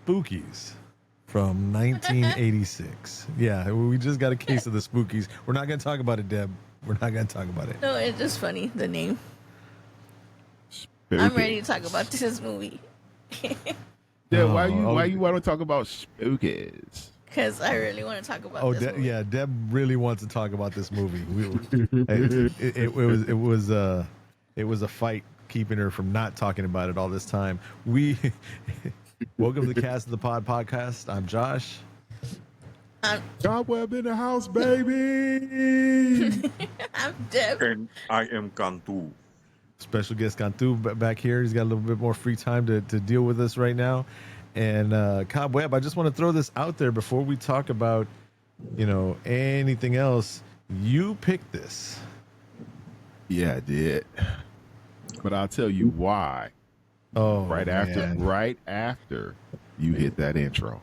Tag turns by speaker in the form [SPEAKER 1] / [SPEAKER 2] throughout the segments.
[SPEAKER 1] Spookies from 1986. Yeah, we just got a case of the Spookies. We're not going to talk about it, Deb. We're not going to talk about it.
[SPEAKER 2] No, it's just funny, the name.
[SPEAKER 3] Spooky.
[SPEAKER 2] I'm ready to talk about this movie.
[SPEAKER 3] Yeah, why you want to talk about Spookies?
[SPEAKER 2] Because I really want to talk about this movie.
[SPEAKER 1] Yeah, Deb really wants to talk about this movie. It was a fight keeping her from not talking about it all this time. Welcome to the Cast of the Pod podcast. I'm Josh.
[SPEAKER 3] Cobweb in the house, baby.
[SPEAKER 2] I'm Deb.
[SPEAKER 4] And I am Cantu.
[SPEAKER 1] Special guest Cantu back here. He's got a little bit more free time to deal with us right now. And Cobweb, I just want to throw this out there before we talk about, anything else. You picked this.
[SPEAKER 3] Yeah, I did. But I'll tell you why.
[SPEAKER 1] Oh,
[SPEAKER 3] right after you hit that intro.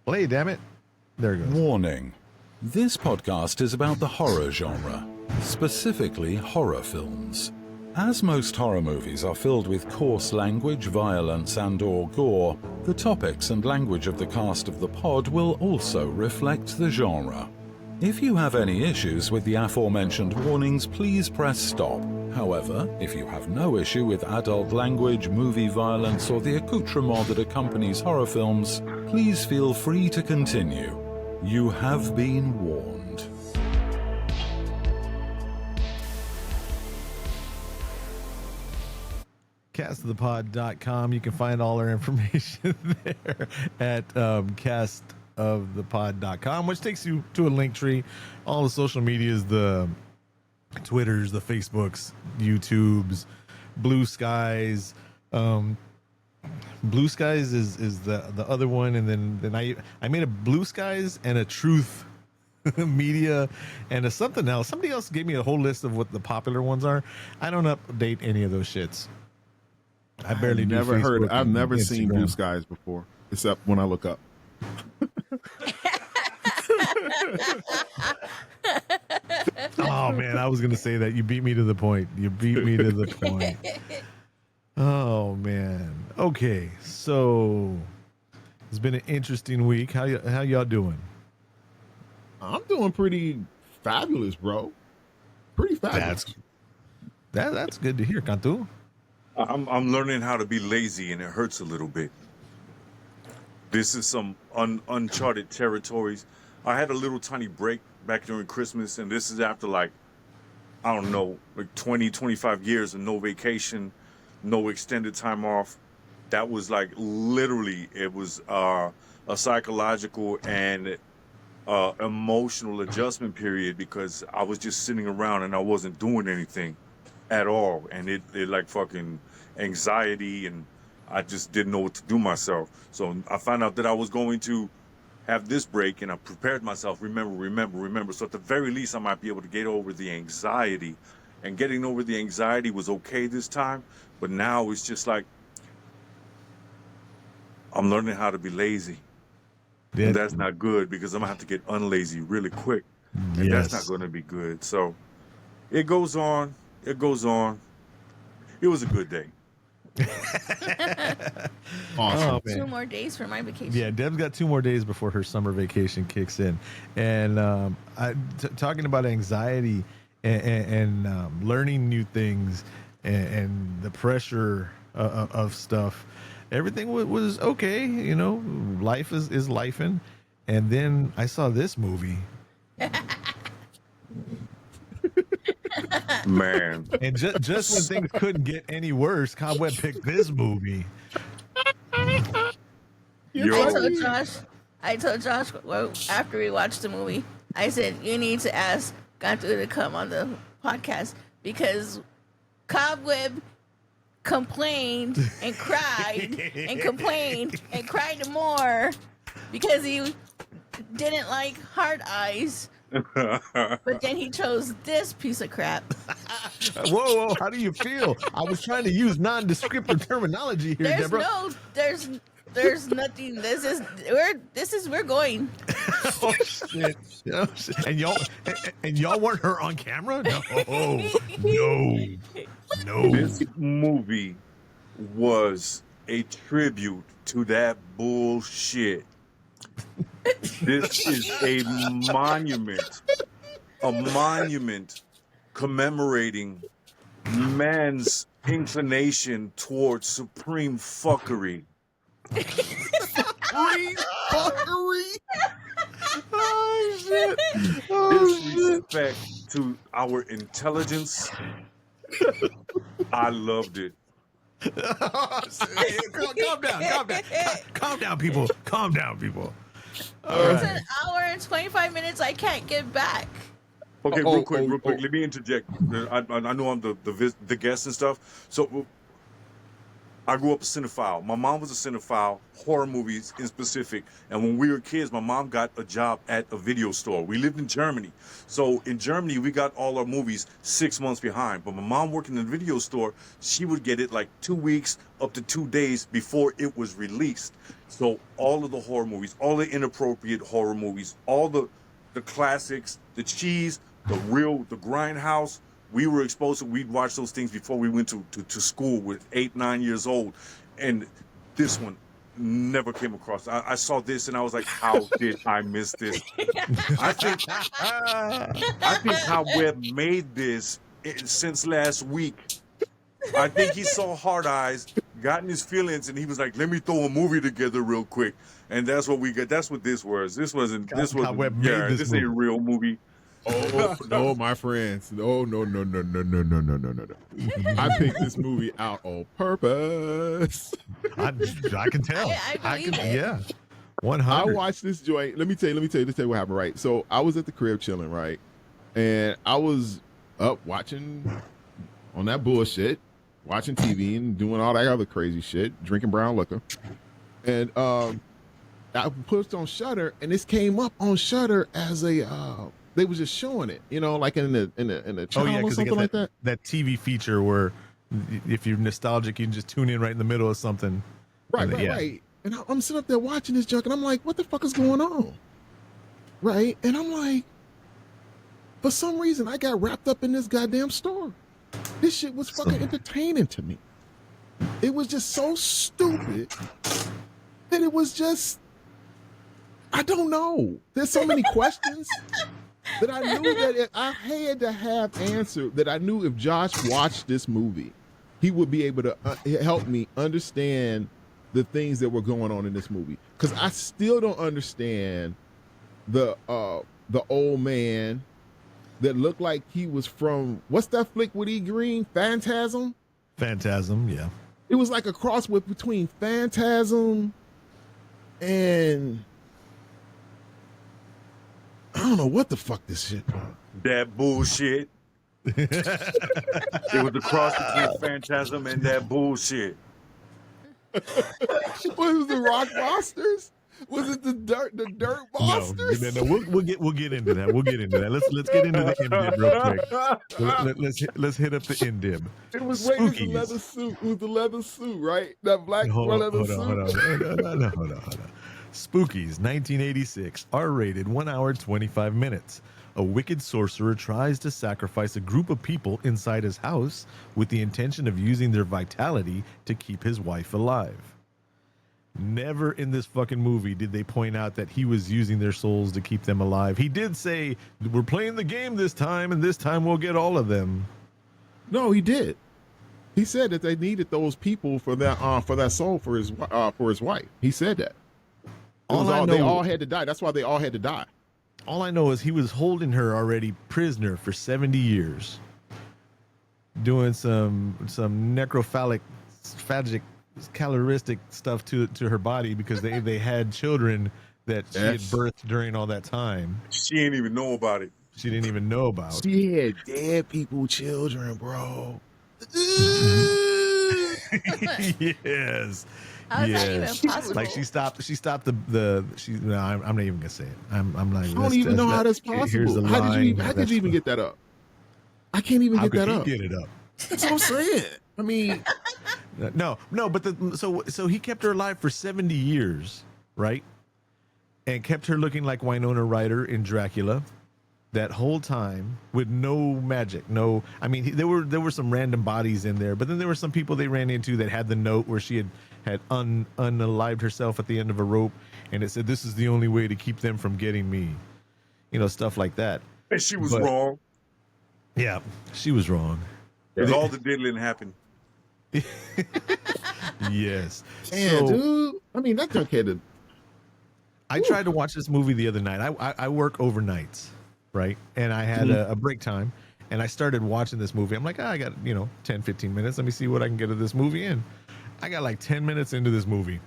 [SPEAKER 1] Play, damn it. There it goes.
[SPEAKER 5] Warning. This podcast is about the horror genre, specifically horror films. As most horror movies are filled with coarse language, violence, and/or gore, the topics and language of the cast of the pod will also reflect the genre. If you have any issues with the aforementioned warnings, please press stop. However, if you have no issue with adult language, movie violence, or the accoutrement that accompanies horror films, please feel free to continue. You have been warned.
[SPEAKER 1] Castofthepod.com. You can find all our information there at castofthepod.com, which takes you to a link tree. All the social medias, the Twitters, the Facebooks, YouTubes, Blue Skies. Blue Skies is the other one, and then I made a Blue Skies and a Truth Media and a something else. Somebody else gave me a whole list of what the popular ones are. I don't update any of those shits. I barely do
[SPEAKER 3] never
[SPEAKER 1] Facebook
[SPEAKER 3] heard. I've
[SPEAKER 1] and
[SPEAKER 3] never seen
[SPEAKER 1] Instagram.
[SPEAKER 3] Blue Skies before, except when I look up.
[SPEAKER 1] Oh man, I was gonna say that. You beat me to the point. Oh man. Okay, so it's been an interesting week. How y'all doing?
[SPEAKER 3] I'm doing pretty fabulous, bro. Pretty fabulous.
[SPEAKER 1] That's good to hear, Cantu.
[SPEAKER 4] I'm learning how to be lazy, and it hurts a little bit. This is some uncharted territories. I had a little tiny break back during Christmas, and this is after like 20, 25 years of no vacation, no extended time off. That was like literally, it was a psychological and emotional adjustment period because I was just sitting around and I wasn't doing anything at all. And it like fucking anxiety, and I just didn't know what to do myself. So I found out that I was going to have this break, and I prepared myself, remember. So at the very least, I might be able to get over the anxiety. And getting over the anxiety was okay this time, but now it's just like, I'm learning how to be lazy.
[SPEAKER 1] Yeah.
[SPEAKER 4] And that's not good because I'm gonna have to get unlazy really quick. And that's not gonna be good. So it goes on. It was a good day.
[SPEAKER 3] Awesome.
[SPEAKER 1] Oh, man.
[SPEAKER 2] 2 more days for my vacation.
[SPEAKER 1] Yeah, Deb's got 2 more days before her summer vacation kicks in. And talking about anxiety and learning new things and the pressure of stuff, everything was okay. Life is lifing. And then I saw this movie.
[SPEAKER 4] Man.
[SPEAKER 1] And just when things couldn't get any worse, Cobweb picked this movie.
[SPEAKER 2] I told Josh well, after we watched the movie, I said, you need to ask Cantu to come on the podcast because Cobweb complained and cried and complained and cried more because he didn't like Hard Eyes. But then he chose this piece of crap.
[SPEAKER 1] Whoa, how do you feel? I was trying to use non-descriptive terminology here, Deborah.
[SPEAKER 2] There's nothing. We're going.
[SPEAKER 1] Oh shit. And y'all weren't her on camera? No.
[SPEAKER 4] This movie was a tribute to that bullshit. This is a monument commemorating man's inclination towards supreme fuckery.
[SPEAKER 3] Supreme fuckery.
[SPEAKER 1] Oh shit! Oh shit!
[SPEAKER 4] Disrespect to our intelligence. I loved it.
[SPEAKER 1] Calm down, people. Calm down, people.
[SPEAKER 2] It's an hour and 25 minutes I can't get back.
[SPEAKER 4] Okay,
[SPEAKER 3] Oh,
[SPEAKER 4] real quick.
[SPEAKER 3] oh.
[SPEAKER 4] Let me interject. I know I'm the guest and stuff. So I grew up a cinephile. My mom was a cinephile, horror movies in specific. And when we were kids, my mom got a job at a video store. We lived in Germany. So in Germany, we got all our movies 6 months behind. But my mom working in the video store, she would get it like 2 weeks up to 2 days before it was released. So all of the horror movies, all the inappropriate horror movies, all the classics, the cheese, the grindhouse, we were exposed to, we'd watch those things before we went to school with 8, 9 years old. And this one never came across. I saw this and I was like, how did I miss this? I think Cobweb made this since last week. I think he saw Hard Eyes, got in his feelings, and he was like, let me throw a movie together real quick. And that's what we got. That's what this was. This wasn't this ain't a real movie.
[SPEAKER 3] Oh no, my friends! No. I picked this movie out on purpose.
[SPEAKER 1] I can tell.
[SPEAKER 2] I believe it.
[SPEAKER 1] Yeah,
[SPEAKER 3] I
[SPEAKER 1] 100.
[SPEAKER 3] watched this joint. Let me tell you what happened. Right, so I was at the crib chilling, right, and I was up watching on that bullshit, watching TV and doing all that other crazy shit, drinking brown liquor, and I pushed on Shudder, and this came up on Shudder as a. They was just showing it, like in the channel or something like that.
[SPEAKER 1] That TV feature where if you're nostalgic, you can just tune in right in the middle of something.
[SPEAKER 3] Right. And I'm sitting up there watching this junk, and I'm like, what the fuck is going on? Right? And I'm like, for some reason, I got wrapped up in this goddamn story. This shit was fucking entertaining to me. It was just so stupid that it was just, I don't know. There's so many questions that I knew that I had to have answered, that I knew if Josh watched this movie, he would be able to help me understand the things that were going on in this movie. Because I still don't understand the old man that looked like he was from, what's that flick with E. Green? Phantasm?
[SPEAKER 1] Phantasm, yeah.
[SPEAKER 3] It was like a cross between Phantasm and I don't know what the fuck this shit was.
[SPEAKER 4] That bullshit. It was the cross between Phantasm and that bullshit.
[SPEAKER 3] What was the Rock Monsters? Was it the Dirt Monsters?
[SPEAKER 1] No. We'll get into that. We'll get into that. Let's get into the IMDb real quick. Let's hit up the IMDb.
[SPEAKER 3] It was the
[SPEAKER 1] Spookies.
[SPEAKER 3] leather suit. It was the leather suit, right? That black leather suit.
[SPEAKER 1] Hold on. Spookies, 1986, R-rated, 1 hour 25 minutes. A wicked sorcerer tries to sacrifice a group of people inside his house with the intention of using their vitality to keep his wife alive. Never in this fucking movie did they point out that he was using their souls to keep them alive. He did say, we're playing the game this time, and this time we'll get all of them.
[SPEAKER 3] No, he did. He said that they needed those people for that soul for his wife. He said that. They all had to die. That's why they all had to die.
[SPEAKER 1] All I know is he was holding her already prisoner for 70 years, doing some necrophagic caloristic stuff to her body because they had children that she had birthed during all that time.
[SPEAKER 4] She didn't even know about it.
[SPEAKER 1] She didn't even know about.
[SPEAKER 3] She had dead people, children, bro.
[SPEAKER 1] Yes.
[SPEAKER 2] How is that even possible?
[SPEAKER 1] Like she stopped the no, I'm not even gonna say it. I'm not even.
[SPEAKER 3] I don't even know how that's possible. How did you even get that up? I can't even get that up.
[SPEAKER 1] Get it up.
[SPEAKER 3] That's what I'm saying. I mean,
[SPEAKER 1] no, but so he kept her alive for 70 years, right? And kept her looking like Winona Ryder in Dracula. that whole time with no magic. No, I mean, there were some random bodies in there, but then there were some people they ran into that had the note where she had unalived herself at the end of a rope, and it said, "This is the only way to keep them from getting me." You know, stuff like that.
[SPEAKER 4] And she was
[SPEAKER 1] But-
[SPEAKER 4] wrong.
[SPEAKER 1] Yeah, she was wrong.
[SPEAKER 4] And all the diddling happened.
[SPEAKER 1] Yes.
[SPEAKER 3] Man, dude. I mean, that junk had to.
[SPEAKER 1] I tried to watch this movie the other night. I work overnights, right? And I had a break time, and I started watching this movie. I'm like, I got 10, 15 minutes. Let me see what I can get of this movie in. I got like 10 minutes into this movie,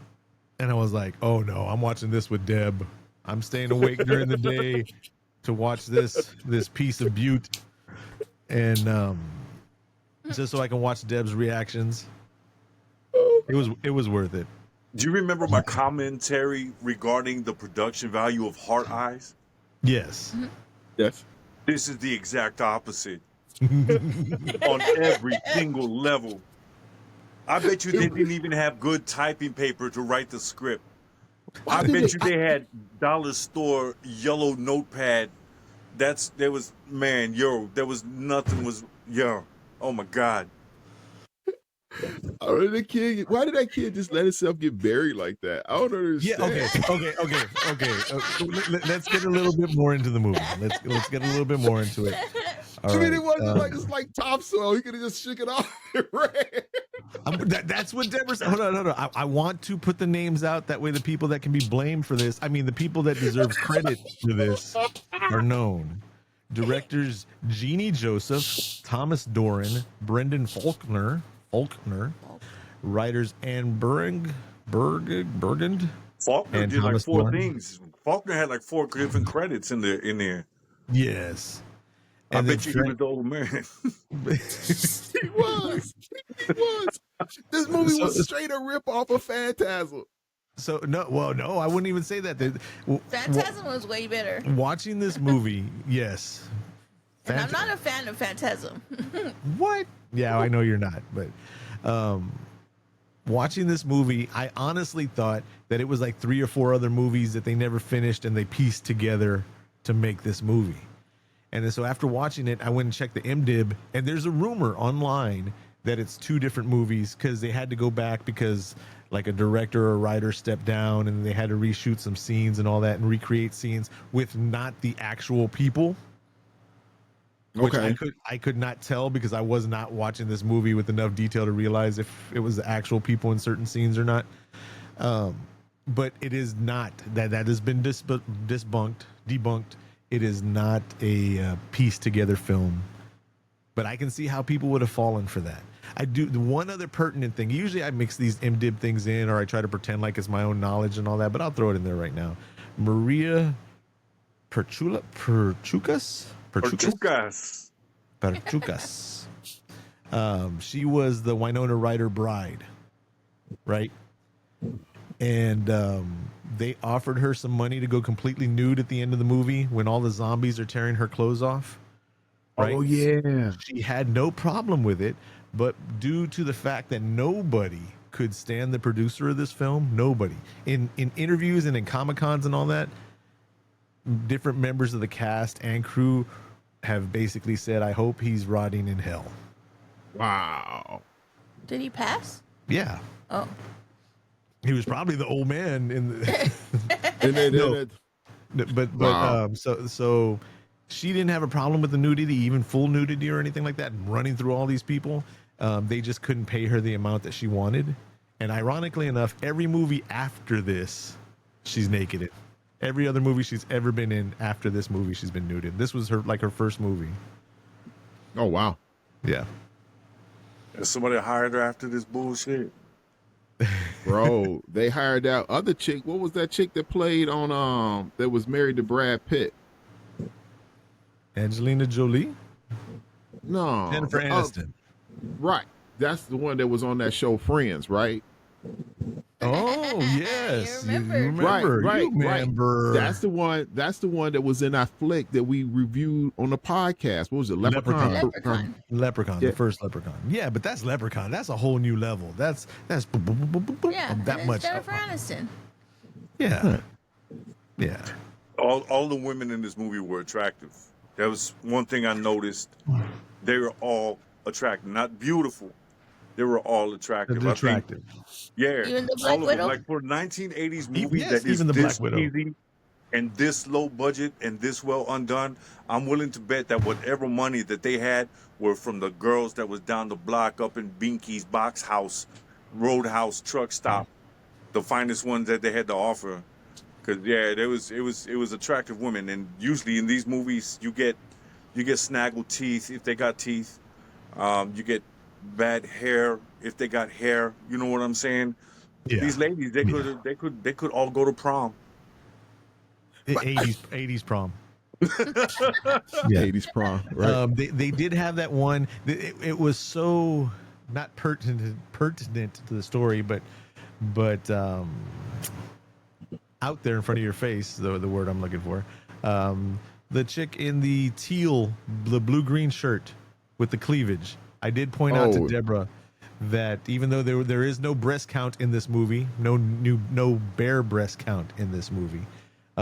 [SPEAKER 1] and I was like, oh no, I'm watching this with Deb. I'm staying awake during the day to watch this piece of beaut, and just so I can watch Deb's reactions. It was worth it.
[SPEAKER 4] Do you remember my commentary regarding the production value of Heart Eyes?
[SPEAKER 1] Yes.
[SPEAKER 3] Yes.
[SPEAKER 4] This is the exact opposite on every single level. I bet you they didn't even have good typing paper to write the script. I bet you they had dollar store yellow notepad. There was nothing was, oh my God.
[SPEAKER 3] Why did that kid just let himself get buried like that? I don't understand.
[SPEAKER 1] Yeah. Okay. Let's get a little bit more into the movie. Let's get a little bit more into it. All
[SPEAKER 3] I mean,
[SPEAKER 1] right,
[SPEAKER 3] it wasn't like it's like topsoil. He could have just shook it off and ran.
[SPEAKER 1] that's what Deborah said. Hold on. I want to put the names out. That way the people that can be blamed for this, I mean, the people that deserve credit for this are known. Directors Jeannie Joseph, Thomas Doran, Brendan Faulkner. Writers Anne Bergand.
[SPEAKER 4] Faulkner
[SPEAKER 1] And
[SPEAKER 4] did like
[SPEAKER 1] Thomas
[SPEAKER 4] 4
[SPEAKER 1] Doran.
[SPEAKER 4] things. Faulkner had like 4 different credits in there.
[SPEAKER 1] Yes.
[SPEAKER 4] I
[SPEAKER 1] And
[SPEAKER 4] bet
[SPEAKER 1] then
[SPEAKER 4] you he was the old man.
[SPEAKER 3] He was. This movie was straight a rip off of Phantasm.
[SPEAKER 1] So no, I wouldn't even say that.
[SPEAKER 2] Phantasm was way better.
[SPEAKER 1] Watching this movie, yes.
[SPEAKER 2] And I'm not a fan of Phantasm.
[SPEAKER 1] What? Yeah, I know you're not, but watching this movie, I honestly thought that it was like 3 or 4 other movies that they never finished and they pieced together to make this movie. And then, so after watching it, I went and checked the MDib, and there's a rumor online that it's 2 different movies because they had to go back because like a director or a writer stepped down and they had to reshoot some scenes and all that and recreate scenes with not the actual people. Which I could not tell because I was not watching this movie with enough detail to realize if it was the actual people in certain scenes or not. But it is not that has been debunked. It is not a pieced together film. But I can see how people would have fallen for that. I do. The one other pertinent thing, usually I mix these MDib things in or I try to pretend like it's my own knowledge and all that, but I'll throw it in there right now. Maria Perchukas. She was the Winona Ryder bride, right? And they offered her some money to go completely nude at the end of the movie when all the zombies are tearing her clothes off. Right?
[SPEAKER 3] Oh yeah.
[SPEAKER 1] She had no problem with it, but due to the fact that nobody could stand the producer of this film, nobody in interviews and in Comic-Cons and all that, different members of the cast and crew have basically said, I hope he's rotting in hell.
[SPEAKER 3] Wow.
[SPEAKER 2] Did he pass?
[SPEAKER 1] Yeah.
[SPEAKER 2] Oh.
[SPEAKER 1] He was probably the old man in the
[SPEAKER 3] And then,
[SPEAKER 1] wow. So she didn't have a problem with the nudity, even full nudity or anything like that, running through all these people. They just couldn't pay her the amount that she wanted. And ironically enough, every movie after this, she's naked in. Every other movie she's ever been in after this movie, she's been nuded. This was her first movie.
[SPEAKER 3] oh wow.
[SPEAKER 1] Yeah.
[SPEAKER 4] And somebody hired her after this bullshit.
[SPEAKER 3] Bro, they hired that other chick. What was that chick that played on that was married to Brad Pitt?
[SPEAKER 1] Angelina Jolie?
[SPEAKER 3] No.
[SPEAKER 1] Jennifer Aniston.
[SPEAKER 3] Right. That's the one that was on that show Friends, right?
[SPEAKER 1] Oh, yes.
[SPEAKER 2] You remember.
[SPEAKER 1] You remember.
[SPEAKER 3] Right.
[SPEAKER 1] You remember.
[SPEAKER 3] That's the one that was in our flick that we reviewed on the podcast. What was it? Leprechaun.
[SPEAKER 2] Leprechaun.
[SPEAKER 1] The first Leprechaun. Yeah, but that's Leprechaun. That's a whole new level. That's
[SPEAKER 2] Yeah,
[SPEAKER 1] that
[SPEAKER 2] and
[SPEAKER 1] much.
[SPEAKER 2] it's Jennifer Aniston.
[SPEAKER 1] Yeah. Yeah.
[SPEAKER 4] All the women in this movie were attractive. That was one thing I noticed. They were all attractive, not beautiful. They were all attractive. I think,
[SPEAKER 1] Attractive.
[SPEAKER 4] yeah,
[SPEAKER 2] Even the Black
[SPEAKER 4] all of them.
[SPEAKER 2] Widow.
[SPEAKER 4] Like for a 1980s movie
[SPEAKER 1] Yes,
[SPEAKER 4] that is
[SPEAKER 1] even the
[SPEAKER 4] this
[SPEAKER 1] Black Widow.
[SPEAKER 4] cheesy and this low budget and this well undone, I'm willing to bet that whatever money that they had were from the girls that was down the block up in Binky's Box House, Roadhouse Truck Stop, the finest ones that they had to offer. Because yeah, it was attractive women, and usually in these movies you get snaggle teeth if they got teeth, you get bad hair if they got hair. You know what I'm saying?
[SPEAKER 1] Yeah.
[SPEAKER 4] These ladies, they could all go to prom.
[SPEAKER 1] 80s prom.
[SPEAKER 3] Yeah. 80s prom, right?
[SPEAKER 1] They did have that one. It was so not pertinent to the story, but out there in front of your face, the word I'm looking for. The chick in the blue-green shirt with the cleavage. I did point out to Deborah that even though there is no breast count in this movie, no bare breast count in this movie,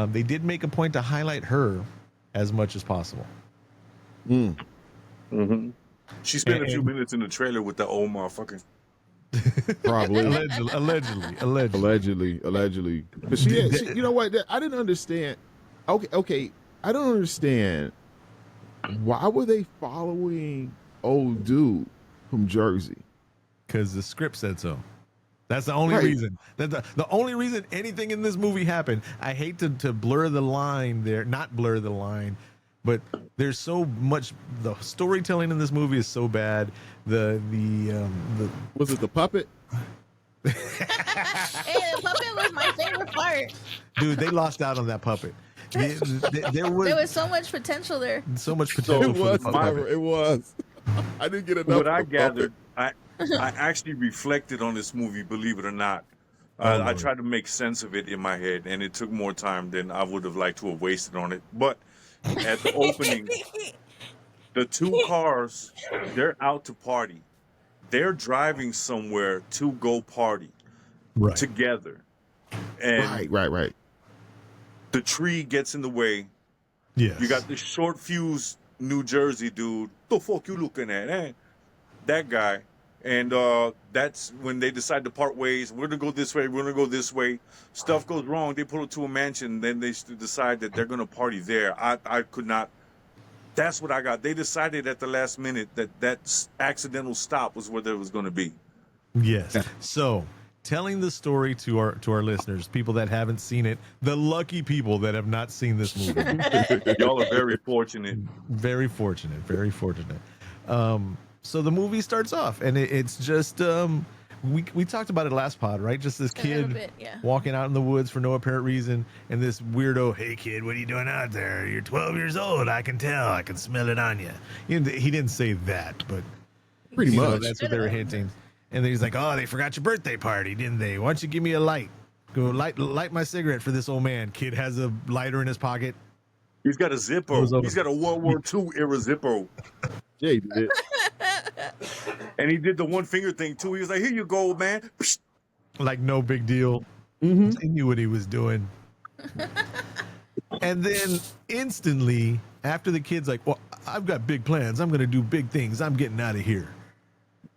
[SPEAKER 1] they did make a point to highlight her as much as possible.
[SPEAKER 4] Mm-hmm. She spent a few minutes in the trailer with the old motherfucker.
[SPEAKER 3] Probably.
[SPEAKER 1] Allegedly.
[SPEAKER 3] But she, you know what? I didn't understand. Okay. I don't understand. Why were they following old dude from Jersey?
[SPEAKER 1] Because the script said so. That's the only reason. The only reason anything in this movie happened. I hate to blur the line there, not blur the line, but there's so much. The storytelling in this movie is so bad. The
[SPEAKER 3] was it the puppet?
[SPEAKER 2] Hey, the puppet was my favorite part.
[SPEAKER 1] Dude, they lost out on that puppet. There was
[SPEAKER 2] so much potential there.
[SPEAKER 1] So much potential.
[SPEAKER 3] It was. I didn't get enough.
[SPEAKER 4] What I gathered, I actually reflected on this movie, believe it or not. I tried to make sense of it in my head, and it took more time than I would have liked to have wasted on it. But at the opening, the two cars, they're out to party. They're driving somewhere to go party together. And
[SPEAKER 3] right.
[SPEAKER 4] The tree gets in the way.
[SPEAKER 1] Yes.
[SPEAKER 4] You got this short fuse New Jersey dude. The fuck you looking at, eh? That guy. And that's when they decide to part ways. We're going to go this way. We're going to go this way. Stuff goes wrong. They pull it to a mansion. Then they decide that they're going to party there. I could not. That's what I got. They decided at the last minute that accidental stop was where there was going to be.
[SPEAKER 1] Yes. So telling the story to our listeners, people that haven't seen it, the lucky people that have not seen this movie.
[SPEAKER 4] Y'all are very fortunate.
[SPEAKER 1] Very fortunate. So the movie starts off, and it's just we talked about it last pod, right? Just this kid walking out in the woods for no apparent reason, and this weirdo, "Hey kid, what are you doing out there? You're 12 years old. I can tell. I can smell it on you." He didn't say that, but
[SPEAKER 3] pretty much
[SPEAKER 1] that's what they were hinting. And then he's like, "Oh, they forgot your birthday party, didn't they? Why don't you give me a light? Go light my cigarette for this old man." Kid has a lighter in his pocket.
[SPEAKER 4] He's got a Zippo. He's got a World War II era Zippo.
[SPEAKER 3] Yeah, he did.
[SPEAKER 4] And he did the one finger thing too. He was like, "Here you go, man."
[SPEAKER 1] Like no big deal.
[SPEAKER 3] Mm-hmm.
[SPEAKER 1] He knew what he was doing. And then instantly, after the kid's like, "Well, I've got big plans. I'm going to do big things. I'm getting out of here."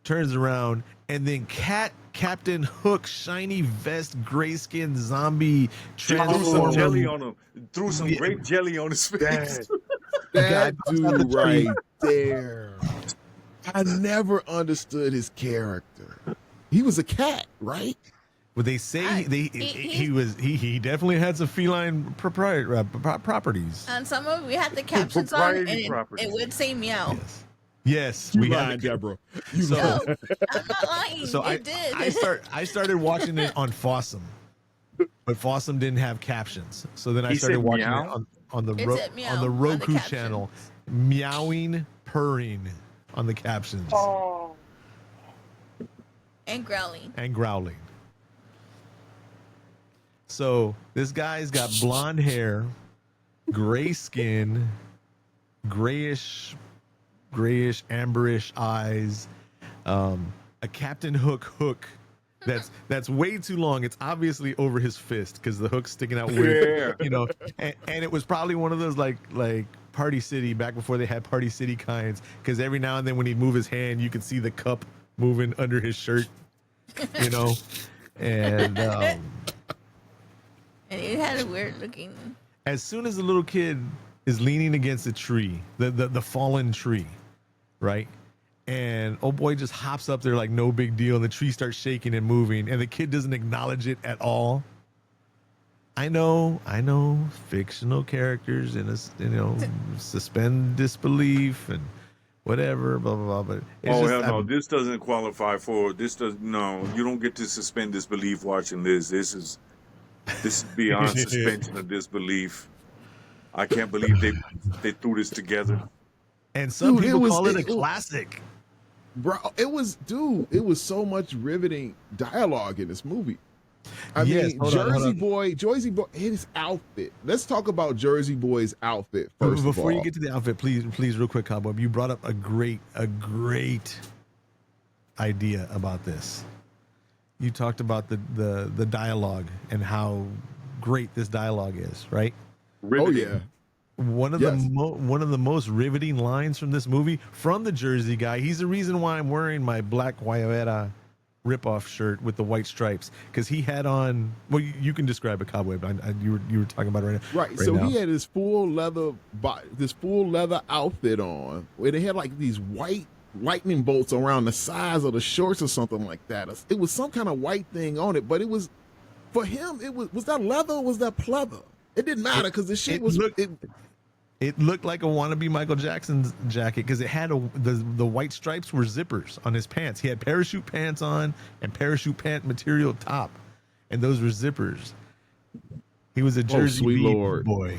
[SPEAKER 1] Turns around, and then Captain Hook, shiny vest, grayskin zombie
[SPEAKER 4] threw some jelly on him. Threw some grape jelly on his face.
[SPEAKER 3] That dude right there. I never understood his character. He was a cat, right?
[SPEAKER 1] Well, they say he definitely had some feline properties.
[SPEAKER 2] On some of we had the captions on, and it would say meow.
[SPEAKER 1] Yes,
[SPEAKER 3] we lied, Deborah.
[SPEAKER 2] I'm not lying.
[SPEAKER 1] So
[SPEAKER 2] it did.
[SPEAKER 1] I started watching it on Fossum, but Fossum didn't have captions. So then I started watching it on the Roku channel, meowing, purring on the captions.
[SPEAKER 2] Oh. And growling.
[SPEAKER 1] So this guy's got blonde hair, gray skin, grayish, amberish eyes, a Captain Hook that's way too long. It's obviously over his fist because the hook's sticking out weird, and it was probably one of those like Party City back before they had Party City kinds, because every now and then when he'd move his hand, you could see the cup moving under his shirt, you know, and
[SPEAKER 2] And it had a weird looking.
[SPEAKER 1] as soon as the little kid is leaning against a tree, the fallen tree, right? And oh boy just hops up there like no big deal, and the tree starts shaking and moving, and the kid doesn't acknowledge it at all. I know, fictional characters and suspend disbelief and whatever, blah blah blah. But it's
[SPEAKER 4] Oh
[SPEAKER 1] just,
[SPEAKER 4] hell no! This doesn't qualify for this. Does no? You don't get to suspend disbelief watching this. This is beyond suspension of disbelief. I can't believe they threw this together.
[SPEAKER 1] And some
[SPEAKER 3] Dude,
[SPEAKER 1] people call it a classic.
[SPEAKER 3] Bro, it was so much riveting dialogue in this movie. I
[SPEAKER 1] Yes,
[SPEAKER 3] mean,
[SPEAKER 1] hold on.
[SPEAKER 3] Jersey Boy, his outfit. Let's talk about Jersey Boy's outfit first.
[SPEAKER 1] Before
[SPEAKER 3] of all.
[SPEAKER 1] you get to the outfit, please, real quick, Cobweb, you brought up a great idea about this. You talked about the dialogue and how great this dialogue is, right?
[SPEAKER 4] Riveting.
[SPEAKER 3] Oh yeah.
[SPEAKER 1] One of the most riveting lines from this movie from the Jersey guy. He's the reason why I'm wearing my black Guayabera ripoff shirt with the white stripes, because he had on. Well, you can describe a Cobweb. You were talking about it right now.
[SPEAKER 3] Right. So he had his full leather outfit on, where they had like these white lightning bolts around the sides of the shorts or something like that. It was some kind of white thing on it, but it was for him. It was that leather or was that pleather? It didn't matter because the shit was.
[SPEAKER 1] It looked like a wannabe Michael Jackson's jacket because it had the white stripes were zippers on his pants. He had parachute pants on and parachute pant material top, and those were zippers. He was a Jersey Beat boy.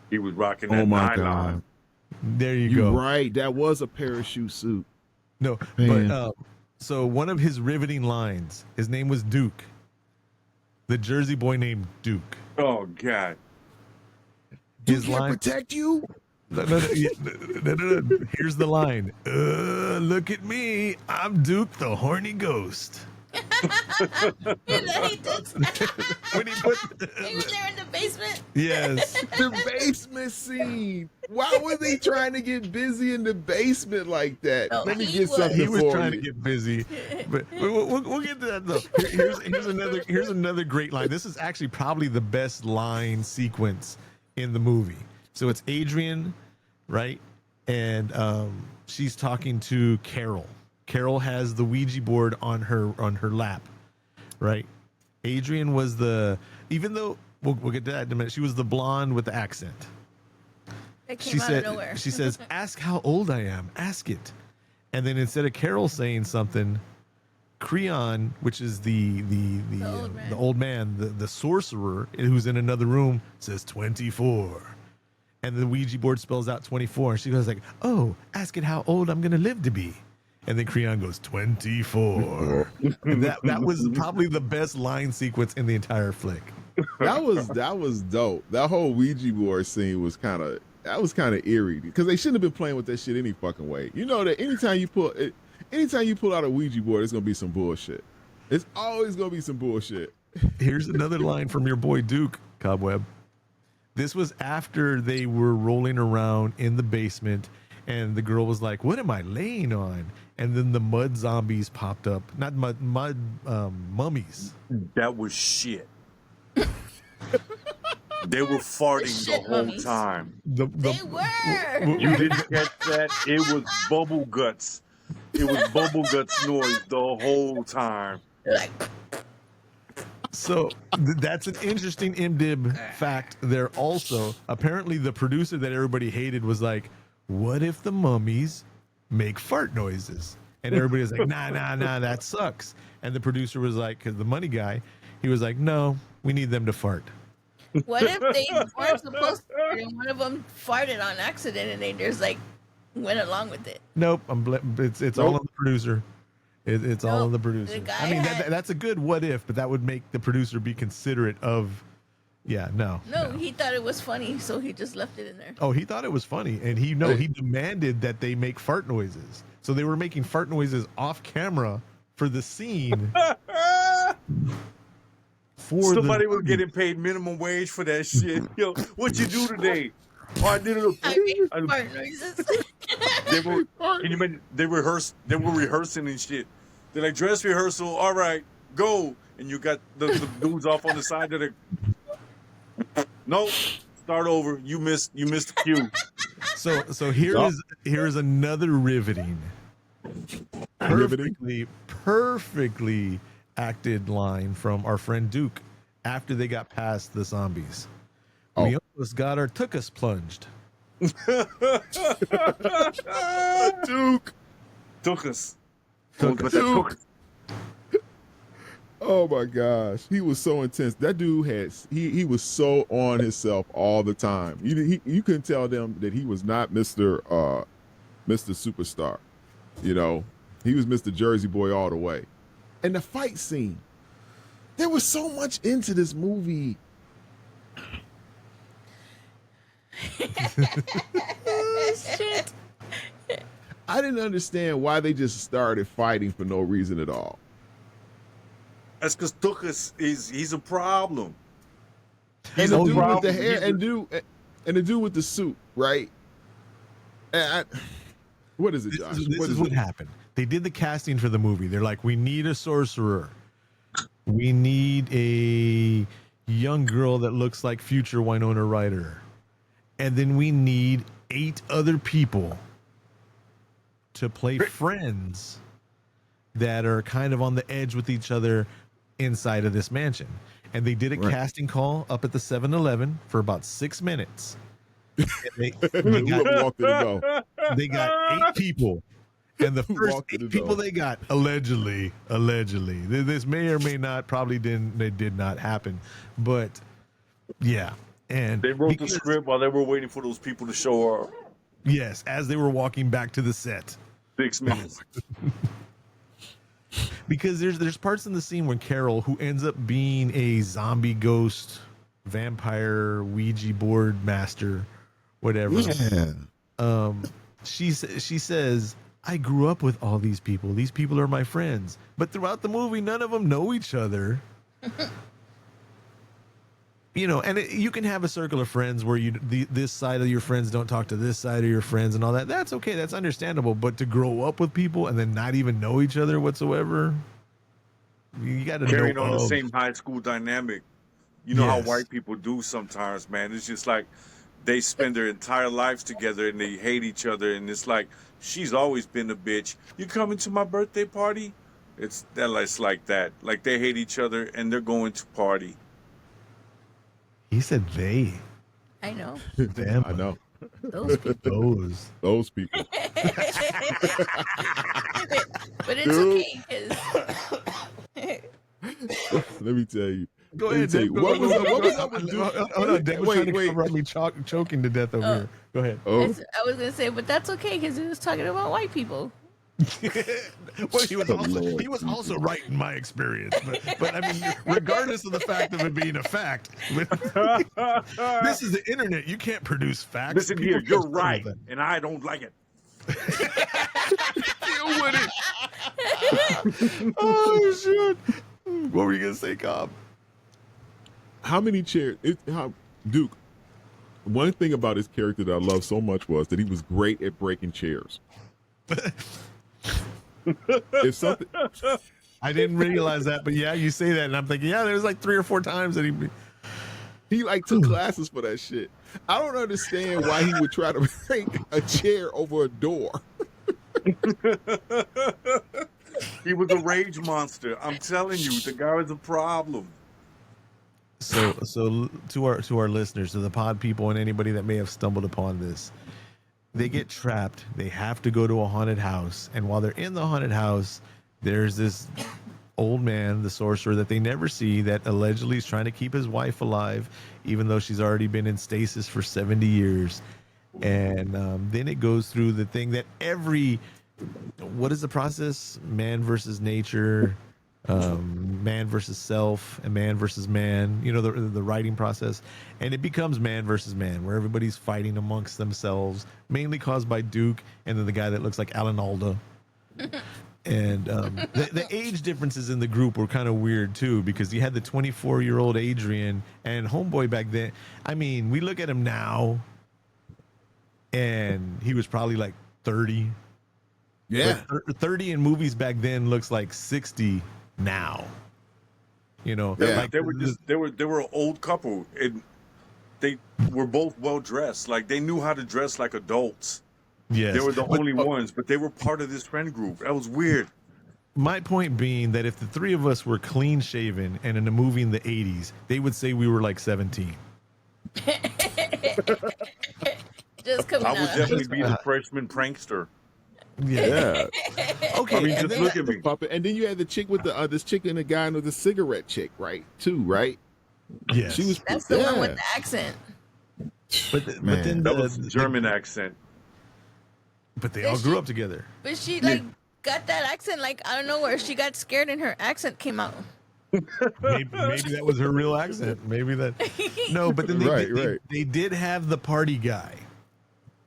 [SPEAKER 4] He was rocking that nylon.
[SPEAKER 3] God.
[SPEAKER 1] There you go.
[SPEAKER 3] Right, that was a parachute suit.
[SPEAKER 1] No,
[SPEAKER 3] Man.
[SPEAKER 1] but so one of his riveting lines. His name was Duke. The Jersey boy named Duke.
[SPEAKER 4] Oh God.
[SPEAKER 3] Duke can't protect you.
[SPEAKER 1] No. Here's the line. Look at me. I'm Duke, the horny ghost.
[SPEAKER 2] And then he did.
[SPEAKER 1] When he put
[SPEAKER 2] He was there in the basement.
[SPEAKER 1] yes,
[SPEAKER 3] The basement scene. Why were they trying to get busy in the basement like that?
[SPEAKER 2] No,
[SPEAKER 3] Let me
[SPEAKER 2] he
[SPEAKER 3] get
[SPEAKER 2] was.
[SPEAKER 3] something
[SPEAKER 1] he was
[SPEAKER 3] for
[SPEAKER 1] trying
[SPEAKER 3] you.
[SPEAKER 1] to get busy, but we'll get to that though. Here's another great line. This is actually probably the best line sequence in the movie. So it's Adrian, right? And she's talking to Carol. Carol has the Ouija board on her lap, right? Adrian was even though we'll get to that in a minute, she was the blonde with the accent.
[SPEAKER 2] It came out of nowhere.
[SPEAKER 1] She says, "Ask how old I am. Ask it." And then instead of Carol saying something, Creon, which is the old man, the sorcerer who's in another room, says 24. And the Ouija board spells out 24. And she goes like, "Oh, ask it how old I'm going to live to be." And then Creon goes 24. And that was probably the best line sequence in the entire flick.
[SPEAKER 3] That was dope. That whole Ouija board scene was kind of eerie because they shouldn't have been playing with that shit any fucking way. You know that anytime you pull out a Ouija board, it's gonna be some bullshit. It's always gonna be some bullshit.
[SPEAKER 1] Here's another line from your boy Duke, Cobweb. This was after they were rolling around in the basement, and the girl was like, "What am I laying on?" And then the mud zombies popped up. Not mud mummies.
[SPEAKER 4] That was shit. They were farting the whole
[SPEAKER 2] mummies.
[SPEAKER 4] time.
[SPEAKER 2] They were.
[SPEAKER 4] You didn't catch that? It was bubble guts. It was bubble guts noise the whole time.
[SPEAKER 2] Like,
[SPEAKER 1] So that's an interesting IMDb fact there also. Apparently the producer that everybody hated was like, "What if the mummies make fart noises?" And everybody was like, nah, that sucks. And the producer was like, because the money guy, he was like, "No, we need them to fart."
[SPEAKER 2] what if they weren't supposed to? And one of them farted on accident, and they just like went along with it.
[SPEAKER 1] Nope, it's all on the producer. It's all on the producer.
[SPEAKER 2] The guy
[SPEAKER 1] I mean,
[SPEAKER 2] had-
[SPEAKER 1] that's a good what if, but that would make the producer be considerate of, no.
[SPEAKER 2] No, he thought it was funny, so he just left it in there.
[SPEAKER 1] Oh, he thought it was funny, and he demanded that they make fart noises. So they were making fart noises off camera for the scene.
[SPEAKER 4] Somebody was getting paid minimum wage for that shit. Yo, what you do today? Oh, I did it.
[SPEAKER 2] I made
[SPEAKER 4] I-
[SPEAKER 2] fart noises.
[SPEAKER 4] They were, can you imagine? They were rehearsing and shit. They're like, dress rehearsal. All right, go. And you got the dudes off on the side of the. Nope. Start over. You missed the cue.
[SPEAKER 1] So here is another riveting, perfectly acted line from our friend Duke after they got past the zombies.
[SPEAKER 3] Oh.
[SPEAKER 1] We almost got our tuchus plunged.
[SPEAKER 3] Duke.
[SPEAKER 4] Took us.
[SPEAKER 3] Duke. Oh my gosh, he was so intense. That dude he was so on himself all the time. You couldn't tell them that he was not Mr. Superstar. You know, he was Mr. Jersey Boy all the way. And the fight scene, there was so much into this movie.
[SPEAKER 2] Shit.
[SPEAKER 3] I didn't understand why they just started fighting for no reason at all.
[SPEAKER 4] That's because Tukas he's a problem.
[SPEAKER 3] And
[SPEAKER 4] a
[SPEAKER 3] the dude with the
[SPEAKER 4] problem.
[SPEAKER 3] hair and the dude with the suit, right? What is it, Josh?
[SPEAKER 1] This is what happened. They did the casting for the movie. They're like, we need a sorcerer. We need a young girl that looks like future Winona Ryder. And then we need 8 other people to play friends that are kind of on the edge with each other inside of this mansion. And they did a casting call up at the 7-Eleven for about 6 minutes. And they got 8 people. And the first 8 people they got, allegedly, this may or may not, did not happen. But yeah. And
[SPEAKER 4] They wrote the script while they were waiting for those people to show up.
[SPEAKER 1] Yes, as they were walking back to the set.
[SPEAKER 4] 6 minutes.
[SPEAKER 1] Because there's parts in the scene when Carol, who ends up being a zombie ghost, vampire, Ouija board master, whatever.
[SPEAKER 3] Yeah.
[SPEAKER 1] She says, I grew up with all these people. These people are my friends. But throughout the movie, none of them know each other. You know, and you can have a circle of friends where this side of your friends don't talk to this side of your friends and all that. That's okay. That's understandable. But to grow up with people and then not even know each other whatsoever, you got to
[SPEAKER 4] Carrying
[SPEAKER 1] know
[SPEAKER 4] on the same high school dynamic. You know how white people do sometimes, man. It's just like they spend their entire lives together and they hate each other. And it's like, she's always been a bitch. You coming to my birthday party? It's like that. Like they hate each other and they're going to party.
[SPEAKER 1] He said they.
[SPEAKER 2] I know.
[SPEAKER 1] Them.
[SPEAKER 3] I know.
[SPEAKER 2] Those people.
[SPEAKER 3] Those people.
[SPEAKER 2] But it's okay because
[SPEAKER 3] Let me tell you.
[SPEAKER 1] Go
[SPEAKER 3] Let me
[SPEAKER 1] ahead.
[SPEAKER 3] tell you, what was up with Duke?
[SPEAKER 1] Hold on, Dave was trying to
[SPEAKER 3] Wait.
[SPEAKER 1] cover up me choking to death over here. Go ahead.
[SPEAKER 3] Oh,
[SPEAKER 2] I was gonna say, but that's okay because he was talking about white people.
[SPEAKER 1] Well, he was also right in my experience, but I mean, regardless of the fact of it being a fact, this is the internet. You can't produce facts.
[SPEAKER 4] Listen
[SPEAKER 1] People
[SPEAKER 4] here, you're
[SPEAKER 1] can
[SPEAKER 4] right,
[SPEAKER 1] them.
[SPEAKER 4] and I don't like it.
[SPEAKER 3] deal with it.
[SPEAKER 1] Oh shit! What were you gonna say, Cobb?
[SPEAKER 3] How many chairs? Duke. One thing about his character that I love so much was that he was great at breaking chairs. If something,
[SPEAKER 1] I didn't realize that, but yeah, you say that, and I'm thinking, yeah, there's like 3 or 4 times that
[SPEAKER 3] he like took classes for that shit. I don't understand why he would try to break a chair over a door.
[SPEAKER 4] He was a rage monster. I'm telling you, the guy was a problem.
[SPEAKER 1] So to our listeners, to the pod people, and anybody that may have stumbled upon this, they get trapped. They have to go to a haunted house, and while they're in the haunted house, there's this old man, the sorcerer, that they never see, that allegedly is trying to keep his wife alive, even though she's already been in stasis for 70 years. And then it goes through the thing that what is the process? Man versus nature, man versus self, and man versus man, you know, the writing process. And it becomes man versus man, where everybody's fighting amongst themselves, mainly caused by Duke and then the guy that looks like Alan Alda. And the age differences in the group were kind of weird too, because you had the 24-year-old Adrian and homeboy back then. I mean, we look at him now and he was probably like 30.
[SPEAKER 3] Yeah.
[SPEAKER 1] But 30 in movies back then looks like 60 now. You know,
[SPEAKER 3] Yeah.
[SPEAKER 1] like
[SPEAKER 4] They were an old couple, and they were both well dressed. Like they knew how to dress like adults.
[SPEAKER 1] yes.
[SPEAKER 4] They were the
[SPEAKER 1] But
[SPEAKER 4] only ones, but they were part of this friend group. That was weird.
[SPEAKER 1] my point being that if the three of us were clean shaven and in a movie in the 80s, they would say we were like 17.
[SPEAKER 2] Just coming
[SPEAKER 4] I
[SPEAKER 2] out.
[SPEAKER 4] would definitely be the freshman prankster.
[SPEAKER 3] Yeah.
[SPEAKER 1] Okay.
[SPEAKER 4] I mean,
[SPEAKER 1] and
[SPEAKER 4] just
[SPEAKER 1] then
[SPEAKER 4] look at me.
[SPEAKER 3] Puppet. And then you had the chick with the this chick and the guy with the cigarette chick, right? Too, right?
[SPEAKER 1] yes.
[SPEAKER 3] She was
[SPEAKER 2] That's the one with the accent.
[SPEAKER 1] but
[SPEAKER 3] Man.
[SPEAKER 1] then
[SPEAKER 4] That was German accent.
[SPEAKER 1] but they all grew up together.
[SPEAKER 2] But she like got that accent like out of nowhere. She got scared and her accent came out.
[SPEAKER 1] Maybe that was her real accent. Maybe that. No, but then they did have the party guy.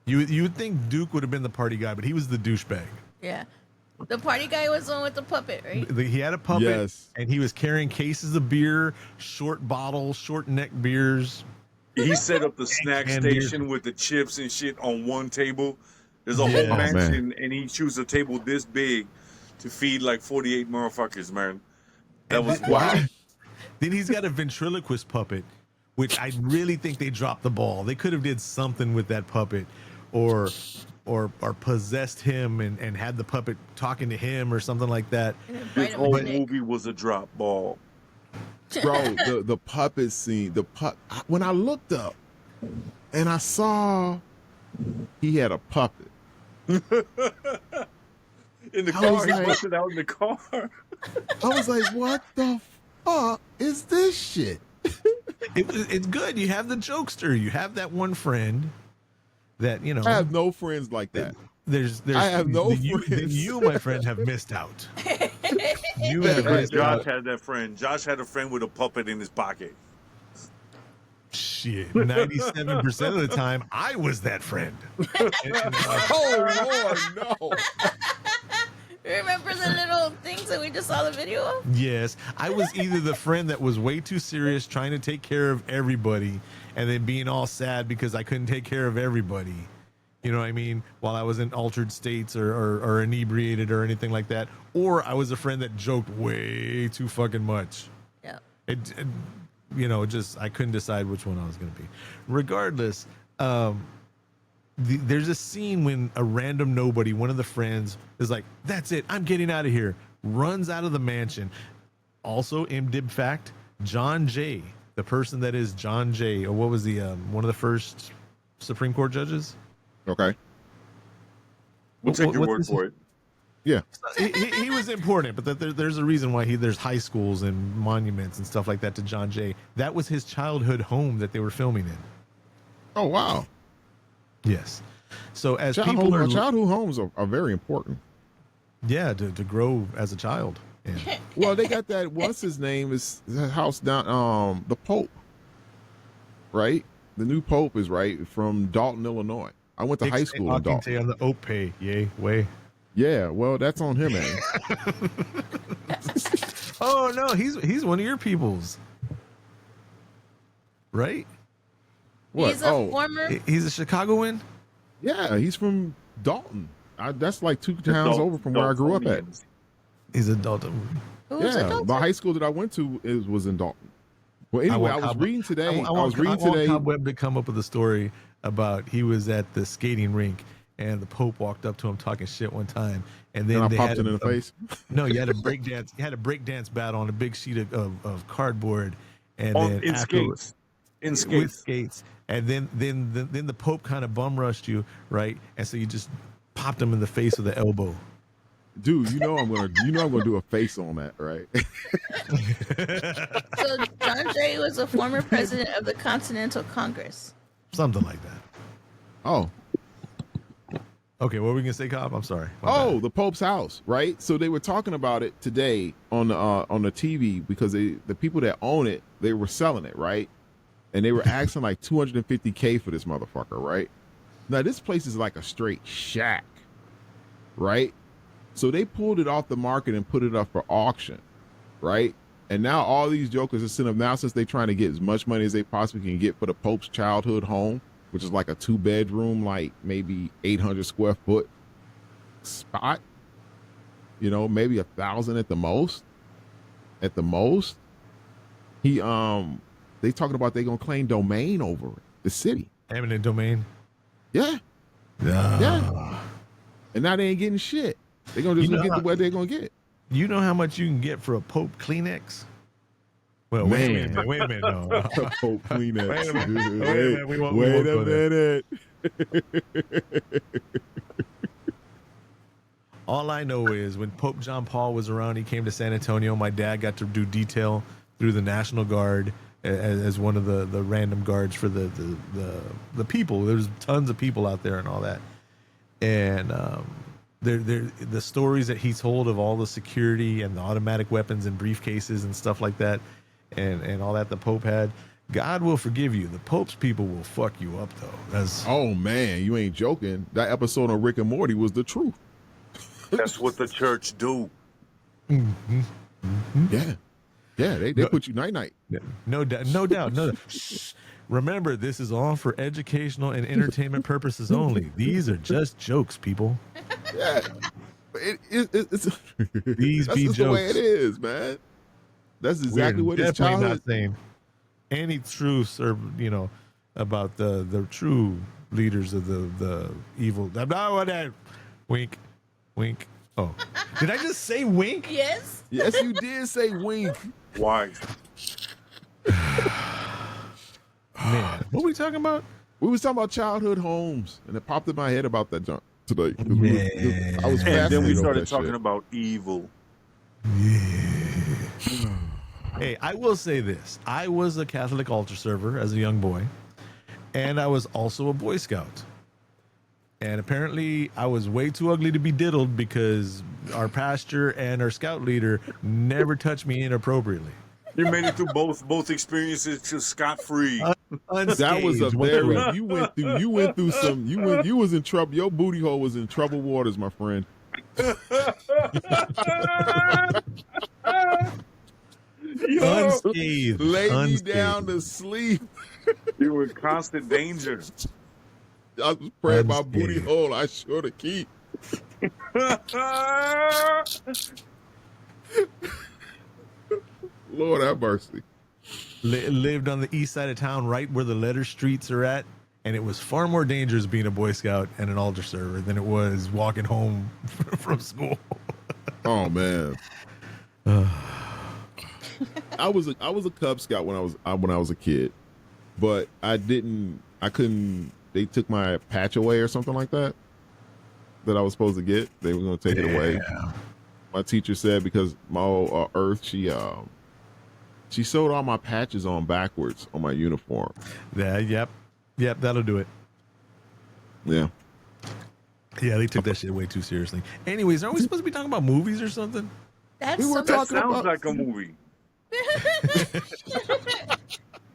[SPEAKER 1] You would think Duke would have been the party guy, but he was the douchebag.
[SPEAKER 2] Yeah. The party guy was the one with the puppet, right?
[SPEAKER 1] He had a puppet,
[SPEAKER 3] Yes.
[SPEAKER 1] and he was carrying cases of beer, short bottles, short neck beers.
[SPEAKER 4] He set up the snack
[SPEAKER 1] And
[SPEAKER 4] station with the chips and shit on one table. There's a
[SPEAKER 1] Yeah.
[SPEAKER 4] whole
[SPEAKER 1] Oh,
[SPEAKER 4] mansion, and he chose a table this big to feed like 48 motherfuckers, man. That was wild.
[SPEAKER 1] Then he's got a ventriloquist puppet, which I really think they dropped the ball. They could have did something with that puppet, or possessed him and had the puppet talking to him or something like that.
[SPEAKER 2] And then bite
[SPEAKER 4] This
[SPEAKER 2] him in
[SPEAKER 4] whole
[SPEAKER 2] the neck.
[SPEAKER 4] movie was a drop ball.
[SPEAKER 3] Bro, the puppet scene, when I looked up and I saw he had a puppet.
[SPEAKER 4] In the
[SPEAKER 3] I
[SPEAKER 4] car,
[SPEAKER 3] was
[SPEAKER 4] he
[SPEAKER 3] like-
[SPEAKER 4] busted out in the car.
[SPEAKER 3] I was like, what the fuck is this shit?
[SPEAKER 1] It's good. You have the jokester. You have that one friend that
[SPEAKER 3] I have no friends like that.
[SPEAKER 1] There's
[SPEAKER 3] I have no
[SPEAKER 1] then
[SPEAKER 3] friends.
[SPEAKER 1] you, my friend, have missed out. You have missed
[SPEAKER 4] Josh
[SPEAKER 1] out.
[SPEAKER 4] had that friend. Josh had a friend with a puppet in his pocket.
[SPEAKER 1] Shit, 97% of the time, I was that friend.
[SPEAKER 3] Oh Lord, no.
[SPEAKER 2] Remember the little things that we just saw the video of?
[SPEAKER 1] Yes, I was either the friend that was way too serious, trying to take care of everybody, and then being all sad because I couldn't take care of everybody. You know what I mean? While I was in altered states or inebriated or anything like that. Or I was a friend that joked way too fucking much.
[SPEAKER 2] Yeah.
[SPEAKER 1] Just I couldn't decide which one I was going to be. Regardless, there's a scene when a random nobody, one of the friends, is like, "That's it, I'm getting out of here." Runs out of the mansion. Also, MDib fact: John Jay, the person that is John Jay, or what was the one of the first Supreme Court judges?
[SPEAKER 3] Okay.
[SPEAKER 4] We'll take your
[SPEAKER 1] What's
[SPEAKER 4] word
[SPEAKER 1] this?
[SPEAKER 4] for it.
[SPEAKER 3] Yeah.
[SPEAKER 1] He was important, but there's a reason why there's high schools and monuments and stuff like that to John Jay. That was his childhood home that they were filming in.
[SPEAKER 3] Oh wow.
[SPEAKER 1] Yes. So as
[SPEAKER 3] Childhood homes are very important.
[SPEAKER 1] to grow as a child. Yeah.
[SPEAKER 3] Well, they got that. What's his name? Is the house down? The Pope, right? The new Pope is right from Dalton, Illinois. I went to high school in Dalton.
[SPEAKER 1] On the Ope, yay, way.
[SPEAKER 3] Yeah, well, that's on him, man.
[SPEAKER 1] Oh no, he's one of your peoples, right?
[SPEAKER 3] What?
[SPEAKER 2] He's a former.
[SPEAKER 1] He's a Chicagoan.
[SPEAKER 3] Yeah, he's from Dalton. That's like 2 towns over from where I grew up at.
[SPEAKER 1] He's a Dalton.
[SPEAKER 2] Who's
[SPEAKER 3] Yeah,
[SPEAKER 2] adult?
[SPEAKER 3] the high school that I went to was in Dalton. Well, anyway, I was reading today.
[SPEAKER 1] I want Cobweb to come up with a story about he was at the skating rink and the Pope walked up to him talking shit one time, and then
[SPEAKER 3] I
[SPEAKER 1] they
[SPEAKER 3] popped
[SPEAKER 1] had
[SPEAKER 3] it in the face.
[SPEAKER 1] No, you had a break dance. You had a break dance battle on a big sheet of cardboard, and then
[SPEAKER 4] In skates. In
[SPEAKER 1] with
[SPEAKER 4] skates.
[SPEAKER 1] skates, and then the Pope kind of bum rushed you, right? And so you just popped him in the face with the elbow.
[SPEAKER 3] Dude, you know I'm gonna do a face on that, right?
[SPEAKER 2] So John Jay was a former president of the Continental Congress.
[SPEAKER 1] Something like that.
[SPEAKER 3] Oh.
[SPEAKER 1] Okay, what were we gonna say, Cobb? I'm sorry. My
[SPEAKER 3] Oh,
[SPEAKER 1] bad.
[SPEAKER 3] the Pope's house, right? So they were talking about it today on the TV because the people that own it, they were selling it, right? And they were asking like $250K for this motherfucker, right? Now this place is like a straight shack, right? So they pulled it off the market and put it up for auction, right? And now all these jokers are sitting up now since they're trying to get as much money as they possibly can get for the Pope's childhood home. which is like a 2-bedroom, like maybe 800 square foot spot. You know, maybe 1,000 at the most. At the most, they talking about they gonna claim domain over it, the city.
[SPEAKER 1] Eminent domain.
[SPEAKER 3] Yeah, yeah. And now they ain't getting shit. They gonna just get what they gonna get.
[SPEAKER 1] You know how much you can get for a Pope Kleenex? Well,
[SPEAKER 3] Man.
[SPEAKER 1] wait a minute, no.
[SPEAKER 3] Pope Kleenex.
[SPEAKER 1] Wait a minute. We won't go there. All I know is when Pope John Paul was around, he came to San Antonio. My dad got to do detail through the National Guard as one of the random guards for the people. There's tons of people out there and all that. And the stories that he told of all the security and the automatic weapons and briefcases and stuff like that, and all that the Pope had. God will forgive you. The Pope's people will fuck you up though.
[SPEAKER 3] Oh man, you ain't joking. That episode on Rick and Morty was the truth.
[SPEAKER 4] That's what the church do.
[SPEAKER 1] Mm-hmm. Mm-hmm.
[SPEAKER 3] Yeah. They put you night.
[SPEAKER 1] No doubt. Shh. Remember, this is all for educational and entertainment purposes only. These are just jokes, people.
[SPEAKER 3] Yeah, it's
[SPEAKER 1] These
[SPEAKER 3] that's
[SPEAKER 1] be
[SPEAKER 3] just
[SPEAKER 1] jokes.
[SPEAKER 3] The way it is, man. That's exactly what it's
[SPEAKER 1] definitely
[SPEAKER 3] childhood.
[SPEAKER 1] not saying any truths or about the true leaders of the evil. I'm not what that wink. Oh, did I just say wink?
[SPEAKER 2] Yes.
[SPEAKER 3] Yes, you did say wink.
[SPEAKER 4] Why?
[SPEAKER 1] Man, what are we talking about?
[SPEAKER 3] We was talking about childhood homes, and it popped in my head about that junk today. I was
[SPEAKER 4] And then we
[SPEAKER 3] fascinated over
[SPEAKER 4] started
[SPEAKER 3] that
[SPEAKER 4] talking
[SPEAKER 3] shit.
[SPEAKER 4] about evil.
[SPEAKER 1] Hey, I will say this. I was a Catholic altar server as a young boy, and I was also a Boy Scout. And apparently I was way too ugly to be diddled because our pastor and our scout leader never touched me inappropriately.
[SPEAKER 4] You made it through both experiences just scot-free.
[SPEAKER 3] That was a very you went through some you was in trouble. Your booty hole was in troubled waters, my friend.
[SPEAKER 1] unscathed.
[SPEAKER 3] Lay me down to sleep.
[SPEAKER 4] You were in constant danger.
[SPEAKER 3] I was praying my booty hole. I sure to keep. Lord have mercy.
[SPEAKER 1] Lived on the east side of town, right where the letter streets are at, and it was far more dangerous being a Boy Scout and an altar server than it was walking home from school.
[SPEAKER 3] Oh man. I was a Cub Scout when I was a kid, but I couldn't. They took my patch away or something like that I was supposed to get. They were going to take it away. My teacher said because my old Earth, she sewed all my patches on backwards on my uniform.
[SPEAKER 1] Yeah, yep, that'll do it.
[SPEAKER 3] Yeah.
[SPEAKER 1] Yeah, they took that shit way too seriously. Anyways, aren't we supposed to be talking about movies or something?
[SPEAKER 2] That's
[SPEAKER 3] We were
[SPEAKER 2] something.
[SPEAKER 4] That sounds like a movie.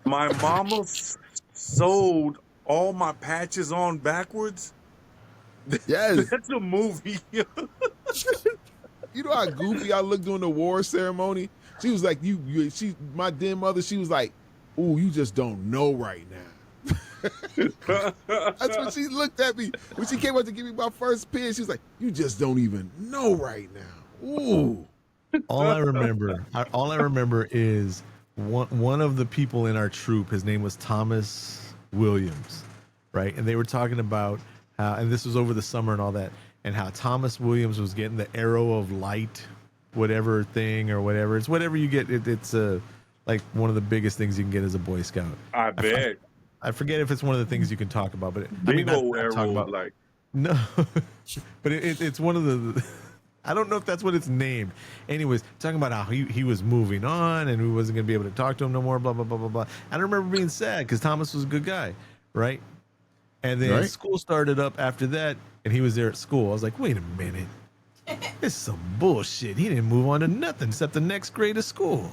[SPEAKER 4] My mama sewed all my patches on backwards.
[SPEAKER 3] Yes.
[SPEAKER 4] That's a movie.
[SPEAKER 3] You know how goofy I looked during the war ceremony? She was like, my dear mother, she was like, ooh, you just don't know right now. That's when she looked at me. When she came up to give me my first pin, she was like, you just don't even know right now. Ooh.
[SPEAKER 1] All I remember is one of the people in our troop, his name was Thomas Williams, right? And they were talking about how, and this was over the summer and all that, and how Thomas Williams was getting the arrow of light, whatever thing or whatever. It's whatever you get. It's like one of the biggest things you can get as a Boy Scout.
[SPEAKER 4] I bet.
[SPEAKER 1] I forget if it's one of the things you can talk about, but
[SPEAKER 4] Big old
[SPEAKER 1] not
[SPEAKER 4] arrow
[SPEAKER 1] talk about,
[SPEAKER 4] like.
[SPEAKER 1] no, but it's one of the. I don't know if that's what it's named. Anyways, talking about how he was moving on and we wasn't going to be able to talk to him no more, blah, blah, blah, blah, blah. I remember being sad because Thomas was a good guy, right? And then school started up after that and he was there at school. I was like, wait a minute. This is some bullshit. He didn't move on to nothing except the next grade of school.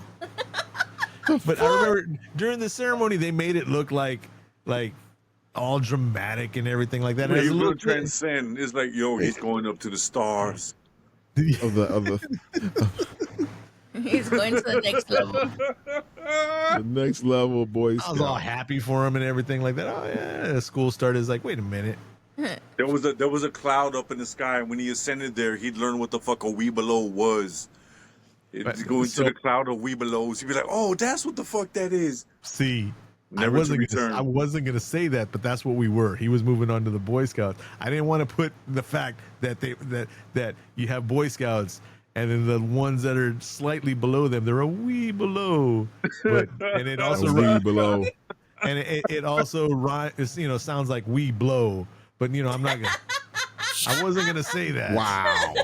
[SPEAKER 1] But I remember during the ceremony, they made it look like all dramatic and everything like that.
[SPEAKER 4] Yeah,
[SPEAKER 1] And as
[SPEAKER 4] he's
[SPEAKER 1] a
[SPEAKER 4] gonna
[SPEAKER 1] little kid,
[SPEAKER 4] transcend. It's like, yo, he's going up to the stars.
[SPEAKER 3] Of the
[SPEAKER 2] He's going to the next level.
[SPEAKER 3] The next level Boy
[SPEAKER 1] I was all
[SPEAKER 3] Scout.
[SPEAKER 1] happy for him and everything like that. Oh yeah, school started. It's like, wait a minute.
[SPEAKER 4] There was a cloud up in the sky, and when he ascended there, he'd learn what the fuck a Webelow was. It'd go into the cloud of Webelows. He'd be like, "Oh, that's what the fuck that is."
[SPEAKER 1] See,
[SPEAKER 4] Never to return.
[SPEAKER 1] I wasn't gonna say that, but that's what we were. He was moving on to the Boy Scouts. I didn't want to put the fact that that you have Boy Scouts, and then the ones that are slightly below them, they're a wee below. But and it also
[SPEAKER 3] Wee below.
[SPEAKER 1] and it also sounds like we blow. But I'm not gonna. I wasn't gonna say that.
[SPEAKER 3] Wow.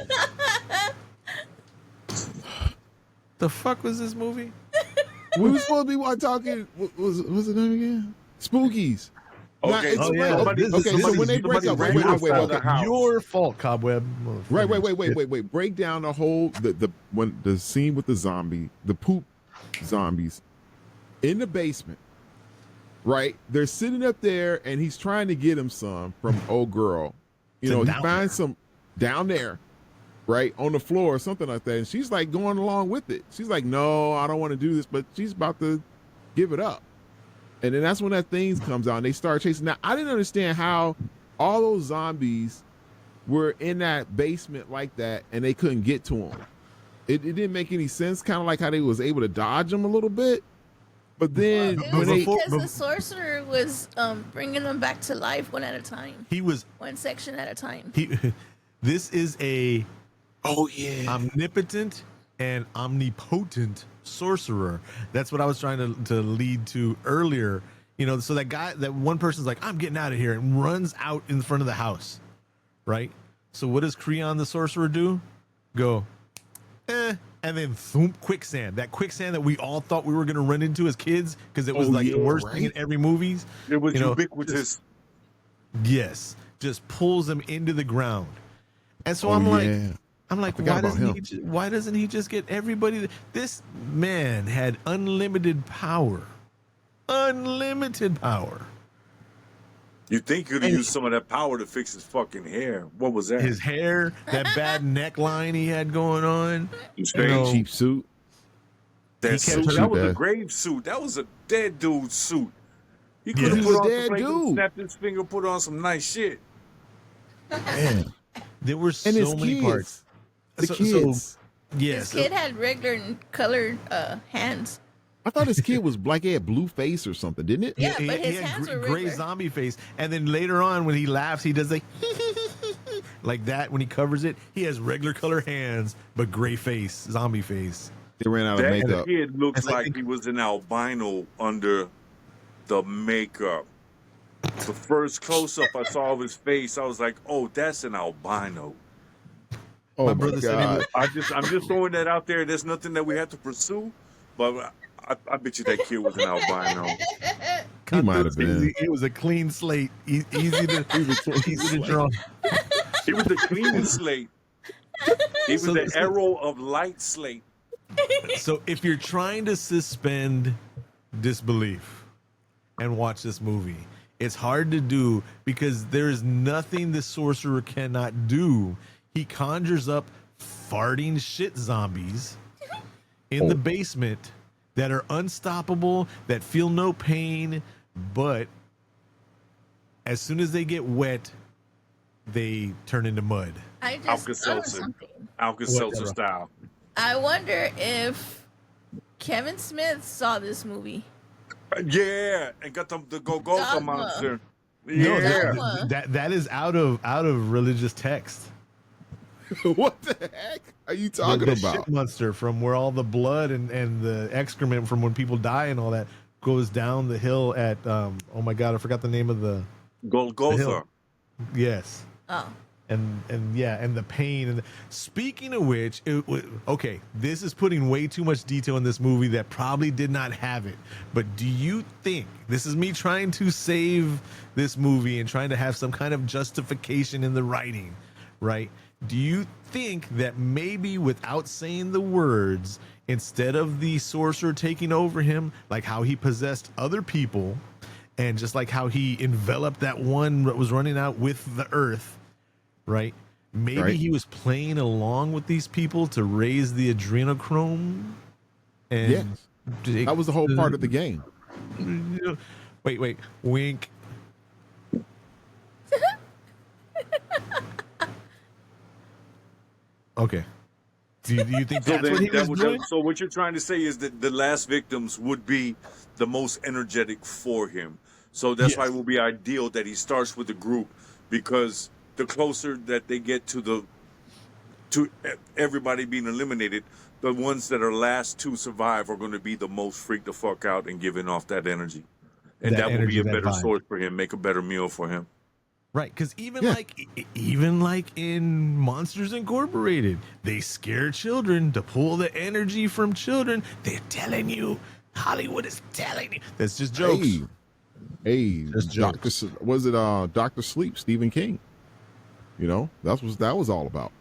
[SPEAKER 1] The fuck was this movie?
[SPEAKER 3] We were supposed to be talking. What's the name again? Spookies. Now,
[SPEAKER 4] Okay,
[SPEAKER 3] explain-
[SPEAKER 4] somebody-
[SPEAKER 3] okay. So when they break up, wait.
[SPEAKER 4] house.
[SPEAKER 1] Your fault, Cobweb.
[SPEAKER 3] Wait. Break down the whole the scene with the zombie, the poop zombies in the basement. Right? They're sitting up there, and he's trying to get him some from old girl. He finds some down there, right on the floor or something like that, and she's like going along with it. She's like, "No, I don't want to do this," but she's about to give it up. And then that's when that thing comes out, and they start chasing. Now, I didn't understand how all those zombies were in that basement like that, and they couldn't get to them. It didn't make any sense. Kind of like how they was able to dodge them a little bit. But then
[SPEAKER 2] It was because the sorcerer was bringing them back to life one at a time.
[SPEAKER 1] He was
[SPEAKER 2] one section at a time.
[SPEAKER 1] This is a omnipotent and omnipotent sorcerer. That's what I was trying to lead to earlier. So that one person's like, I'm getting out of here, and runs out in front of the house, right? So what does Creon the sorcerer do? Go, and then thump, quicksand. That quicksand that we all thought we were going to run into as kids because it was the worst thing in every movies.
[SPEAKER 4] It was ubiquitous.
[SPEAKER 1] Yes, just pulls him into the ground. And so I'm like, why doesn't he just get everybody? This man had unlimited power. Unlimited power.
[SPEAKER 4] You think you could use some of that power to fix his fucking hair? What was that?
[SPEAKER 1] His hair, that bad neckline he had going on.
[SPEAKER 3] Cheap suit.
[SPEAKER 4] That was a grave suit. That was a dead dude's suit. He could have put on some dude. Snapped his finger, put on some nice shit.
[SPEAKER 3] Man.
[SPEAKER 1] There were so many parts.
[SPEAKER 3] The kids.
[SPEAKER 2] Yes. His kid had regular colored hands.
[SPEAKER 3] I thought his kid was black. He had blue face or something, didn't it?
[SPEAKER 2] Yeah, but his hands were
[SPEAKER 1] gray zombie face. And then later on, when he laughs, he does like that. When he covers it, he has regular color hands, but gray face, zombie face.
[SPEAKER 3] They ran out of makeup.
[SPEAKER 4] That kid looks like he was an albino under the makeup. The first close-up I saw of his face, I was like, "Oh, that's an albino."
[SPEAKER 3] Oh my brother God!
[SPEAKER 4] I'm just throwing that out there. There's nothing that we have to pursue, but I bet you that kid was an albino.
[SPEAKER 3] He might have been.
[SPEAKER 1] It was a clean slate, easy to draw.
[SPEAKER 4] He was the cleanest slate. He was the arrow of light slate.
[SPEAKER 1] So if you're trying to suspend disbelief and watch this movie, it's hard to do because there is nothing the sorcerer cannot do. He conjures up farting shit zombies in the basement that are unstoppable, that feel no pain, but as soon as they get wet, they turn into mud.
[SPEAKER 2] I just
[SPEAKER 4] Alka-Seltzer style.
[SPEAKER 2] I wonder if Kevin Smith saw this movie.
[SPEAKER 4] Yeah, and got the Golgotha monster. Yeah,
[SPEAKER 1] no, that is out of religious text.
[SPEAKER 3] What the heck are you talking
[SPEAKER 1] the
[SPEAKER 3] about?
[SPEAKER 1] Shit monster from where all the blood and the excrement from when people die and all that goes down the hill at oh my God, I forgot the name of the
[SPEAKER 4] Golgotha.
[SPEAKER 1] Yes.
[SPEAKER 2] Oh.
[SPEAKER 1] And the pain and speaking of which, okay, this is putting way too much detail in this movie that probably did not have it. But do you think this is me trying to save this movie and trying to have some kind of justification in the writing, right? Do you think that maybe without saying the words, instead of the sorcerer taking over him, like how he possessed other people, and just like how he enveloped that one that was running out with the earth, right? Maybe he was playing along with these people to raise the adrenochrome and
[SPEAKER 3] That was the whole part of the game.
[SPEAKER 1] Wait, wink. Okay. Do you think
[SPEAKER 4] So
[SPEAKER 1] that's
[SPEAKER 4] then
[SPEAKER 1] what he was doing?
[SPEAKER 4] so what you're trying to say is that the last victims would be the most energetic for him. So that's why it will be ideal that he starts with the group, because the closer that they get to everybody being eliminated, the ones that are last to survive are going to be the most freaked the fuck out and giving off that energy. And that will be a better source for him, make a better meal for him.
[SPEAKER 1] Right, because even like in Monsters Incorporated, they scare children to pull the energy from children. They're telling you, Hollywood is telling you. That's just jokes.
[SPEAKER 3] Hey,
[SPEAKER 1] Just jokes.
[SPEAKER 3] was it Dr. Sleep, Stephen King? You know, that's what that was all about.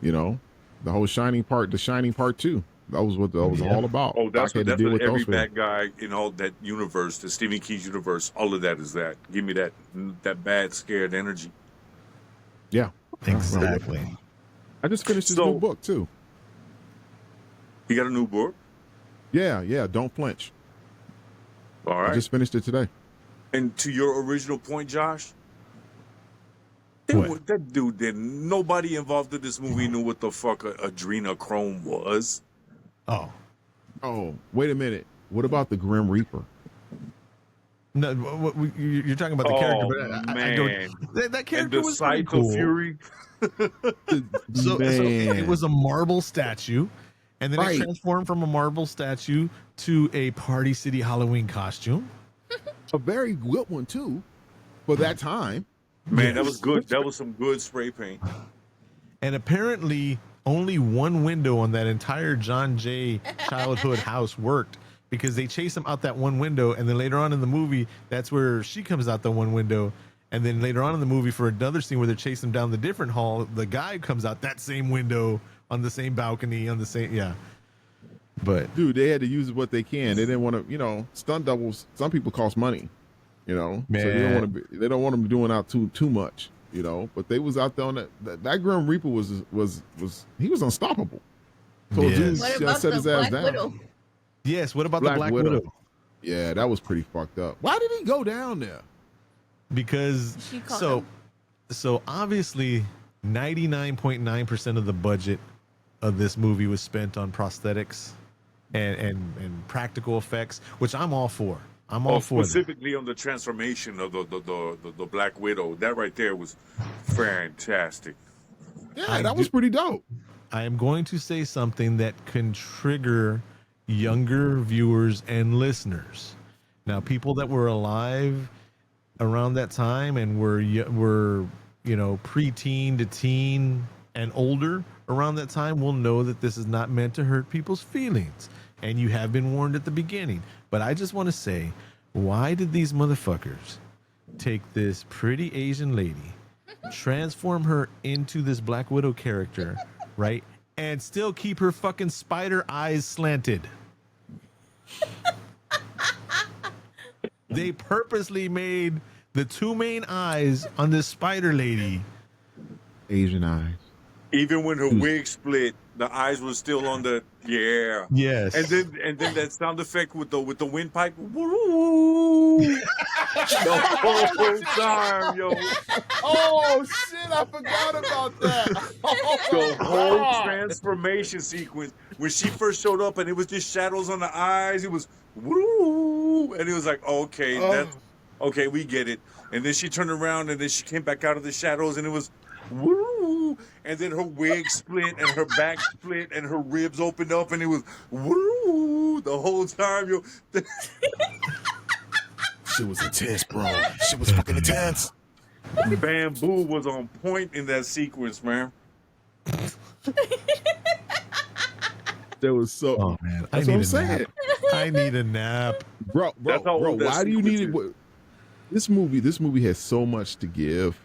[SPEAKER 3] You know, the whole Shining part, the Shining Part 2. That was what that was all about.
[SPEAKER 4] Oh, that's what every
[SPEAKER 3] those
[SPEAKER 4] bad guy in all that universe, the Stephen King's universe, all of that is that. Give me that bad, scared energy.
[SPEAKER 3] Yeah.
[SPEAKER 1] Exactly.
[SPEAKER 3] I just finished his new book, too.
[SPEAKER 4] You got a new book?
[SPEAKER 3] Yeah. Don't Flinch.
[SPEAKER 4] All right.
[SPEAKER 3] I just finished it today.
[SPEAKER 4] And to your original point, Josh,
[SPEAKER 1] What?
[SPEAKER 4] that dude didn't. Nobody involved in this movie knew what the fuck adrenochrome was.
[SPEAKER 3] Oh, wait a minute. What about the Grim Reaper?
[SPEAKER 1] No, you're talking about the character, but
[SPEAKER 4] man,
[SPEAKER 1] that character
[SPEAKER 4] and the
[SPEAKER 1] was pretty
[SPEAKER 4] Sight
[SPEAKER 1] cool.
[SPEAKER 4] of Fury.
[SPEAKER 1] So it was a marble statue, and then
[SPEAKER 3] Right.
[SPEAKER 1] it transformed from a marble statue to a Party City Halloween costume.
[SPEAKER 3] A very good one, too, for that time.
[SPEAKER 4] Man, that was good. That was some good spray paint.
[SPEAKER 1] And apparently, only one window on that entire John Jay childhood house worked, because they chase him out that one window, and then later on in the movie, that's where she comes out the one window. And then later on in the movie, for another scene where they're chasing him down the different hall, the guy comes out that same window on the same balcony on the same But
[SPEAKER 3] Dude, they had to use what they can. They didn't want to, stunt doubles. Some people cost money, so they don't want them doing out too much, But they was out there on that Grim Reaper was he was unstoppable. So dude
[SPEAKER 2] What about
[SPEAKER 3] set his
[SPEAKER 2] the
[SPEAKER 3] ass
[SPEAKER 2] Black
[SPEAKER 3] down.
[SPEAKER 2] Widow?
[SPEAKER 1] yes, what about the Black Widow?
[SPEAKER 3] Yeah, that was pretty fucked up. Why did he go down there?
[SPEAKER 1] Because
[SPEAKER 2] She called him.
[SPEAKER 1] so obviously 99.9% of the budget of this movie was spent on prosthetics and practical effects, which I'm all for. I'm all for that.
[SPEAKER 4] Specifically on the transformation of the Black Widow. That right there was fantastic.
[SPEAKER 3] Yeah, that was pretty dope.
[SPEAKER 1] I am going to say something that can trigger younger viewers and listeners. Now, people that were alive around that time and were preteen to teen and older around that time will know that this is not meant to hurt people's feelings, and you have been warned at the beginning. But I just want to say, why did these motherfuckers take this pretty Asian lady, transform her into this Black Widow character, right, and still keep her fucking spider eyes slanted? They purposely made the two main eyes on this spider lady
[SPEAKER 3] Asian eyes.
[SPEAKER 4] Even when her wig split, the eyes were still on the
[SPEAKER 1] Yes.
[SPEAKER 4] And then that sound effect with the windpipe. Woo! The whole time, yo.
[SPEAKER 3] Oh shit! I forgot about that.
[SPEAKER 4] The whole transformation sequence when she first showed up and it was just shadows on the eyes. It was woo, and it was like, okay, that's okay, we get it. And then she turned around and then she came back out of the shadows and it was woo, and then her wig split and her back split and her ribs opened up and it was woo the whole time, yo.
[SPEAKER 3] Shit was intense, bro. Shit was fucking intense.
[SPEAKER 4] Bamboo was on point in that sequence, man.
[SPEAKER 3] There was so.
[SPEAKER 1] Oh man,
[SPEAKER 3] That's what I'm saying,
[SPEAKER 1] I need a nap,
[SPEAKER 3] bro.
[SPEAKER 4] That's how old that
[SPEAKER 3] Why do you
[SPEAKER 4] sequence
[SPEAKER 3] need
[SPEAKER 4] is.
[SPEAKER 3] it? This movie has so much to give.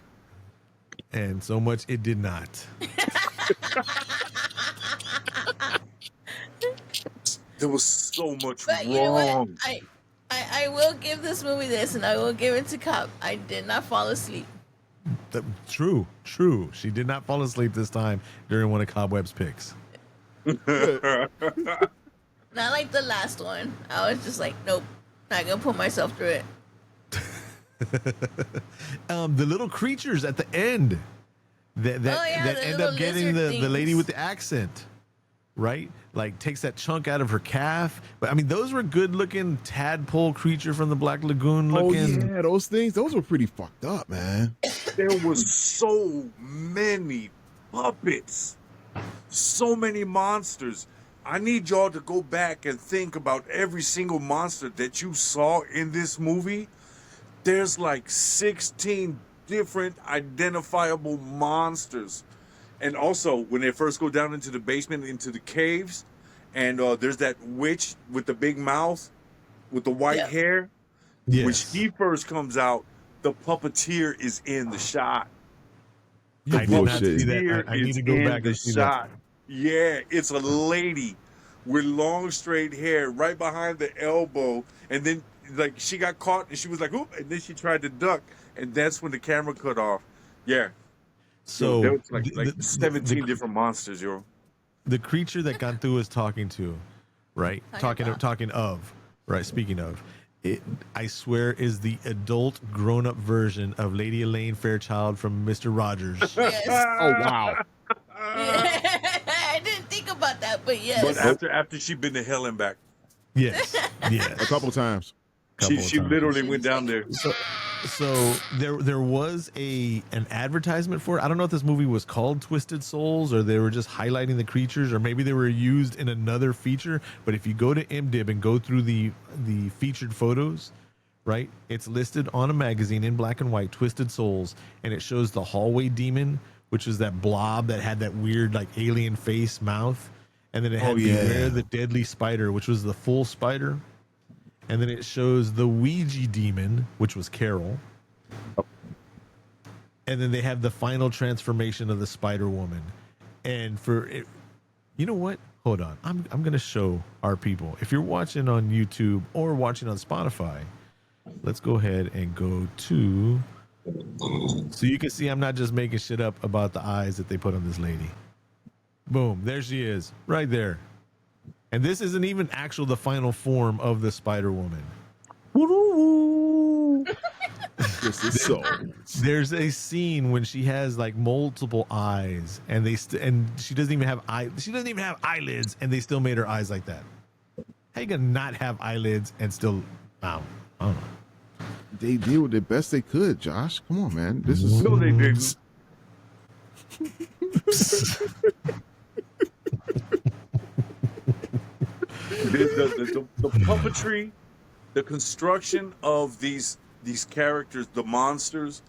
[SPEAKER 1] and so much it did not.
[SPEAKER 4] There was so much
[SPEAKER 2] But you know
[SPEAKER 4] wrong.
[SPEAKER 2] what? I will give this movie this, and I will give it to Cobb. I did not fall asleep.
[SPEAKER 1] True. She did not fall asleep this time during one of Cobweb's picks.
[SPEAKER 2] Not like the last one. I was just like, nope, not gonna put myself through it.
[SPEAKER 1] The little creatures at the end that
[SPEAKER 2] the
[SPEAKER 1] end
[SPEAKER 2] little
[SPEAKER 1] up getting
[SPEAKER 2] lizard
[SPEAKER 1] the lady
[SPEAKER 2] things.
[SPEAKER 1] with the accent, right? Like takes that chunk out of her calf. But I mean, those were good looking tadpole creature from the Black Lagoon
[SPEAKER 3] Oh
[SPEAKER 1] looking.
[SPEAKER 3] yeah, those things. Those were pretty fucked up, man.
[SPEAKER 4] There was so many puppets, so many monsters. I need y'all to go back and think about every single monster that you saw in this movie. There's like 16 different identifiable monsters. And also, when they first go down into the basement, into the caves, and there's that witch with the big mouth, with the white
[SPEAKER 2] Yeah.
[SPEAKER 4] hair. When
[SPEAKER 1] Yes.
[SPEAKER 4] she first comes out, the puppeteer is in the shot.
[SPEAKER 3] You
[SPEAKER 1] I did not
[SPEAKER 3] bullshit.
[SPEAKER 1] see that.
[SPEAKER 4] Puppeteer
[SPEAKER 1] I need
[SPEAKER 4] is
[SPEAKER 1] to go
[SPEAKER 4] in
[SPEAKER 1] back
[SPEAKER 4] the
[SPEAKER 1] and see
[SPEAKER 4] shot.
[SPEAKER 1] that.
[SPEAKER 4] Yeah, it's a lady with long straight hair right behind the elbow, and then like she got caught and she was like, "Oop!" and then she tried to duck, and that's when the camera cut off. Yeah,
[SPEAKER 1] So
[SPEAKER 4] there was like
[SPEAKER 1] the,
[SPEAKER 4] 17 different monsters, yo.
[SPEAKER 1] the creature that Cantu was talking to, right? Talking of, right? Speaking of, it, I swear, is the adult grown-up version of Lady Elaine Fairchild from Mr. Rogers.
[SPEAKER 2] Yes.
[SPEAKER 3] Oh wow.
[SPEAKER 2] I didn't think about that, but yes.
[SPEAKER 4] But after she been to hell and back,
[SPEAKER 1] Yes,
[SPEAKER 3] A
[SPEAKER 1] yes.
[SPEAKER 3] couple times.
[SPEAKER 1] Couple
[SPEAKER 4] she
[SPEAKER 1] of times.
[SPEAKER 4] literally went down there.
[SPEAKER 1] So there was an advertisement for it. I don't know if this movie was called Twisted Souls or they were just highlighting the creatures or maybe they were used in another feature. But if you go to IMDb and go through the featured photos, right, it's listed on a magazine in black and white, Twisted Souls, and it shows the hallway demon, which is that blob that had that weird like alien face mouth, and then it had Beware the Deadly Spider, which was the full spider. And then it shows the Ouija demon, which was Carol. And then they have the final transformation of the Spider Woman. And for it, you know what? Hold on. I'm going to show our people. If you're watching on YouTube or watching on Spotify, let's go ahead and go to, so you can see I'm not just making shit up about the eyes that they put on this lady. Boom. There she is right there. And this isn't even the final form of the Spider Woman.
[SPEAKER 3] This is so.
[SPEAKER 1] There's a scene when she has like multiple eyes, and and she doesn't even have eyelids, and they still made her eyes like that. How you gonna not have eyelids and still? I don't know.
[SPEAKER 3] They did the best they could, Josh. Come on, man. This is
[SPEAKER 4] No, they didn't. The puppetry, the construction of these characters, the monsters,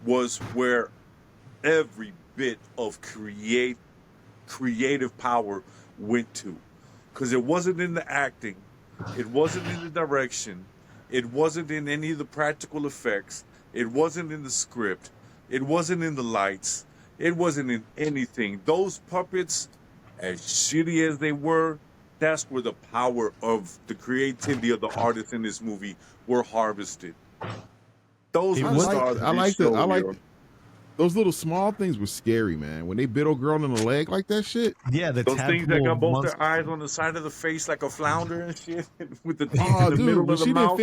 [SPEAKER 4] was where every bit of creative power went to, because it wasn't in the acting, it wasn't in the direction, it wasn't in any of the practical effects, it wasn't in the script, it wasn't in the lights, it wasn't in anything. Those puppets, as shitty as they were, that's where the power of the creativity of the artists in this movie were harvested. Those were the stars of this show,
[SPEAKER 3] those little small things were scary, man. When they bit old girl in the leg like that shit.
[SPEAKER 1] Yeah, the
[SPEAKER 4] those things that got both
[SPEAKER 1] monster.
[SPEAKER 4] their eyes on the side of the face like a flounder and shit, with the teeth
[SPEAKER 3] Oh,
[SPEAKER 4] in the
[SPEAKER 3] dude,
[SPEAKER 4] middle
[SPEAKER 3] when
[SPEAKER 4] of the
[SPEAKER 3] she
[SPEAKER 4] mouth.
[SPEAKER 3] didn't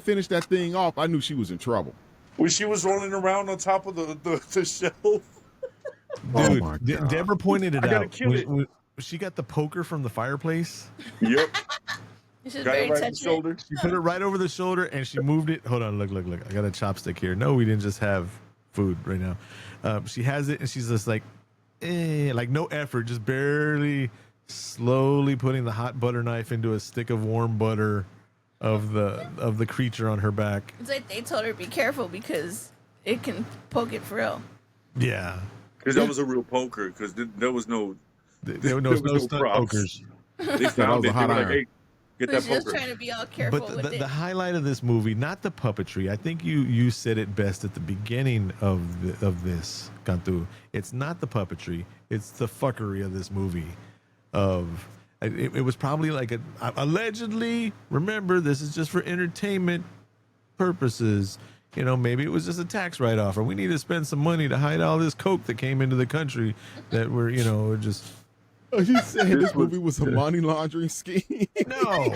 [SPEAKER 3] finish that thing, off, I knew she was in trouble.
[SPEAKER 4] When she was rolling around on top of the shelf.
[SPEAKER 3] Oh
[SPEAKER 1] Dude,
[SPEAKER 3] my God.
[SPEAKER 1] Deborah pointed it
[SPEAKER 4] I gotta
[SPEAKER 1] out.
[SPEAKER 4] kill it.
[SPEAKER 1] When she got the poker from the fireplace.
[SPEAKER 4] Yep.
[SPEAKER 2] This is
[SPEAKER 4] Got
[SPEAKER 2] very
[SPEAKER 4] it right in the
[SPEAKER 2] touching.
[SPEAKER 4] shoulder.
[SPEAKER 1] She put it right over the shoulder and she moved it. Hold on, look. I got a chopstick here. No, we didn't just have food right now. She has it and she's just like no effort, just barely, slowly putting the hot butter knife into a stick of warm butter of the creature on her back.
[SPEAKER 2] It's like they told her be careful because it can poke it for real.
[SPEAKER 1] Yeah,
[SPEAKER 4] Because that was a real poker. Because there was no
[SPEAKER 1] there was no stunt
[SPEAKER 4] props.
[SPEAKER 1] pokers.
[SPEAKER 4] They found
[SPEAKER 3] was a
[SPEAKER 4] it. They
[SPEAKER 3] hot
[SPEAKER 4] were like,
[SPEAKER 3] iron.
[SPEAKER 4] "Hey, get
[SPEAKER 2] But
[SPEAKER 4] that
[SPEAKER 2] she was
[SPEAKER 4] poker."
[SPEAKER 2] trying to be all careful
[SPEAKER 1] But
[SPEAKER 2] with
[SPEAKER 1] the
[SPEAKER 2] it.
[SPEAKER 1] highlight of this movie, not the puppetry. I think you said it best at the beginning of this, Cantu. It's not the puppetry. It's the fuckery of this movie. It was probably like allegedly. Remember, this is just for entertainment purposes. You know, maybe it was just a tax write-off, or we need to spend some money to hide all this coke that came into the country that we're, just
[SPEAKER 3] Are you saying
[SPEAKER 4] This
[SPEAKER 3] this movie was a money laundering scheme?
[SPEAKER 1] No.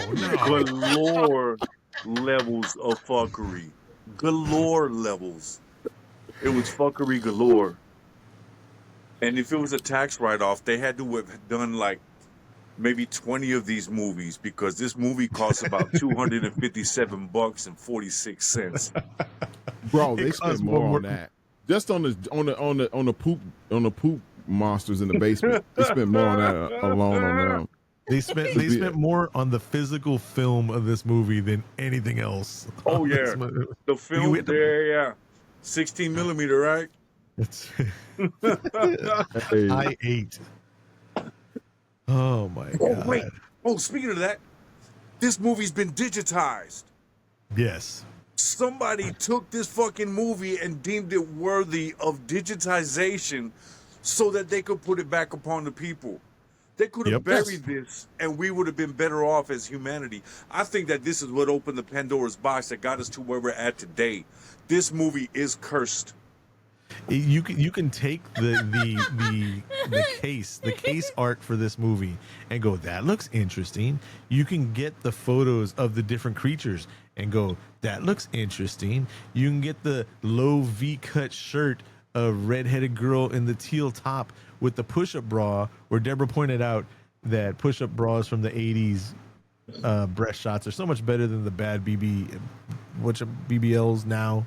[SPEAKER 4] galore levels of fuckery. Galore levels. It was fuckery galore. And if it was a tax write-off, they had to have done like maybe 20 of these movies because this movie costs about $257.46.
[SPEAKER 3] Bro, they
[SPEAKER 1] It
[SPEAKER 3] spent
[SPEAKER 1] costs
[SPEAKER 3] more
[SPEAKER 1] more-
[SPEAKER 3] on that. Just on the poop monsters in the basement. They spent more on that alone on them.
[SPEAKER 1] They spent more on the physical film of this movie than anything else.
[SPEAKER 4] Oh,
[SPEAKER 1] on
[SPEAKER 4] yeah.
[SPEAKER 1] this movie.
[SPEAKER 4] The film
[SPEAKER 1] hit the-
[SPEAKER 4] there, yeah. 16 millimeter, right?
[SPEAKER 1] It's
[SPEAKER 3] Hey,
[SPEAKER 1] I 8. Oh my
[SPEAKER 4] Oh,
[SPEAKER 1] god.
[SPEAKER 4] wait. Oh, speaking of that, this movie's been digitized.
[SPEAKER 1] Yes.
[SPEAKER 4] Somebody took this fucking movie and deemed it worthy of digitization so that they could put it back upon the people. They could have
[SPEAKER 1] Yep.
[SPEAKER 4] buried this and we would have been better off as humanity. I think that this is what opened the Pandora's box that got us to where we're at today. This movie is cursed.
[SPEAKER 1] You can take the case art for this movie and go, that looks interesting. You can get the photos of the different creatures and go, that looks interesting. You can get the low V-cut shirt of redheaded girl in the teal top with the push-up bra, where Deborah pointed out that push-up bras from the 80s breast shots are so much better than the bad BBLs now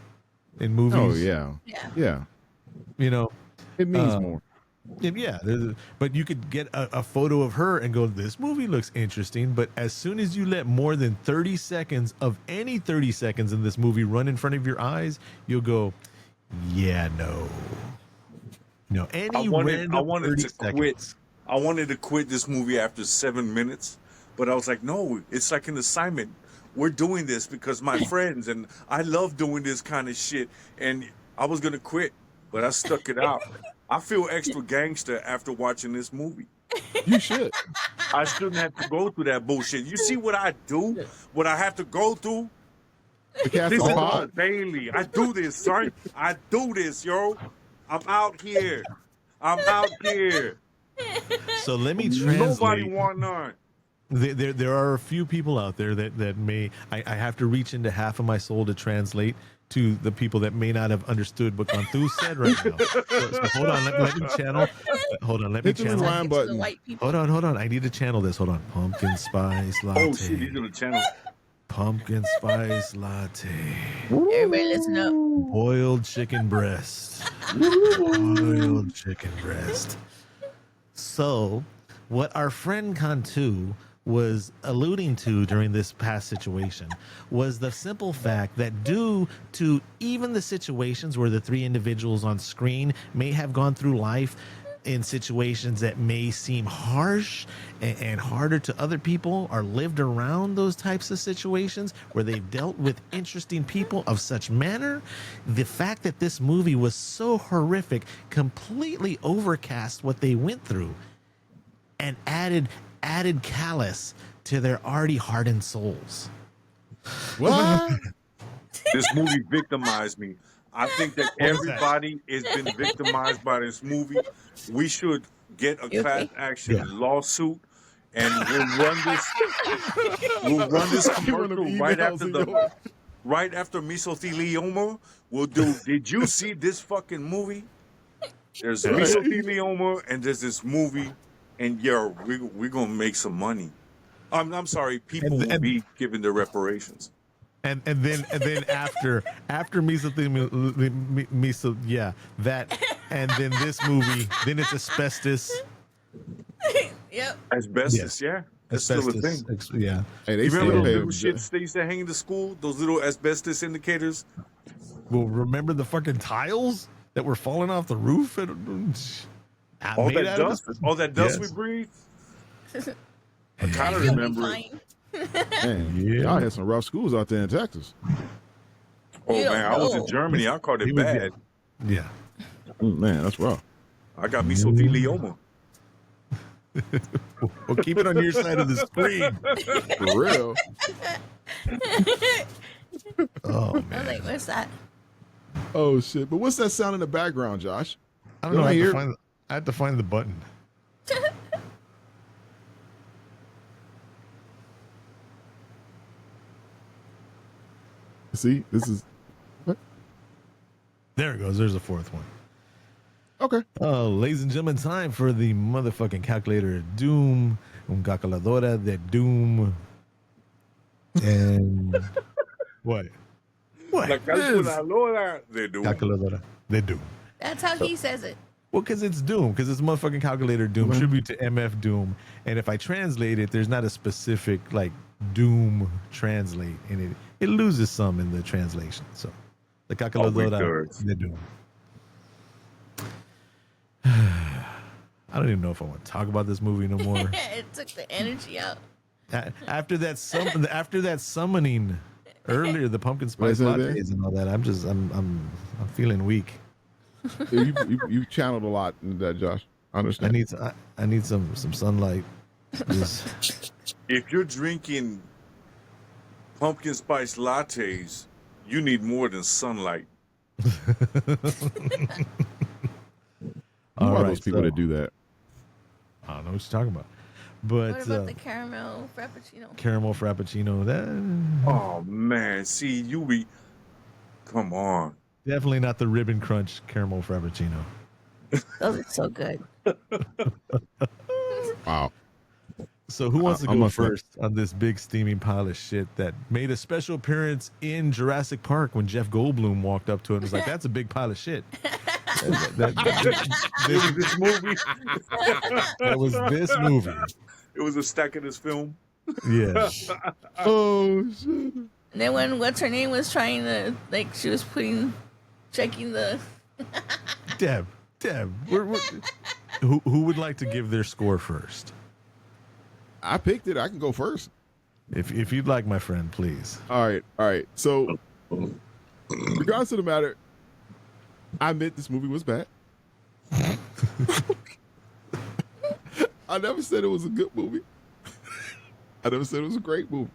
[SPEAKER 1] in movies.
[SPEAKER 3] oh yeah.
[SPEAKER 2] Yeah.
[SPEAKER 3] Yeah.
[SPEAKER 1] You know,
[SPEAKER 3] It means more.
[SPEAKER 1] yeah, but you could get a photo of her and go, this movie looks interesting. But as soon as you let more than 30 seconds of any 30 seconds in this movie run in front of your eyes, you'll go, yeah, no. Any
[SPEAKER 4] I wanted
[SPEAKER 1] random
[SPEAKER 4] to
[SPEAKER 1] 30
[SPEAKER 4] quit.
[SPEAKER 1] seconds.
[SPEAKER 4] I wanted to quit this movie after 7 minutes, but I was like, no, it's like an assignment. We're doing this because my friends and I love doing this kind of shit. And I was going to quit, but I stuck it out. I feel extra gangster after watching this movie.
[SPEAKER 3] You should.
[SPEAKER 4] I shouldn't have to go through that bullshit. You see what I do? What I have to go through?
[SPEAKER 3] The cast
[SPEAKER 4] This
[SPEAKER 3] on
[SPEAKER 4] is
[SPEAKER 3] pod.
[SPEAKER 4] on daily. I do this, son. I do this, yo. I'm out here.
[SPEAKER 1] So let me
[SPEAKER 4] Nobody
[SPEAKER 1] translate.
[SPEAKER 4] want none.
[SPEAKER 1] There are a few people out there that may, I have to reach into half of my soul to translate to the people that may not have understood what Cantu said right now. So hold on, let me channel. Hold on, let me
[SPEAKER 3] Hit the
[SPEAKER 1] channel.
[SPEAKER 3] rewind
[SPEAKER 2] It's the
[SPEAKER 3] button.
[SPEAKER 2] white people.
[SPEAKER 1] Hold on. I need to channel this. Hold on. Pumpkin spice latte.
[SPEAKER 4] Oh shit, these are the channels.
[SPEAKER 1] Pumpkin spice latte.
[SPEAKER 2] Everybody listen up.
[SPEAKER 1] Boiled chicken breast. Boiled chicken breast. So, what our friend Cantu was alluding to during this past situation was the simple fact that due to even the situations where the three individuals on screen may have gone through life in situations that may seem harsh and harder to other people, or lived around those types of situations where they've dealt with interesting people of such manner, the fact that this movie was so horrific completely overcast what they went through and added callous to their already hardened souls.
[SPEAKER 3] What?
[SPEAKER 4] This movie victimized me. I think that everybody has been victimized by this movie. We should get a
[SPEAKER 2] You
[SPEAKER 4] class
[SPEAKER 2] okay?
[SPEAKER 4] action lawsuit, and we'll run this commercial right after mesothelioma. We'll do. Did you see this fucking movie? There's mesothelioma, and there's this movie, and we're gonna make some money. I'm sorry, people will be given their reparations.
[SPEAKER 1] And then after that, and then this movie, then it's asbestos.
[SPEAKER 2] Yep.
[SPEAKER 4] Asbestos, yeah. That's still a thing.
[SPEAKER 1] Yeah.
[SPEAKER 3] Hey, they
[SPEAKER 4] You remember
[SPEAKER 3] still
[SPEAKER 4] those
[SPEAKER 3] pay
[SPEAKER 4] little shits they used to hang in the school? Those little asbestos indicators?
[SPEAKER 1] Well, remember the fucking tiles that were falling off the roof?
[SPEAKER 4] All that dust
[SPEAKER 1] Yes.
[SPEAKER 4] we breathe? I kind of remember it.
[SPEAKER 3] Man,
[SPEAKER 1] Yeah.
[SPEAKER 3] y'all had some rough schools out there in Texas.
[SPEAKER 4] Oh,
[SPEAKER 2] You
[SPEAKER 4] man, I was in
[SPEAKER 2] don't know.
[SPEAKER 4] Germany. I caught
[SPEAKER 1] He
[SPEAKER 4] it
[SPEAKER 1] was-
[SPEAKER 4] bad.
[SPEAKER 1] Yeah.
[SPEAKER 3] Man, that's rough.
[SPEAKER 4] I got mesothelioma.
[SPEAKER 1] Well, keep it on your side of the screen.
[SPEAKER 3] For real.
[SPEAKER 1] Oh
[SPEAKER 2] I was
[SPEAKER 1] man.
[SPEAKER 2] like, what's that?
[SPEAKER 3] Oh shit! But what's that sound in the background, Josh?
[SPEAKER 1] I don't know.
[SPEAKER 3] I
[SPEAKER 1] I
[SPEAKER 3] hear-
[SPEAKER 1] have to find the button.
[SPEAKER 3] See, this is what?
[SPEAKER 1] There it goes. There's a fourth one.
[SPEAKER 3] Okay.
[SPEAKER 1] Ladies and gentlemen, time for the motherfucking calculator of doom. Un calculadora de doom. And what? What?
[SPEAKER 4] La calculadora de doom.
[SPEAKER 1] Calculadora de doom.
[SPEAKER 2] That's how he says it.
[SPEAKER 1] Well, because it's Doom, because it's motherfucking calculator Doom, tribute to MF Doom. And if I translate it, there's not a specific like Doom translate in it. It loses some in the translation. So the calculadora de Doom. I don't even know if I want to talk about this movie no more.
[SPEAKER 2] It took the energy out.
[SPEAKER 1] After that summoning earlier, the pumpkin spice lattes and all that, I'm feeling weak.
[SPEAKER 3] You channeled a lot into that, Josh. I understand.
[SPEAKER 1] I need some sunlight.
[SPEAKER 4] If you're drinking pumpkin spice lattes, you need more than sunlight.
[SPEAKER 3] Who are those people that do that?
[SPEAKER 1] I don't know what you're talking about. But
[SPEAKER 2] What about the caramel frappuccino?
[SPEAKER 1] Caramel frappuccino. That
[SPEAKER 4] Oh man, see you be. Come on.
[SPEAKER 1] definitely not the ribbon crunch caramel frappuccino.
[SPEAKER 2] Those are so good.
[SPEAKER 3] Wow.
[SPEAKER 1] So who wants to
[SPEAKER 3] I'm
[SPEAKER 1] go
[SPEAKER 3] not
[SPEAKER 1] first on this big steaming pile of shit that made a special appearance in Jurassic Park when Jeff Goldblum walked up to it and was like, "That's a big pile of shit."
[SPEAKER 4] This movie.
[SPEAKER 1] That was this movie.
[SPEAKER 4] It was a stack of this film.
[SPEAKER 1] Yeah.
[SPEAKER 3] Oh shit.
[SPEAKER 2] And then when what's her name was trying to she was checking the.
[SPEAKER 1] Deb, who would like to give their score first?
[SPEAKER 3] I picked it. I can go first.
[SPEAKER 1] If you'd like, my friend, please.
[SPEAKER 3] All right. So, regardless of the matter, I admit this movie was bad. I never said it was a good movie. I never said it was a great movie.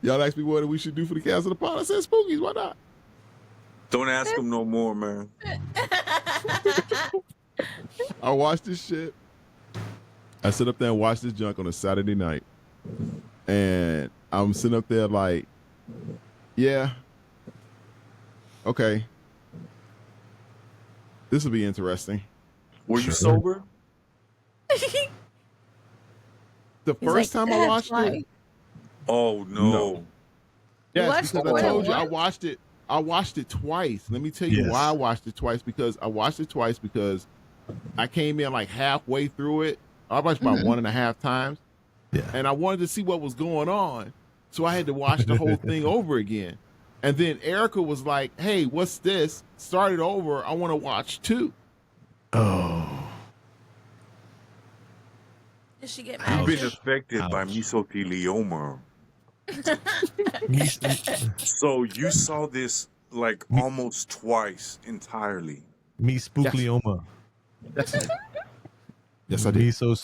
[SPEAKER 3] Y'all asked me what we should do for the cast of the pod. I said Spookies. Why not?
[SPEAKER 4] Don't ask him no more, man.
[SPEAKER 3] I watched this shit. I sit up there and watch this junk on a Saturday night. And I'm sitting up there like, yeah, okay. This will be interesting.
[SPEAKER 4] Were you sober?
[SPEAKER 3] The first time I watched it.
[SPEAKER 4] Oh no.
[SPEAKER 3] No. Yes,
[SPEAKER 2] watched
[SPEAKER 3] because
[SPEAKER 2] it more
[SPEAKER 3] I told
[SPEAKER 2] than
[SPEAKER 3] you I
[SPEAKER 2] once?
[SPEAKER 3] watched it. I watched it twice. Let me tell you
[SPEAKER 1] Yes.
[SPEAKER 3] why I watched it twice. Because I came in like halfway through it. I watched about 1.5 times.
[SPEAKER 1] Yeah.
[SPEAKER 3] And I wanted to see what was going on. So I had to watch the whole thing over again. And then Erica was like, hey, what's this? Start it over. I want to watch 2.
[SPEAKER 1] Oh.
[SPEAKER 2] Did she get
[SPEAKER 1] Ouch.
[SPEAKER 2] mad?
[SPEAKER 4] Been affected by
[SPEAKER 1] Ouch.
[SPEAKER 4] mesothelioma. So you saw this like almost twice entirely.
[SPEAKER 1] Me spooklioma.
[SPEAKER 3] Yes, I did.
[SPEAKER 1] Me so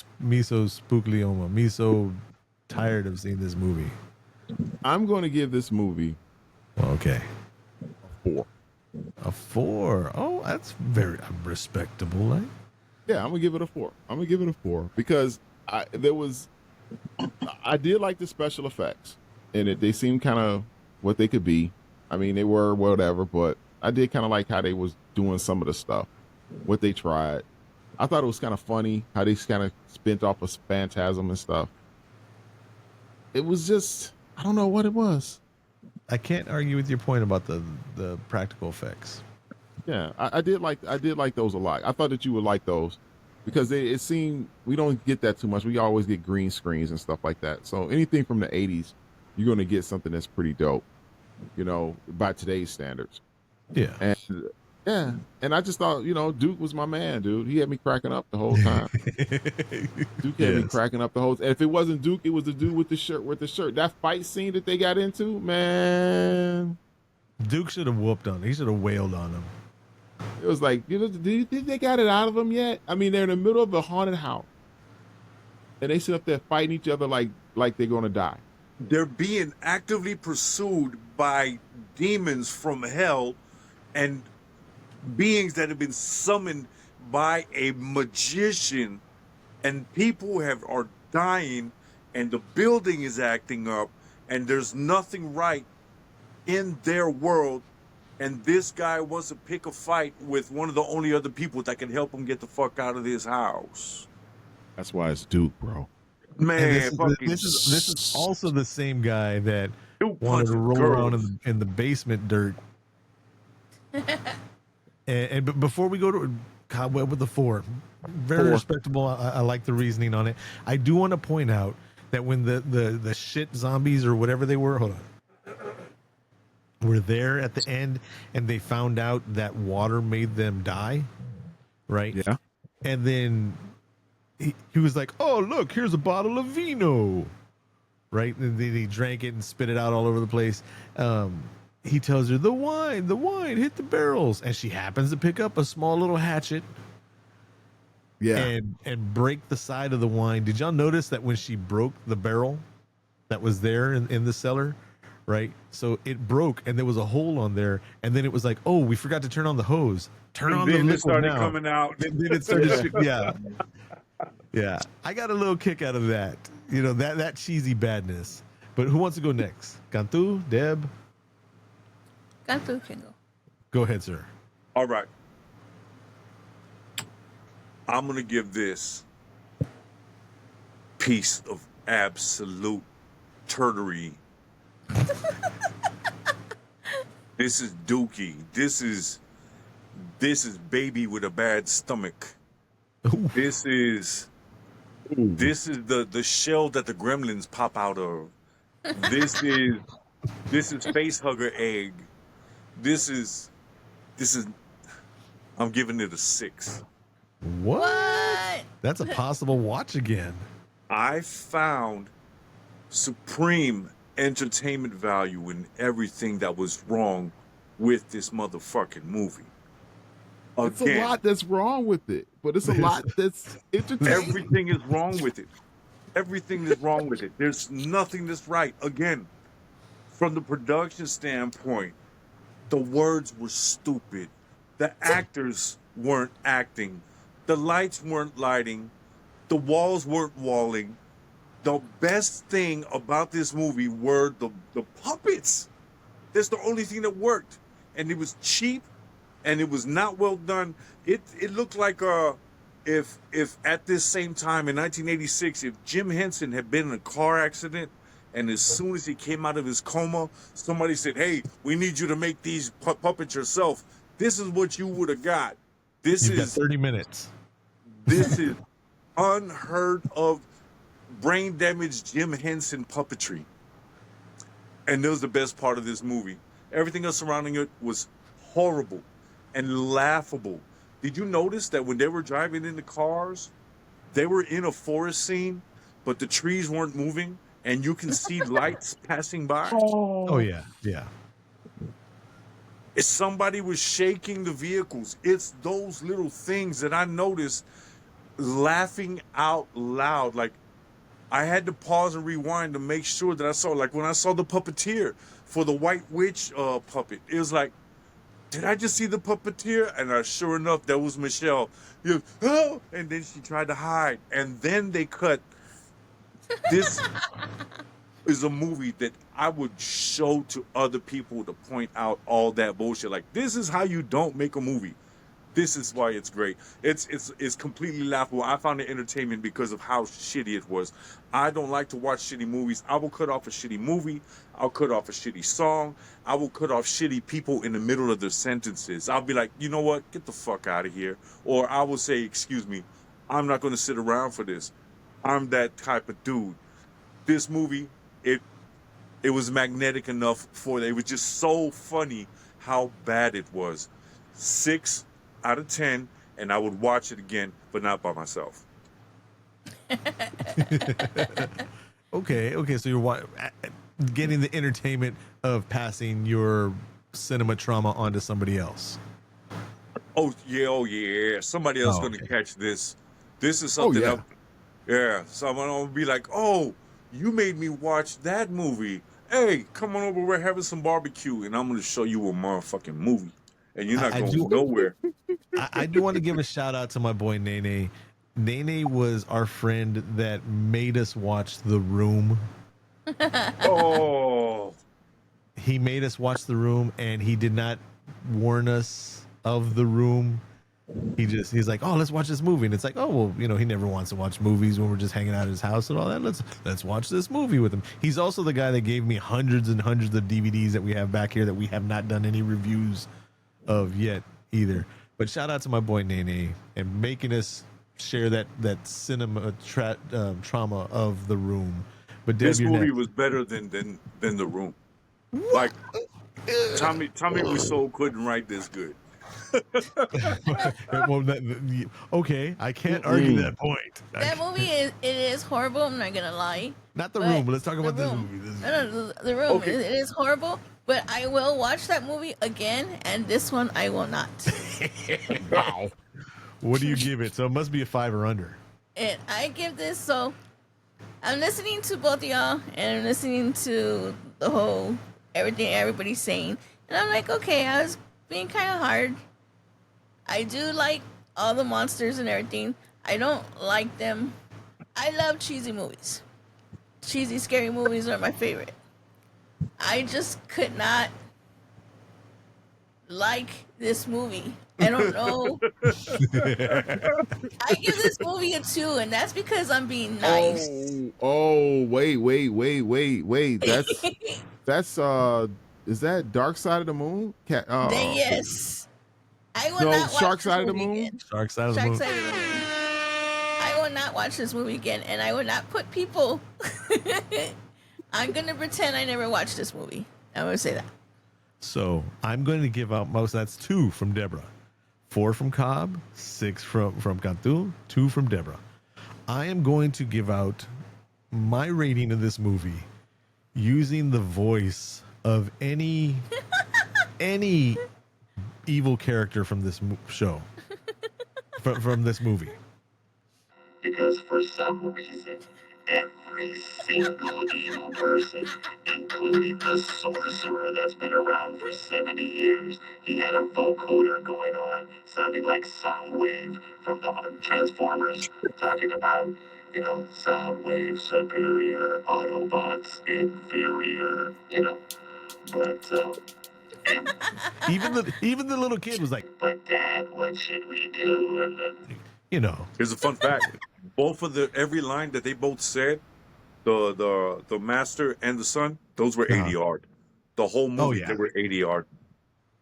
[SPEAKER 1] spooklioma. Me so tired of seeing this movie.
[SPEAKER 3] I'm going to give this movie
[SPEAKER 1] Okay.
[SPEAKER 3] 4.
[SPEAKER 1] A 4. Oh, that's very respectable. Eh?
[SPEAKER 3] Yeah, I'm gonna give it a 4. I'm gonna give it a 4 because I did like the special effects and they seemed kind of what they could be. I mean, they were whatever, but I did kind of like how they was doing some of the stuff, what they tried. I thought it was kind of funny how they kind of spent off of Phantasm and stuff. It was just, I don't know what it was.
[SPEAKER 1] I can't argue with your point about the practical effects.
[SPEAKER 3] Yeah, I did like those a lot. I thought that you would like those because it seemed we don't get that too much. We always get green screens and stuff like that. So anything from the 80s, you're going to get something that's pretty dope, by today's standards.
[SPEAKER 1] Yeah.
[SPEAKER 3] And yeah, and I just thought, Duke was my man, dude. He had me cracking up the whole time. Duke had me cracking up the whole. And if it wasn't Duke, it was the dude with the shirt. That fight scene that they got into, man.
[SPEAKER 1] Duke should have whooped on him. He should have wailed on him.
[SPEAKER 3] It was like, do you think they got it out of them yet? I mean, they're in the middle of a haunted house, and they sit up there fighting each other like they're gonna die.
[SPEAKER 4] They're being actively pursued by demons from hell and beings that have been summoned by a magician, and people are dying, and the building is acting up, and there's nothing right in their world, and this guy wants to pick a fight with one of the only other people that can help him get the fuck out of this house.
[SPEAKER 3] That's why it's Duke, bro.
[SPEAKER 4] Man,
[SPEAKER 1] And this
[SPEAKER 4] fucking
[SPEAKER 1] is also the same guy that
[SPEAKER 4] Duke
[SPEAKER 1] wanted to
[SPEAKER 4] punches
[SPEAKER 1] roll
[SPEAKER 4] girls.
[SPEAKER 1] around in the basement dirt. But before we go to Cobweb with the 4, very
[SPEAKER 3] 4.
[SPEAKER 1] respectable. I like the reasoning on it. I do want to point out that when the shit zombies or whatever they were, hold on, were there at the end, and they found out that water made them die, right?
[SPEAKER 3] Yeah.
[SPEAKER 1] And then he was like, "Oh, look, here's a bottle of vino," right? And then he drank it and spit it out all over the place. He tells her, the wine, hit the barrels. And she happens to pick up a small little hatchet
[SPEAKER 3] Yeah.
[SPEAKER 1] and break the side of the wine. Did y'all notice that when she broke the barrel that was there in the cellar, right? So it broke and there was a hole on there. And then it was like, oh, we forgot to turn on the hose. Turn on the
[SPEAKER 4] Then it
[SPEAKER 1] liquid
[SPEAKER 4] started
[SPEAKER 1] now.
[SPEAKER 4] coming out.
[SPEAKER 1] Then it started, yeah. Yeah. I got a little kick out of that. You know, that cheesy badness. But who wants to go next? Cantu, Deb?
[SPEAKER 2] Cantu can go.
[SPEAKER 1] Go ahead, sir.
[SPEAKER 4] All right. I'm going to give this piece of absolute turdery. This is Dookie. This is baby with a bad stomach.
[SPEAKER 1] Ooh.
[SPEAKER 4] This is the shell that the gremlins pop out of. This is face hugger egg. This is I'm giving it a 6.
[SPEAKER 1] What? That's a possible watch again.
[SPEAKER 4] I found supreme entertainment value in everything that was wrong with this motherfucking movie.
[SPEAKER 3] It's a lot that's wrong with it, but it's a lot that's entertaining.
[SPEAKER 4] Everything is wrong with it. Everything is wrong with it. There's nothing that's right. Again, from the production standpoint, the words were stupid. The actors weren't acting. The lights weren't lighting. The walls weren't walling. The best thing about this movie were the puppets. That's the only thing that worked. And it was cheap and it was not well done. It looked like if at this same time in 1986, if Jim Henson had been in a car accident and as soon as he came out of his coma, somebody said, hey, we need you to make these puppets yourself. This is what you would have got.
[SPEAKER 1] You've got 30 minutes.
[SPEAKER 4] This is unheard of brain damaged Jim Henson puppetry. And that was the best part of this movie. Everything else surrounding it was horrible and laughable. Did you notice that when they were driving in the cars, they were in a forest scene, but the trees weren't moving and you can see lights passing by?
[SPEAKER 1] Oh, yeah. Yeah.
[SPEAKER 4] If somebody was shaking the vehicles, it's those little things that I noticed laughing out loud. Like, I had to pause and rewind to make sure that I saw, like when I saw the puppeteer for the White Witch puppet, it was like, did I just see the puppeteer? And sure enough, that was Michelle. Oh! And then she tried to hide. And then they cut. This is a movie that I would show to other people to point out all that bullshit. Like, this is how you don't make a movie. This is why it's great. It's completely laughable. I found it entertainment because of how shitty it was. I don't like to watch shitty movies. I will cut off a shitty movie. I'll cut off a shitty song. I will cut off shitty people in the middle of their sentences. I'll be like, you know what? Get the fuck out of here. Or I will say, excuse me, I'm not going to sit around for this. I'm that type of dude. This movie, it was magnetic enough for it. It was just so funny how bad it was. 6 out of 10, and I would watch it again, but not by myself.
[SPEAKER 1] Okay. So you're getting the entertainment of passing your cinema trauma onto somebody else.
[SPEAKER 4] Oh yeah. Somebody else going to catch this. This is something. Someone will be like, oh, you made me watch that movie. Hey, come on over. We're having some barbecue, and I'm going to show you a motherfucking movie, and you're not going nowhere.
[SPEAKER 1] I do want to give a shout out to my boy Nene. Nene was our friend that made us watch The Room
[SPEAKER 4] Oh,
[SPEAKER 1] He made us watch The Room, and he did not warn us of The Room. He's like, oh, let's watch this movie, and it's like, oh, well, you know, he never wants to watch movies when we're just hanging out at his house and all that. Let's watch this movie with him. He's also the guy that gave me hundreds and hundreds of DVDs that we have back here that we have not done any reviews of yet either. But shout out to my boy Nene and making us share that cinema trauma of The Room. But Deb,
[SPEAKER 4] this
[SPEAKER 1] you're
[SPEAKER 4] movie
[SPEAKER 1] next.
[SPEAKER 4] was better than The Room. Like Tommy Wiseau couldn't write this good.
[SPEAKER 1] Well, okay, I can't argue that point.
[SPEAKER 2] That movie is horrible. I'm not gonna lie.
[SPEAKER 1] Not The
[SPEAKER 2] But
[SPEAKER 1] Room, but let's talk about
[SPEAKER 2] The
[SPEAKER 1] this
[SPEAKER 2] Room.
[SPEAKER 1] movie.
[SPEAKER 2] No, The Room.
[SPEAKER 4] Okay.
[SPEAKER 2] It is horrible, but I will watch that movie again, and this one I will not.
[SPEAKER 3] Wow.
[SPEAKER 1] What do you give it? So it must be a 5 or under.
[SPEAKER 2] And I give this, so I'm listening to both of y'all, and I'm listening to the whole everything everybody's saying, and I'm like, okay, I was being kind of hard. I do like all the monsters and everything. I don't like them. I love cheesy movies. Cheesy, scary movies are my favorite. I just could not like this movie. I don't know. I give this movie a 2, and that's because I'm being nice.
[SPEAKER 3] Wait. That's is that Dark Side of the Moon?
[SPEAKER 2] Then yes. I will
[SPEAKER 3] No,
[SPEAKER 2] not watch
[SPEAKER 3] Shark
[SPEAKER 2] this
[SPEAKER 3] Side of the
[SPEAKER 2] movie
[SPEAKER 3] Moon?
[SPEAKER 2] again.
[SPEAKER 1] Dark Side of the
[SPEAKER 2] Shark
[SPEAKER 1] Moon.
[SPEAKER 2] Side of the Moon. I will not watch this movie again, and I will not put people. I'm gonna pretend I never watched this movie. I'm gonna say that.
[SPEAKER 1] So I'm going to give out most. That's 2 from Deborah, 4 from Cobb, 6 from Cantu, 2 from Deborah. I am going to give out my rating of this movie using the voice of any evil character from this show, from this movie.
[SPEAKER 6] Because for some reason, every single evil person, including the sorcerer that's been around for 70 years, he had a vocoder going on, sounding like Soundwave from the Transformers, talking about, Soundwave superior, Autobots inferior, But,
[SPEAKER 1] Even the little kid was like,
[SPEAKER 6] but Dad, what should we do? And then
[SPEAKER 1] you know,
[SPEAKER 4] Here's a fun fact: both of every line that they both said, the master and the son, those were 80 yard. The whole movie,
[SPEAKER 1] yeah.
[SPEAKER 4] they were 80 yard.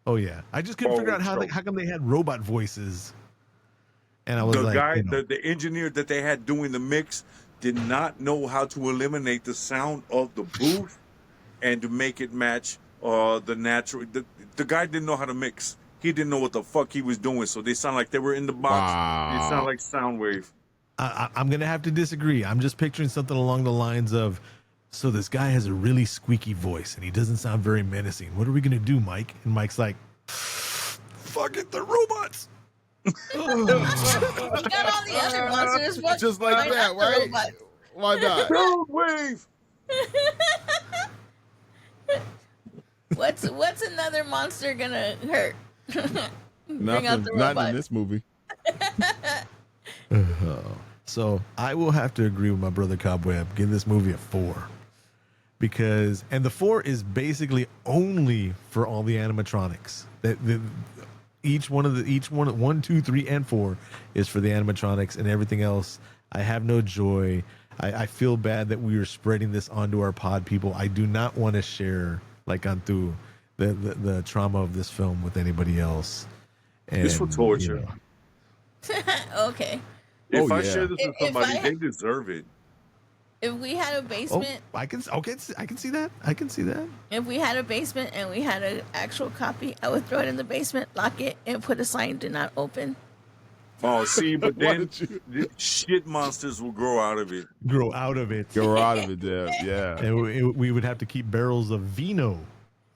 [SPEAKER 1] oh yeah. I just couldn't figure out how come they had robot voices. And I was
[SPEAKER 4] The
[SPEAKER 1] like,
[SPEAKER 4] guy,
[SPEAKER 1] you know,
[SPEAKER 4] the engineer that they had doing the mix, did not know how to eliminate the sound of the booth and to make it match the natural. The guy didn't know how to mix. He didn't know what the fuck he was doing, so they sound like they were in the box.
[SPEAKER 3] Wow.
[SPEAKER 4] They sound like Soundwave.
[SPEAKER 1] I'm gonna have to disagree. I'm just picturing something along the lines of, so this guy has a really squeaky voice and he doesn't sound very menacing. What are we gonna do, Mike? And Mike's like, fuck it, they're robots.
[SPEAKER 2] You got all the other monsters. What,
[SPEAKER 3] Just like
[SPEAKER 2] why
[SPEAKER 3] that,
[SPEAKER 2] not the
[SPEAKER 3] right?
[SPEAKER 2] robot?
[SPEAKER 3] Why not?
[SPEAKER 4] Soundwave.
[SPEAKER 2] What's another monster gonna hurt? Bring out the
[SPEAKER 3] Not
[SPEAKER 2] robot.
[SPEAKER 3] in this movie.
[SPEAKER 1] So I will have to agree with my brother Cobweb. Give this movie a 4 because, and the 4 is basically only for all the animatronics. Each one, 1, 2, 3, and 4 is for the animatronics, and everything else. I have no joy. I feel bad that we are spreading this onto our pod people. I do not want to share, like Cantu, the trauma of this film with anybody else. And,
[SPEAKER 4] It's for torture.
[SPEAKER 1] you know,
[SPEAKER 2] Okay.
[SPEAKER 4] If
[SPEAKER 3] Oh,
[SPEAKER 4] I
[SPEAKER 3] yeah.
[SPEAKER 4] share this with
[SPEAKER 2] If
[SPEAKER 4] somebody,
[SPEAKER 2] I-
[SPEAKER 4] they deserve it.
[SPEAKER 2] If we had a
[SPEAKER 1] oh,
[SPEAKER 2] basement,
[SPEAKER 1] I can see that. I can see that.
[SPEAKER 2] if we had a basement and we had an actual copy, I would throw it in the basement, lock it, and put a sign "Do not open."
[SPEAKER 4] Oh, see, but
[SPEAKER 3] Why
[SPEAKER 4] then
[SPEAKER 3] did you-
[SPEAKER 4] the shit monsters will grow out of it.
[SPEAKER 1] Grow out of it.
[SPEAKER 3] Go out of it, Deb. Yeah.
[SPEAKER 1] And we would have to keep barrels of vino.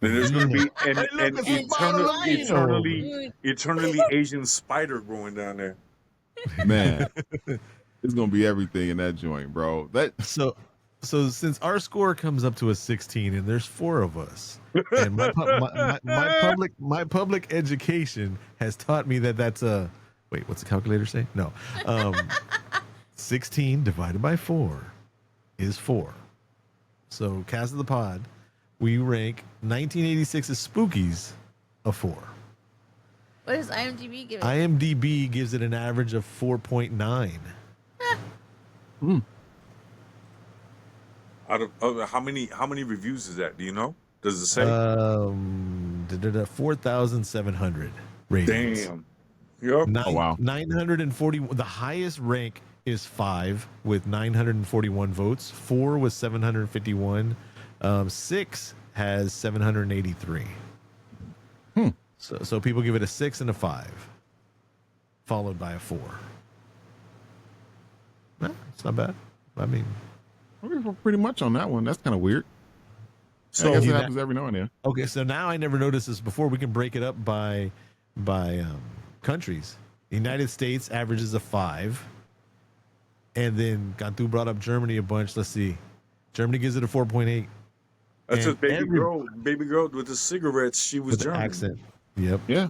[SPEAKER 4] Then there's going to be an
[SPEAKER 1] Hey, look, it's a bottle of wine.
[SPEAKER 4] eternally Asian spider growing down there.
[SPEAKER 3] Man. It's gonna be everything in that joint, bro.
[SPEAKER 1] So since our score comes up to a 16 and there's 4 of us, and my public education has taught me that that's a wait, what's the calculator say? No. 16 divided by 4 is 4. So Cast of the Pod, we rank 1986's Spookies a 4.
[SPEAKER 2] What does IMDb give it?
[SPEAKER 1] IMDb gives it an average of 4.9.
[SPEAKER 4] Out of how many reviews is that? Do you know? Does it say?
[SPEAKER 1] 4,700 ratings.
[SPEAKER 4] Damn. Yep.
[SPEAKER 3] Oh, wow.
[SPEAKER 1] 940. The highest rank is 5 with 941 votes. 4 was 751. 6 has 783. So people give it a 6 and a 5, followed by a 4. No, it's not bad. I mean,
[SPEAKER 3] We're pretty much on that one. That's kind of weird.
[SPEAKER 4] So
[SPEAKER 3] I guess it happens every now and then.
[SPEAKER 1] okay. So now I never noticed this before. We can break it up by countries. The United States averages a 5, and then Cantu brought up Germany a bunch. Let's see, Germany gives it a 4.8.
[SPEAKER 4] that's a
[SPEAKER 1] and
[SPEAKER 4] baby girl with the cigarettes. She was
[SPEAKER 1] with the
[SPEAKER 4] German.
[SPEAKER 1] accent. Yep.
[SPEAKER 3] Yeah.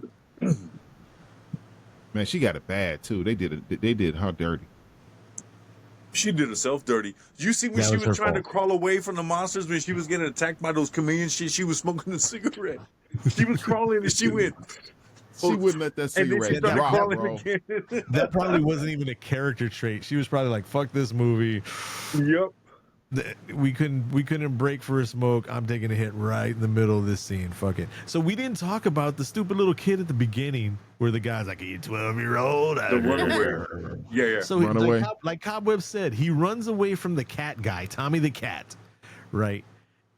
[SPEAKER 3] Man, she got it bad too. They did her dirty.
[SPEAKER 4] She did herself dirty. You see when
[SPEAKER 1] That
[SPEAKER 4] she
[SPEAKER 1] was her
[SPEAKER 4] was trying to
[SPEAKER 1] fault.
[SPEAKER 4] crawl away from the monsters when she was getting attacked by those chameleons? She was smoking a cigarette. She was crawling and she went.
[SPEAKER 3] She wouldn't let that
[SPEAKER 4] And then she
[SPEAKER 3] cigarette
[SPEAKER 4] started
[SPEAKER 3] drop,
[SPEAKER 4] crawling
[SPEAKER 3] bro.
[SPEAKER 4] again.
[SPEAKER 1] That probably wasn't even a character trait. She was probably like, "Fuck this movie.
[SPEAKER 4] Yep.
[SPEAKER 1] We couldn't break for a smoke. I'm taking a hit right in the middle of this scene. Fuck it." So we didn't talk about the stupid little kid at the beginning where the guy's like, "You 12-year-old."
[SPEAKER 4] The runaway. Yeah.
[SPEAKER 1] So
[SPEAKER 3] Run away.
[SPEAKER 1] like Cobweb said, he runs away from the cat guy, Tommy the cat, right?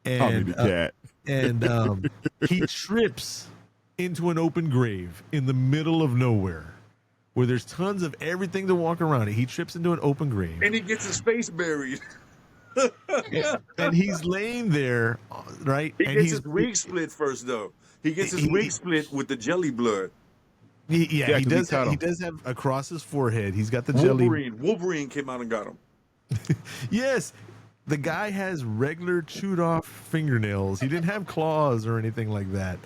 [SPEAKER 3] Tommy
[SPEAKER 1] And
[SPEAKER 3] the cat.
[SPEAKER 1] and he trips into an open grave in the middle of nowhere where there's tons of everything to walk around. He trips into an open grave.
[SPEAKER 4] And he gets his face buried.
[SPEAKER 1] And he's laying there, right?
[SPEAKER 4] He
[SPEAKER 1] and
[SPEAKER 4] gets his wig split first, though. He gets his wig split with the jelly blood.
[SPEAKER 1] he
[SPEAKER 3] 'cause he
[SPEAKER 1] does.
[SPEAKER 3] cut
[SPEAKER 1] He
[SPEAKER 3] him.
[SPEAKER 1] does have across his forehead. He's got the jelly.
[SPEAKER 4] Wolverine came out and got him.
[SPEAKER 1] Yes, the guy has regular chewed off fingernails. He didn't have claws or anything like that.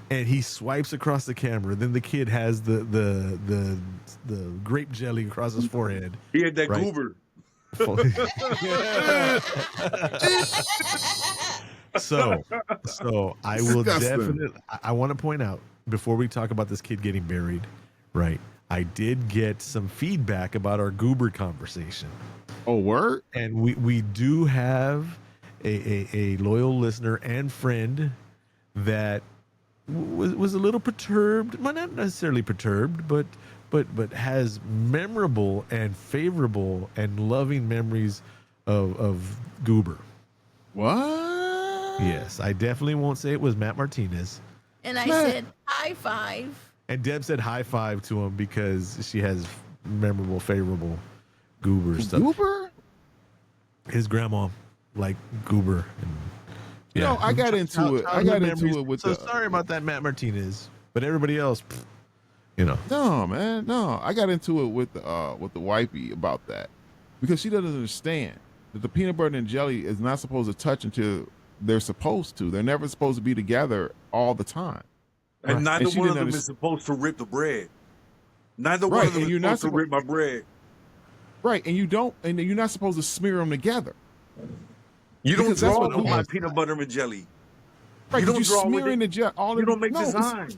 [SPEAKER 1] And he swipes across the camera. Then the kid has the grape jelly across his forehead.
[SPEAKER 4] He had that
[SPEAKER 1] Right.
[SPEAKER 4] goober.
[SPEAKER 1] So I will
[SPEAKER 3] Disgusting.
[SPEAKER 1] definitely. I want to point out before we talk about this kid getting buried, right? I did get some feedback about our goober conversation,
[SPEAKER 3] Oh, word?
[SPEAKER 1] and we do have a loyal listener and friend that was a little perturbed. Well, not necessarily perturbed, but has memorable and favorable and loving memories of Goober.
[SPEAKER 3] What?
[SPEAKER 1] Yes, I definitely won't say it was Matt Martinez.
[SPEAKER 2] And I
[SPEAKER 3] Man.
[SPEAKER 2] said, high five.
[SPEAKER 1] And Deb said high five to him because she has memorable, favorable Goober stuff.
[SPEAKER 3] Goober?
[SPEAKER 1] His grandma liked Goober. And,
[SPEAKER 3] You know, I got into it. I got into it with
[SPEAKER 1] so
[SPEAKER 3] the.
[SPEAKER 1] sorry about that, Matt Martinez. But everybody else, pff, you know.
[SPEAKER 3] No, man, no. I got into it with the wifey about that because she doesn't understand that the peanut butter and jelly is not supposed to touch until they're supposed to. They're never supposed to be together all the time.
[SPEAKER 4] And neither
[SPEAKER 3] And she
[SPEAKER 4] one of
[SPEAKER 3] didn't
[SPEAKER 4] them is supposed to rip the bread. Neither one
[SPEAKER 3] Right,
[SPEAKER 4] of them
[SPEAKER 3] and
[SPEAKER 4] is
[SPEAKER 3] you're not
[SPEAKER 4] supposed to rip my bread.
[SPEAKER 3] Right, and you're not supposed to smear them together.
[SPEAKER 4] You don't
[SPEAKER 3] Because that's
[SPEAKER 4] draw
[SPEAKER 3] what
[SPEAKER 4] on my
[SPEAKER 3] happens.
[SPEAKER 4] peanut butter and jelly.
[SPEAKER 3] Right,
[SPEAKER 4] You
[SPEAKER 3] you
[SPEAKER 4] don't draw with
[SPEAKER 3] smear in
[SPEAKER 4] it.
[SPEAKER 3] the jelly. All
[SPEAKER 4] You
[SPEAKER 3] of
[SPEAKER 4] don't make
[SPEAKER 3] no, it's-
[SPEAKER 4] design.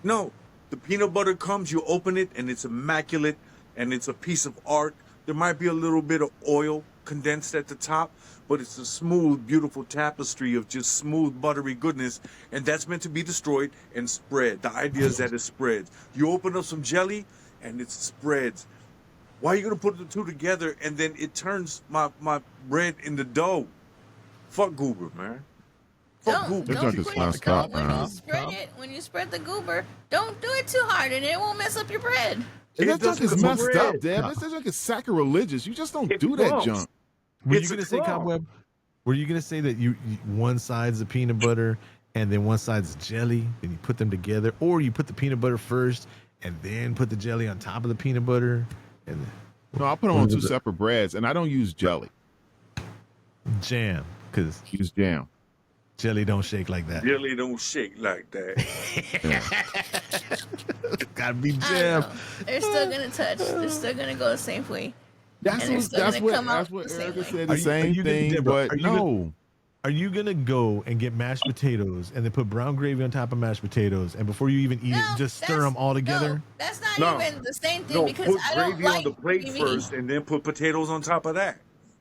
[SPEAKER 4] No, the peanut butter comes, you open it, and it's immaculate, and it's a piece of art. There might be a little bit of oil condensed at the top, but it's a smooth, beautiful tapestry of just smooth, buttery goodness, and that's meant to be destroyed and spread. The idea is that it spreads. You open up some jelly, and it spreads. Why are you gonna put the two together and then it turns my bread into dough? Fuck Goober, man. Fuck
[SPEAKER 2] Don't
[SPEAKER 3] That
[SPEAKER 2] don't
[SPEAKER 3] junk is
[SPEAKER 2] put
[SPEAKER 3] messed
[SPEAKER 2] it,
[SPEAKER 3] up,
[SPEAKER 2] when
[SPEAKER 3] man.
[SPEAKER 2] you spread it. When you spread the goober, don't do it too hard, and it won't mess up your bread.
[SPEAKER 3] And that
[SPEAKER 4] It
[SPEAKER 3] junk is
[SPEAKER 4] doesn't
[SPEAKER 3] messed
[SPEAKER 4] bread.
[SPEAKER 3] up, Dad. That junk is sacrilegious. You just don't
[SPEAKER 4] It
[SPEAKER 3] do that
[SPEAKER 4] crumbs.
[SPEAKER 3] junk.
[SPEAKER 1] Were
[SPEAKER 4] It's
[SPEAKER 1] you
[SPEAKER 4] a
[SPEAKER 1] going to say,
[SPEAKER 4] crumb.
[SPEAKER 1] Cobweb? Were you going to say that you one side's the peanut butter and then one side's jelly, then you put them together, or you put the peanut butter first and then put the jelly on top of the peanut butter and then
[SPEAKER 3] No, I put them on two separate breads, and I don't use jelly.
[SPEAKER 1] jam? Because
[SPEAKER 3] I use jam.
[SPEAKER 1] jelly don't shake like that.
[SPEAKER 4] Jelly don't shake like that.
[SPEAKER 1] Gotta be
[SPEAKER 2] I don't
[SPEAKER 1] jam.
[SPEAKER 2] know. They're still gonna touch. They're still gonna go the same way.
[SPEAKER 3] That's
[SPEAKER 2] And they're
[SPEAKER 3] what
[SPEAKER 2] still
[SPEAKER 3] that's
[SPEAKER 2] gonna
[SPEAKER 3] what
[SPEAKER 2] come out
[SPEAKER 3] that's what
[SPEAKER 2] the same
[SPEAKER 3] Erica
[SPEAKER 2] way.
[SPEAKER 3] said.
[SPEAKER 1] Are
[SPEAKER 3] The
[SPEAKER 1] you- are
[SPEAKER 3] same
[SPEAKER 1] you gonna-
[SPEAKER 3] thing,
[SPEAKER 1] Deborah,
[SPEAKER 3] but
[SPEAKER 1] are you gonna-
[SPEAKER 3] no.
[SPEAKER 1] Are you gonna go and get mashed potatoes and then put brown gravy on top of mashed potatoes, and before you even eat it, just stir them all together?
[SPEAKER 2] No, that's not
[SPEAKER 4] No.
[SPEAKER 2] even the same thing
[SPEAKER 4] No,
[SPEAKER 2] because
[SPEAKER 4] put
[SPEAKER 2] I don't
[SPEAKER 4] gravy on
[SPEAKER 2] like
[SPEAKER 4] the plate
[SPEAKER 2] gravy.
[SPEAKER 4] first, and then put potatoes on top of that.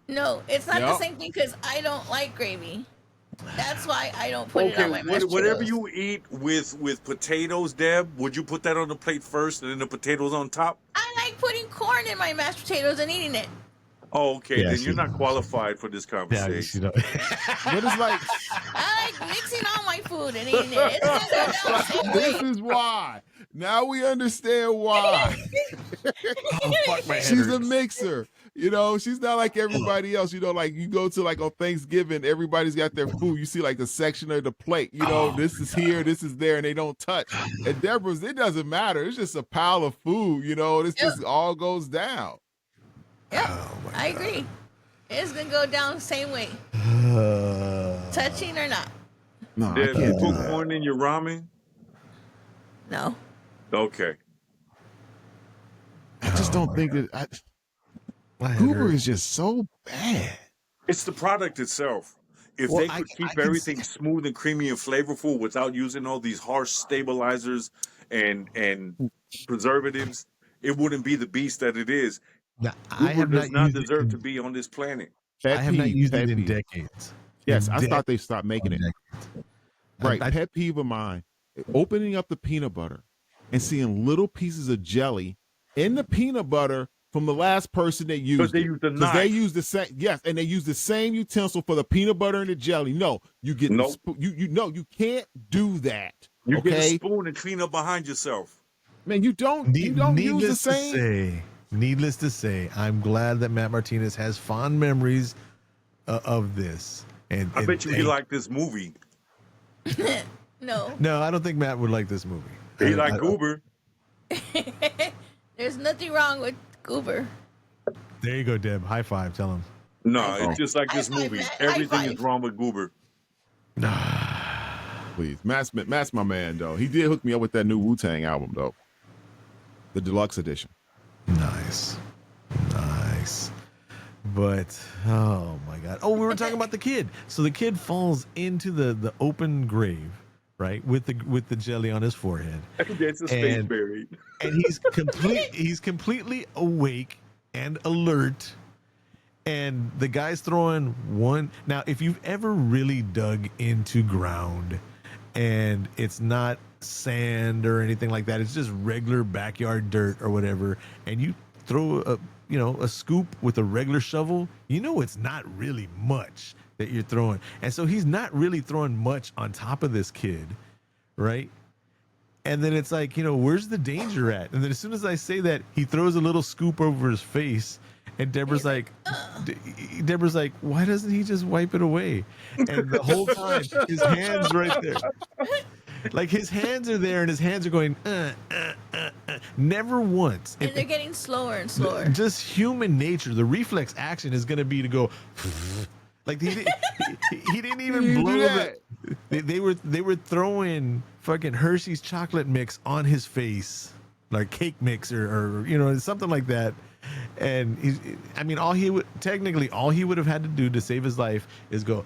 [SPEAKER 2] No, it's not the
[SPEAKER 3] Yep.
[SPEAKER 2] same thing because I don't like gravy. That's why I don't put it
[SPEAKER 4] Okay,
[SPEAKER 2] on my mashed
[SPEAKER 4] whatever
[SPEAKER 2] potatoes.
[SPEAKER 4] you eat with potatoes, Deb, would you put that on the plate first and then the potatoes on top?
[SPEAKER 2] I like putting corn in my mashed potatoes and eating it.
[SPEAKER 4] Oh, okay,
[SPEAKER 1] Yeah,
[SPEAKER 4] then
[SPEAKER 1] she
[SPEAKER 4] you're not
[SPEAKER 1] knows.
[SPEAKER 4] qualified for this
[SPEAKER 1] Yeah,
[SPEAKER 4] conversation.
[SPEAKER 3] But it's like
[SPEAKER 2] I like mixing all my food and eating it. It's gonna go down the same
[SPEAKER 3] this
[SPEAKER 2] way.
[SPEAKER 3] is why. Now we understand why.
[SPEAKER 1] Oh, fuck, my head
[SPEAKER 3] She's a
[SPEAKER 1] hurts.
[SPEAKER 3] mixer. You know, she's not like everybody else. You know, like you go to like on Thanksgiving, everybody's got their food. You see like the section of the plate. You know, this is here, this is there, and they don't touch. And Deborah's, it doesn't matter. It's just a pile of food. You know, this just all goes down.
[SPEAKER 2] Yep,
[SPEAKER 1] Oh,
[SPEAKER 2] I agree. It's gonna go down the same way, touching or not.
[SPEAKER 3] No, I
[SPEAKER 4] Deb, you
[SPEAKER 3] can't do
[SPEAKER 4] put
[SPEAKER 3] that.
[SPEAKER 4] corn in your ramen?
[SPEAKER 2] No.
[SPEAKER 4] Okay.
[SPEAKER 3] I just don't think that.
[SPEAKER 1] My head
[SPEAKER 3] Goober
[SPEAKER 1] hurts.
[SPEAKER 3] is just so bad.
[SPEAKER 4] It's the product itself. If
[SPEAKER 1] Well,
[SPEAKER 4] they
[SPEAKER 1] I
[SPEAKER 4] could keep
[SPEAKER 1] can
[SPEAKER 4] everything
[SPEAKER 1] see-
[SPEAKER 4] smooth and creamy and flavorful without using all these harsh stabilizers and preservatives, it wouldn't be the beast that it is.
[SPEAKER 1] Now,
[SPEAKER 4] Goober
[SPEAKER 1] I have
[SPEAKER 4] does
[SPEAKER 1] not used
[SPEAKER 4] deserve
[SPEAKER 1] it
[SPEAKER 4] to
[SPEAKER 1] in,
[SPEAKER 4] be on this planet.
[SPEAKER 3] Pet
[SPEAKER 1] I have not
[SPEAKER 3] peeve,
[SPEAKER 1] used
[SPEAKER 3] pet
[SPEAKER 1] it in
[SPEAKER 3] peeve.
[SPEAKER 1] decades.
[SPEAKER 3] Yes,
[SPEAKER 1] In
[SPEAKER 3] I thought they stopped making it.
[SPEAKER 1] decades.
[SPEAKER 3] Right,
[SPEAKER 1] I-
[SPEAKER 3] pet peeve of mine. Opening up the peanut butter and seeing little pieces of jelly in the peanut butter from the last person that used
[SPEAKER 4] they
[SPEAKER 3] it.
[SPEAKER 4] used the
[SPEAKER 3] Because they
[SPEAKER 4] knife.
[SPEAKER 3] use the same, yes, and they use the same utensil for the peanut butter and the jelly. No, you get
[SPEAKER 4] Nope.
[SPEAKER 3] you no, you can't do that.
[SPEAKER 4] You get a
[SPEAKER 3] okay,
[SPEAKER 4] spoon and clean up behind yourself.
[SPEAKER 3] man, you don't use the
[SPEAKER 1] Needless to
[SPEAKER 3] same.
[SPEAKER 1] say, needless to say, I'm glad that Matt Martinez has fond memories of this. And
[SPEAKER 4] I bet you he liked this movie.
[SPEAKER 2] No.
[SPEAKER 1] No, I don't think Matt would like this movie.
[SPEAKER 4] He
[SPEAKER 1] I-
[SPEAKER 4] liked
[SPEAKER 1] I-
[SPEAKER 4] Goober.
[SPEAKER 2] There's nothing wrong with Goober.
[SPEAKER 1] There you go, Deb. High five. Tell him.
[SPEAKER 4] No, it's just like this
[SPEAKER 2] High five,
[SPEAKER 4] movie.
[SPEAKER 2] Matt. High
[SPEAKER 4] Everything is
[SPEAKER 2] five.
[SPEAKER 4] wrong with Goober.
[SPEAKER 3] Please, Matt's my man though. He did hook me up with that new Wu-Tang album though, the deluxe edition.
[SPEAKER 1] Nice. But oh my god. Oh, we were talking about the kid. So the kid falls into the open grave, right? With the jelly on his forehead.
[SPEAKER 4] That's a space
[SPEAKER 1] And-
[SPEAKER 4] buried.
[SPEAKER 1] And he's completely awake and alert. And the guy's throwing one. Now, if you've ever really dug into ground and it's not sand or anything like that, it's just regular backyard dirt or whatever, and you throw a scoop with a regular shovel, it's not really much that you're throwing. And so he's not really throwing much on top of this kid, right? And then it's like, where's the danger at? And then as soon as I say that, he throws a little scoop over his face. And Deborah's like, why doesn't he just wipe it away? And the whole time, his hand's right there. Like his hands are there and his hands are going, never once.
[SPEAKER 2] And they're getting slower and slower.
[SPEAKER 1] Just human nature. The reflex action is going to be to go, like he didn't even
[SPEAKER 3] You do
[SPEAKER 1] blow
[SPEAKER 3] that.
[SPEAKER 1] they were throwing fucking Hershey's chocolate mix on his face, like cake mix or something like that. And all he would have had to do to save his life is go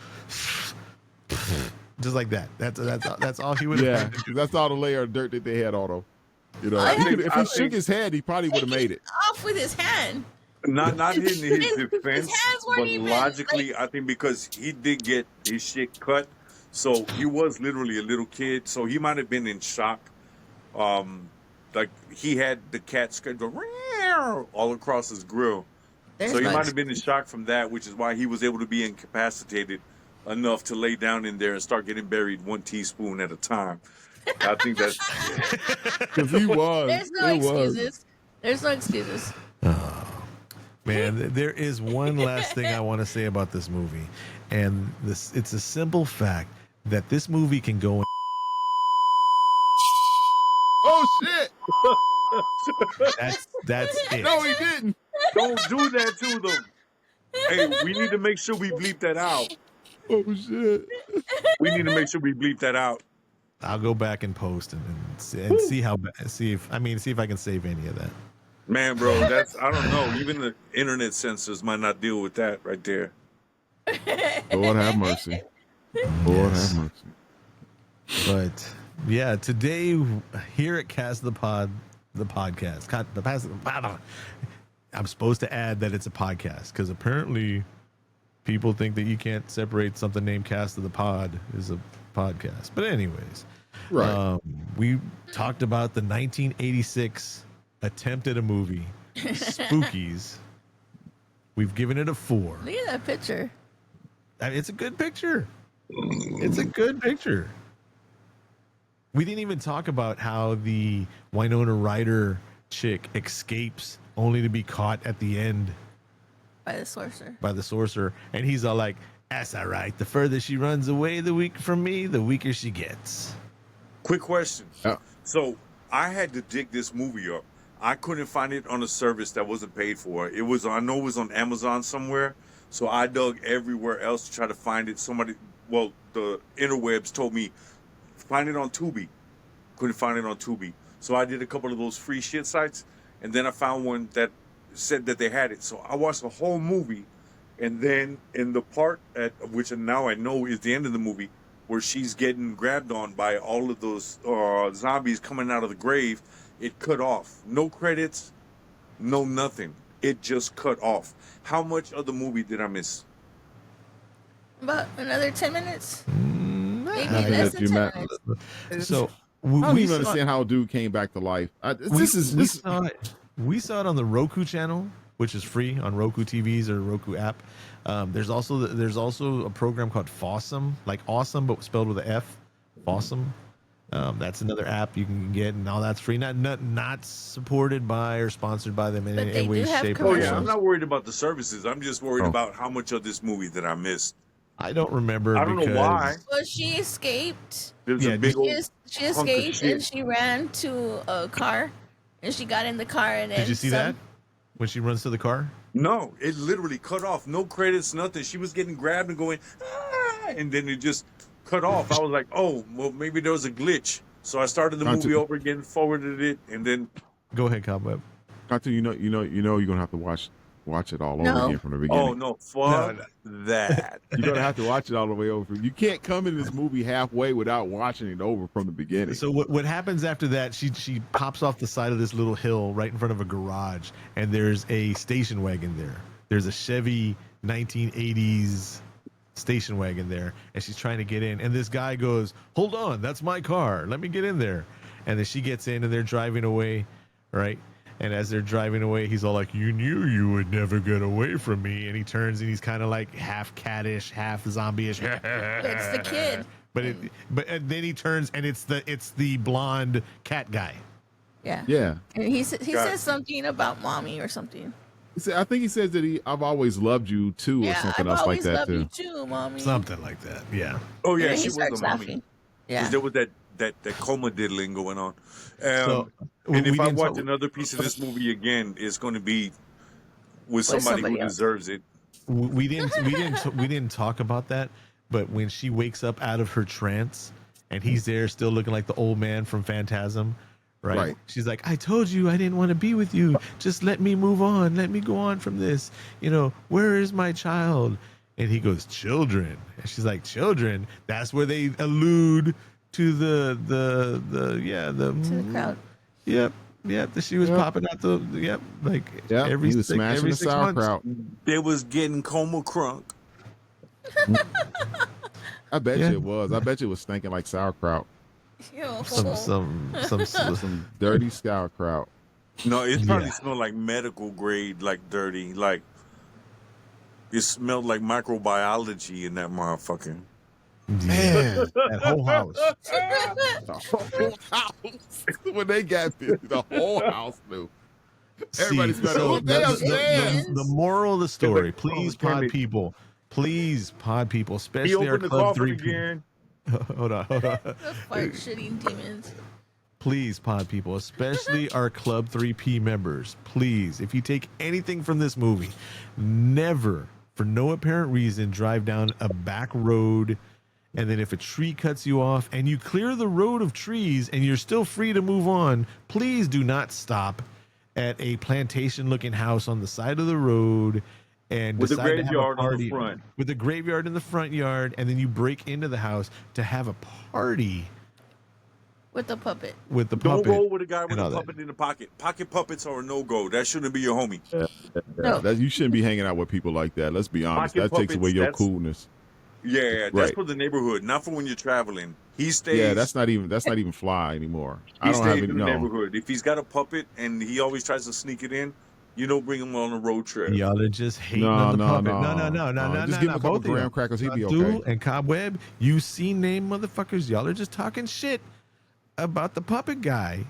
[SPEAKER 1] just like that. That's all he would have
[SPEAKER 3] Yeah,
[SPEAKER 1] had to do.
[SPEAKER 3] that's all the layer of dirt that they had on him.
[SPEAKER 2] I think-
[SPEAKER 3] If he shook his head, he probably would have made it.
[SPEAKER 2] Off with his hand.
[SPEAKER 4] Not in his
[SPEAKER 2] His
[SPEAKER 4] defense,
[SPEAKER 2] hands weren't
[SPEAKER 4] but
[SPEAKER 2] even,
[SPEAKER 4] logically, I think because he did get his shit cut, so he was literally a little kid, so he might have been in shock. Like he had the cat scratch go "Meow" all across his grill,
[SPEAKER 2] There's
[SPEAKER 4] so he
[SPEAKER 2] my-
[SPEAKER 4] might have been in shock from that, which is why he was able to be incapacitated enough to lay down in there and start getting buried 1 teaspoon at a time. I think that's
[SPEAKER 3] Because he was.
[SPEAKER 2] There's no
[SPEAKER 3] It was.
[SPEAKER 2] excuses. There's no excuses.
[SPEAKER 1] Man, there is one last thing I want to say about this movie, and it's a simple fact that this movie can go in.
[SPEAKER 3] Oh shit!
[SPEAKER 1] That's it.
[SPEAKER 3] No, he didn't.
[SPEAKER 4] don't do that to them. Hey, we need to make sure we bleep that out.
[SPEAKER 3] Oh shit!
[SPEAKER 4] We need to make sure we bleep that out.
[SPEAKER 1] I'll go back and post and see if I can save any of that.
[SPEAKER 4] Man, bro, that's I don't know. Even the internet censors might not deal with that right there.
[SPEAKER 3] Lord have mercy. Lord have
[SPEAKER 1] Yes.
[SPEAKER 3] mercy.
[SPEAKER 1] But yeah, today here at Cast the podcast. I'm supposed to add that it's a podcast because apparently people think that you can't separate something named Cast of the Pod is a podcast. But anyways,
[SPEAKER 3] Right.
[SPEAKER 1] we talked about the 1986 attempt at a movie, Spookies. We've given it a 4.
[SPEAKER 2] Look at that picture.
[SPEAKER 1] I mean, it's a good picture. It's a good picture. We didn't even talk about how the Winona Ryder chick escapes only to be caught at the end
[SPEAKER 2] By the sorcerer.
[SPEAKER 1] by the sorcerer. And he's all like, that's all right. The further she runs away the weak from me, the weaker she gets.
[SPEAKER 4] Quick question.
[SPEAKER 3] Yeah.
[SPEAKER 4] So I had to dig this movie up. I couldn't find it on a service that wasn't paid for. It was I know it was on Amazon somewhere. So I dug everywhere else to try to find it. The interwebs told me find it on Tubi. Couldn't find it on Tubi. So I did a couple of those free shit sites, and then I found one that said that they had it. So I watched the whole movie, and then in the part at which now I know is the end of the movie, where she's getting grabbed on by all of those zombies coming out of the grave, it cut off. No credits, no nothing. It just cut off. How much of the movie did I miss?
[SPEAKER 2] About another 10 minutes? Maybe
[SPEAKER 3] I
[SPEAKER 2] less
[SPEAKER 3] bet
[SPEAKER 2] than
[SPEAKER 3] you
[SPEAKER 2] 10
[SPEAKER 3] Matt-
[SPEAKER 2] minutes.
[SPEAKER 1] So
[SPEAKER 3] I don't
[SPEAKER 1] we
[SPEAKER 3] even
[SPEAKER 1] saw,
[SPEAKER 3] understand how a dude came back to life.
[SPEAKER 1] we saw it on the Roku channel, which is free on Roku TVs or Roku app. There's also a program called Fossum, like awesome but spelled with an F. Fossum. That's another app you can get, and all that's free. Not supported by or sponsored by them in
[SPEAKER 2] But
[SPEAKER 1] any
[SPEAKER 2] they
[SPEAKER 1] way,
[SPEAKER 2] do have
[SPEAKER 1] shape, or
[SPEAKER 4] Oh
[SPEAKER 2] commercials.
[SPEAKER 4] yeah, I'm
[SPEAKER 1] form.
[SPEAKER 4] not worried about the services. I'm just worried
[SPEAKER 3] Oh.
[SPEAKER 4] about how much of this movie that I missed.
[SPEAKER 1] I don't remember.
[SPEAKER 4] I don't know
[SPEAKER 1] because
[SPEAKER 4] why.
[SPEAKER 2] Well, she escaped.
[SPEAKER 4] There's
[SPEAKER 1] Yeah,
[SPEAKER 4] a big
[SPEAKER 1] she
[SPEAKER 4] old
[SPEAKER 2] She
[SPEAKER 4] hunk of
[SPEAKER 2] escaped
[SPEAKER 4] shit.
[SPEAKER 2] and she ran to a car. And she got in the car and then
[SPEAKER 1] Did you see that when she runs to the car?
[SPEAKER 4] No, it literally cut off. No credits, nothing. She was getting grabbed and going, ah, and then it just cut off. I was like, oh, well, maybe there was a glitch. So I started the movie over again, forwarded it, and then
[SPEAKER 1] Go ahead, Cobweb.
[SPEAKER 3] Cantu, you're gonna have to watch it all over
[SPEAKER 2] No.
[SPEAKER 3] again from the beginning.
[SPEAKER 4] oh no, fuck that.
[SPEAKER 3] You're gonna have to watch it all the way over. You can't come in this movie halfway without watching it over from the beginning.
[SPEAKER 1] So what happens after that? She pops off the side of this little hill right in front of a garage, and there's a station wagon there. There's a Chevy 1980s station wagon there, and she's trying to get in. And this guy goes, "Hold on, that's my car. Let me get in there." And then she gets in, and they're driving away, right? And as they're driving away, he's all like, "You knew you would never get away from me." And he turns, and he's kind of like half cattish, half zombie-ish.
[SPEAKER 2] it's the kid.
[SPEAKER 1] But then he turns, and it's the blonde cat guy.
[SPEAKER 2] Yeah.
[SPEAKER 3] Yeah,
[SPEAKER 2] And he
[SPEAKER 4] Got
[SPEAKER 2] says
[SPEAKER 4] it.
[SPEAKER 2] something about mommy or something.
[SPEAKER 3] I think he says that I've always loved you too, or
[SPEAKER 2] Yeah,
[SPEAKER 3] something
[SPEAKER 2] I've
[SPEAKER 3] else like
[SPEAKER 2] always
[SPEAKER 3] that
[SPEAKER 2] loved
[SPEAKER 3] too.
[SPEAKER 2] you too, mommy.
[SPEAKER 1] Something like that. Yeah.
[SPEAKER 4] Oh
[SPEAKER 2] And
[SPEAKER 4] yeah,
[SPEAKER 2] then
[SPEAKER 4] she
[SPEAKER 2] he
[SPEAKER 4] was
[SPEAKER 2] starts
[SPEAKER 4] the mommy.
[SPEAKER 2] laughing.
[SPEAKER 4] 'Cause
[SPEAKER 2] Yeah.
[SPEAKER 4] there was that coma diddling going on.
[SPEAKER 1] So
[SPEAKER 4] and if
[SPEAKER 1] we
[SPEAKER 4] I
[SPEAKER 1] didn't
[SPEAKER 4] watch
[SPEAKER 1] talk-
[SPEAKER 4] another piece of this movie again, it's going to be with
[SPEAKER 2] With
[SPEAKER 4] somebody who
[SPEAKER 2] somebody else.
[SPEAKER 4] deserves it.
[SPEAKER 1] we didn't talk about that, but when she wakes up out of her trance and he's there still looking like the old man from Phantasm, right? She's like, "I told you I didn't want to be with you. Just let me move on. Let me go on from this. Where is my child?" And he goes, "Children." And she's like, "Children?" That's where they allude to the
[SPEAKER 2] To the crowd.
[SPEAKER 1] Yep. That she was
[SPEAKER 3] Yep.
[SPEAKER 1] popping out every
[SPEAKER 3] he was smashing
[SPEAKER 1] every
[SPEAKER 3] the
[SPEAKER 1] 6 months.
[SPEAKER 3] sauerkraut.
[SPEAKER 4] They was getting coma crunk.
[SPEAKER 3] I bet
[SPEAKER 1] Yeah.
[SPEAKER 3] you it was. I bet you it was stinking like sauerkraut,
[SPEAKER 2] Ew.
[SPEAKER 3] some dirty sauerkraut.
[SPEAKER 4] No, it probably
[SPEAKER 1] Yeah.
[SPEAKER 4] smelled like medical grade, like dirty. Like it smelled like microbiology in that motherfucker.
[SPEAKER 3] Man,
[SPEAKER 1] That whole house.
[SPEAKER 3] the whole house. When they got there, the whole house knew. Everybody's got
[SPEAKER 1] so
[SPEAKER 3] to they upstairs.
[SPEAKER 1] the moral of the story,
[SPEAKER 4] like,
[SPEAKER 1] please,
[SPEAKER 4] oh, damn
[SPEAKER 1] pod
[SPEAKER 4] it.
[SPEAKER 1] people,
[SPEAKER 4] He
[SPEAKER 1] especially our
[SPEAKER 4] opened the
[SPEAKER 1] Club
[SPEAKER 4] coffin
[SPEAKER 1] 3
[SPEAKER 4] again.
[SPEAKER 1] hold on.
[SPEAKER 2] The fart shitting demons.
[SPEAKER 1] Please, pod people, especially our Club 3P members, please, if you take anything from this movie, never, for no apparent reason, drive down a back road. And then if a tree cuts you off and you clear the road of trees and you're still free to move on, please do not stop at a plantation-looking house on the side of the road, and
[SPEAKER 4] With a
[SPEAKER 1] decide to have a
[SPEAKER 4] graveyard on the
[SPEAKER 1] party
[SPEAKER 4] front.
[SPEAKER 1] with a graveyard in the front yard, and then you break into the house to have a party
[SPEAKER 2] With the puppet.
[SPEAKER 1] with the
[SPEAKER 4] Don't
[SPEAKER 1] puppet.
[SPEAKER 4] roll with a guy with
[SPEAKER 1] and
[SPEAKER 4] a
[SPEAKER 1] all that.
[SPEAKER 4] puppet in the pocket. Pocket puppets are a no-go. That shouldn't be your homie.
[SPEAKER 2] No.
[SPEAKER 3] That you shouldn't be hanging out with people like that. Let's be honest.
[SPEAKER 4] Pocket
[SPEAKER 3] That takes away
[SPEAKER 4] puppets,
[SPEAKER 3] your
[SPEAKER 4] that's-
[SPEAKER 3] coolness.
[SPEAKER 4] Yeah, that's
[SPEAKER 3] Right.
[SPEAKER 4] for the neighborhood, not for when you're traveling. He stays.
[SPEAKER 3] Yeah, that's not even fly anymore.
[SPEAKER 4] He
[SPEAKER 3] I don't have
[SPEAKER 4] stays
[SPEAKER 3] any.
[SPEAKER 4] in the
[SPEAKER 3] No.
[SPEAKER 4] neighborhood. If he's got a puppet and he always tries to sneak it in, you don't bring him on a road trip.
[SPEAKER 1] Y'all are just hating
[SPEAKER 3] No,
[SPEAKER 1] on the
[SPEAKER 3] no,
[SPEAKER 1] puppet.
[SPEAKER 3] no.
[SPEAKER 1] No.
[SPEAKER 3] Just give him a couple
[SPEAKER 1] Both of
[SPEAKER 3] graham
[SPEAKER 1] y'all.
[SPEAKER 3] crackers, he'd be
[SPEAKER 1] Cantu
[SPEAKER 3] okay.
[SPEAKER 1] and Cobweb, you see name motherfuckers. Y'all are just talking shit about the puppet guy.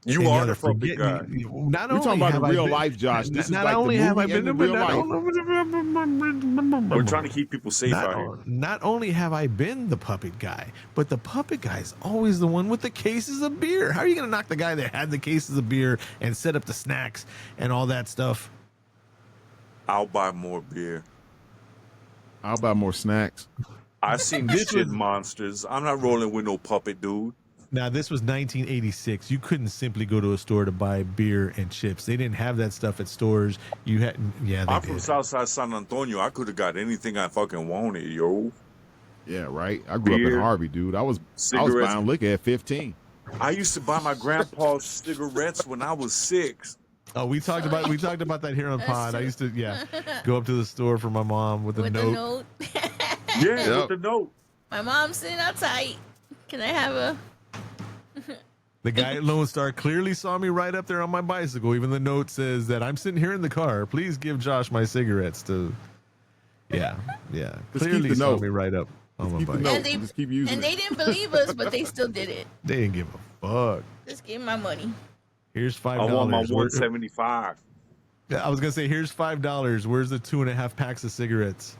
[SPEAKER 4] You
[SPEAKER 1] And
[SPEAKER 4] are
[SPEAKER 1] y'all
[SPEAKER 4] the
[SPEAKER 1] are
[SPEAKER 4] puppet
[SPEAKER 1] forgetting-
[SPEAKER 4] guy.
[SPEAKER 1] Not
[SPEAKER 3] We're
[SPEAKER 1] only
[SPEAKER 3] talking about
[SPEAKER 1] have
[SPEAKER 3] in
[SPEAKER 1] I
[SPEAKER 3] real
[SPEAKER 1] been-
[SPEAKER 3] life, Josh. This is
[SPEAKER 1] not
[SPEAKER 3] like the
[SPEAKER 1] only have I
[SPEAKER 3] movie
[SPEAKER 1] been
[SPEAKER 3] and the real life.
[SPEAKER 4] We're trying to keep people safe out here.
[SPEAKER 1] Not only have I been the puppet guy, but the puppet guy is always the one with the cases of beer. How are you going to knock the guy that had the cases of beer and set up the snacks and all that stuff?
[SPEAKER 4] I'll buy more beer.
[SPEAKER 3] I'll buy more snacks.
[SPEAKER 4] I've seen
[SPEAKER 1] This
[SPEAKER 4] shit
[SPEAKER 1] was-
[SPEAKER 4] monsters. I'm not rolling with no puppet dude.
[SPEAKER 1] Now, this was 1986. You couldn't simply go to a store to buy beer and chips. They didn't have that stuff at stores. You had, yeah, they
[SPEAKER 4] I'm
[SPEAKER 1] did.
[SPEAKER 4] from Southside San Antonio. I could have got anything I fucking wanted, yo.
[SPEAKER 3] Yeah, right. I grew up
[SPEAKER 4] Beer,
[SPEAKER 3] in Harvey, dude. I was
[SPEAKER 4] cigarettes.
[SPEAKER 3] buying liquor at 15.
[SPEAKER 4] I used to buy my grandpa's cigarettes when I was 6.
[SPEAKER 1] Oh, we talked about that here on Pod. I used to, go up to the store for my mom with a
[SPEAKER 2] With the
[SPEAKER 1] note.
[SPEAKER 2] note.
[SPEAKER 4] Yeah,
[SPEAKER 3] Yep.
[SPEAKER 4] with the note.
[SPEAKER 2] My mom's sitting outside. Can I have a?
[SPEAKER 1] The guy at Lone Star clearly saw me right up there on my bicycle. Even the note says that I'm sitting here in the car. Please give Josh my cigarettes to. Yeah.
[SPEAKER 3] Just
[SPEAKER 1] Clearly
[SPEAKER 3] keep the
[SPEAKER 1] saw
[SPEAKER 3] note.
[SPEAKER 1] me right up on my
[SPEAKER 3] Keep the
[SPEAKER 1] bike.
[SPEAKER 3] note.
[SPEAKER 2] And they-
[SPEAKER 3] Just keep using
[SPEAKER 2] And
[SPEAKER 3] it.
[SPEAKER 2] they didn't believe us, but they still did it.
[SPEAKER 1] They didn't give a fuck.
[SPEAKER 2] Just give me my money.
[SPEAKER 1] Here's $5.
[SPEAKER 4] I want my
[SPEAKER 1] Where-
[SPEAKER 4] 175.
[SPEAKER 1] I was gonna say, here's $5. Where's the 2.5 packs of cigarettes?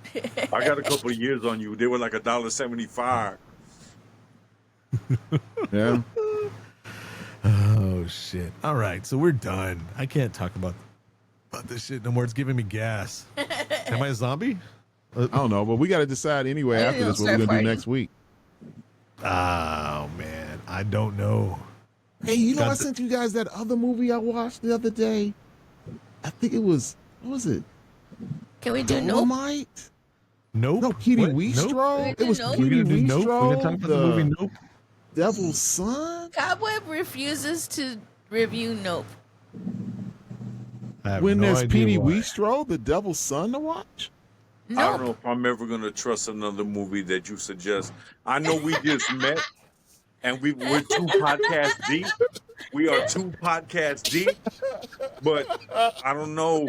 [SPEAKER 4] I got a couple of years on you. They were like $1.75.
[SPEAKER 3] Yeah.
[SPEAKER 1] Oh shit! All right, so we're done. I can't talk about this shit no more. It's giving me gas. Am I a zombie?
[SPEAKER 3] I don't know, but we got to decide anyway
[SPEAKER 2] I
[SPEAKER 3] after
[SPEAKER 2] don't
[SPEAKER 3] this what
[SPEAKER 2] start
[SPEAKER 3] we're gonna do
[SPEAKER 2] fighting.
[SPEAKER 3] next week.
[SPEAKER 1] Oh man, I don't know.
[SPEAKER 3] Hey, you know, I
[SPEAKER 1] Got the-
[SPEAKER 3] sent you guys that other movie I watched the other day. I think it was, what was it?
[SPEAKER 2] Can we do nope?
[SPEAKER 3] Dolomite?
[SPEAKER 1] Nope.
[SPEAKER 3] No, Petey
[SPEAKER 1] What?
[SPEAKER 3] Weestro.
[SPEAKER 1] Nope.
[SPEAKER 3] It was
[SPEAKER 2] Nope.
[SPEAKER 1] We're
[SPEAKER 3] Petey
[SPEAKER 1] gonna do nope. We're gonna talk
[SPEAKER 3] Weestro,
[SPEAKER 1] about the movie Nope.
[SPEAKER 3] Devil's Son.
[SPEAKER 2] Cobweb refuses to review Nope.
[SPEAKER 1] I have
[SPEAKER 3] When
[SPEAKER 1] no
[SPEAKER 3] there's
[SPEAKER 1] idea
[SPEAKER 3] Petey
[SPEAKER 1] why.
[SPEAKER 3] Weestro, the Devil's Son to watch.
[SPEAKER 4] I don't know
[SPEAKER 2] Nope.
[SPEAKER 4] if I'm ever going to trust another movie that you suggest. I know we just met and we're 2 podcasts deep. We are 2 podcasts deep, but I don't know.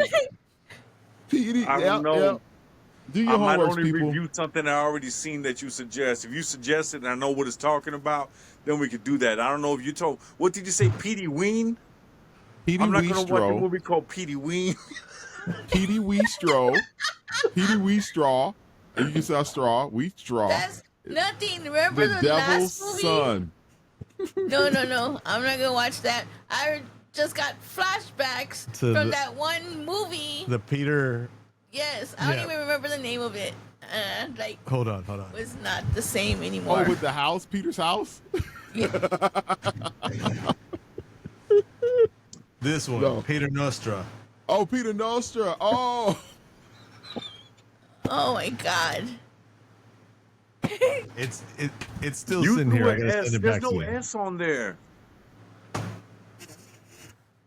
[SPEAKER 3] Petey,
[SPEAKER 4] I don't know.
[SPEAKER 3] Yep. Do your
[SPEAKER 4] I might
[SPEAKER 3] homework,
[SPEAKER 4] only
[SPEAKER 3] people.
[SPEAKER 4] review something I already seen that you suggest. If you suggest it and I know what it's talking about, then we could do that. I don't know if you told. What did you say, Petey Ween?
[SPEAKER 3] Petey
[SPEAKER 4] I'm not going to watch a
[SPEAKER 3] Weestro.
[SPEAKER 4] movie called Petey Ween.
[SPEAKER 3] Petey Weestro. Petey Weestraw. You can say straw. Weestraw.
[SPEAKER 2] That's nothing. Remember
[SPEAKER 3] The
[SPEAKER 2] the
[SPEAKER 3] Devil's
[SPEAKER 2] last movie?
[SPEAKER 3] Son.
[SPEAKER 2] No. I'm not gonna watch that. I just got flashbacks
[SPEAKER 1] To
[SPEAKER 2] from
[SPEAKER 1] the-
[SPEAKER 2] that one movie.
[SPEAKER 1] The Peter.
[SPEAKER 2] Yes, I don't
[SPEAKER 1] Yeah.
[SPEAKER 2] even remember the name of it.
[SPEAKER 1] Hold on.
[SPEAKER 2] Was not the same anymore.
[SPEAKER 3] Oh, with the house, Peter's house.
[SPEAKER 1] This one,
[SPEAKER 3] No.
[SPEAKER 1] Peter Nostra.
[SPEAKER 3] Oh, Peter Nostra. Oh,
[SPEAKER 2] Oh my god.
[SPEAKER 1] It's still
[SPEAKER 4] You
[SPEAKER 1] sitting
[SPEAKER 4] threw
[SPEAKER 1] here. I
[SPEAKER 4] an
[SPEAKER 1] gotta
[SPEAKER 4] S.
[SPEAKER 1] send it
[SPEAKER 4] There's
[SPEAKER 1] back
[SPEAKER 4] no
[SPEAKER 1] to you.
[SPEAKER 4] S on there.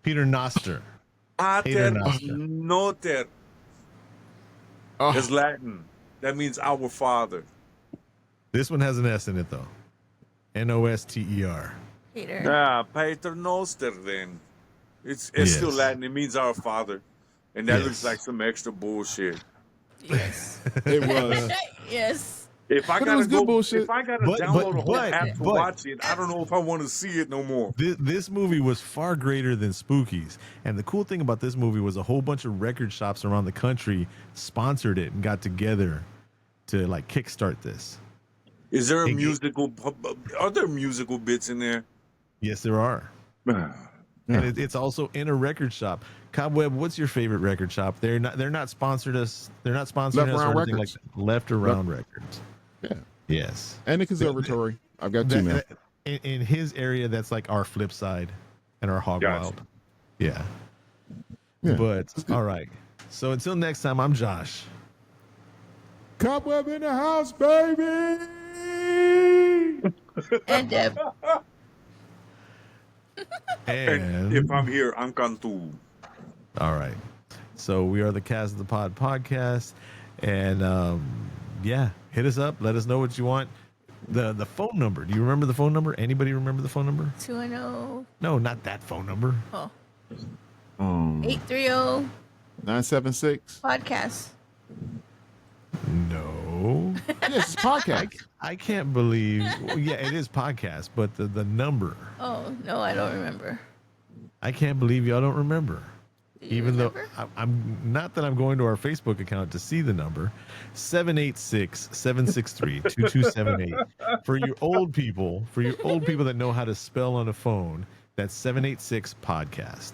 [SPEAKER 1] Peter Noster.
[SPEAKER 4] Pater
[SPEAKER 1] Noster.
[SPEAKER 4] noter
[SPEAKER 3] oh.
[SPEAKER 4] is Latin. That means our Father.
[SPEAKER 1] This one has an S in it though. Noster.
[SPEAKER 2] Peter.
[SPEAKER 4] Ah, Pater noster. Then it's still
[SPEAKER 1] Yes.
[SPEAKER 4] Latin. It means our Father, and that
[SPEAKER 1] Yes.
[SPEAKER 4] looks like some extra bullshit.
[SPEAKER 2] Yes.
[SPEAKER 3] It was.
[SPEAKER 2] Yes.
[SPEAKER 4] If I
[SPEAKER 3] But it
[SPEAKER 4] gotta
[SPEAKER 3] was good bullshit.
[SPEAKER 4] if I gotta
[SPEAKER 1] But-
[SPEAKER 4] download a whole
[SPEAKER 1] but-
[SPEAKER 4] app to
[SPEAKER 1] but-
[SPEAKER 4] watch it, I don't know if I want to see it no more.
[SPEAKER 1] This movie was far greater than Spookies. And the cool thing about this movie was a whole bunch of record shops around the country sponsored it and got together to like kickstart this.
[SPEAKER 4] Is there a
[SPEAKER 1] It-
[SPEAKER 4] musical? Are there musical bits in there?
[SPEAKER 1] Yes, there are. And it's also in a record shop. Cobweb, what's your favorite record shop? They're not sponsored us. They're not sponsoring
[SPEAKER 3] Left
[SPEAKER 1] us or
[SPEAKER 3] Around
[SPEAKER 1] anything like
[SPEAKER 3] Records.
[SPEAKER 1] that. Left Around Records.
[SPEAKER 3] Yeah.
[SPEAKER 1] Yes.
[SPEAKER 3] And the conservatory. I've got two now.
[SPEAKER 1] In his area, that's like our flip side and our hog
[SPEAKER 4] Gotcha.
[SPEAKER 1] wild. Yeah.
[SPEAKER 3] Yeah.
[SPEAKER 1] But all right. So until next time, I'm Josh.
[SPEAKER 3] Cobweb in the house, baby.
[SPEAKER 2] And Deb.
[SPEAKER 1] And
[SPEAKER 4] if I'm here, I'm Cantu.
[SPEAKER 1] all right. So we are the Cast of the Pod podcast. And yeah, hit us up. Let us know what you want. The phone number. Do you remember the phone number? Anybody remember the phone number?
[SPEAKER 2] 210.
[SPEAKER 1] No, not that phone number.
[SPEAKER 2] Oh.
[SPEAKER 3] 830
[SPEAKER 2] 830
[SPEAKER 3] 976.
[SPEAKER 2] podcast.
[SPEAKER 1] No.
[SPEAKER 3] Yes, it's podcast.
[SPEAKER 1] I can't believe. Well, yeah, it is podcast, but the number.
[SPEAKER 2] Oh, no, I don't remember.
[SPEAKER 1] I can't believe y'all don't remember.
[SPEAKER 2] Do you
[SPEAKER 1] Even
[SPEAKER 2] remember?
[SPEAKER 1] though I'm not that I'm going to our Facebook account to see the number, 786-763-2278. For your old people that know how to spell on a phone, that's 786 podcast.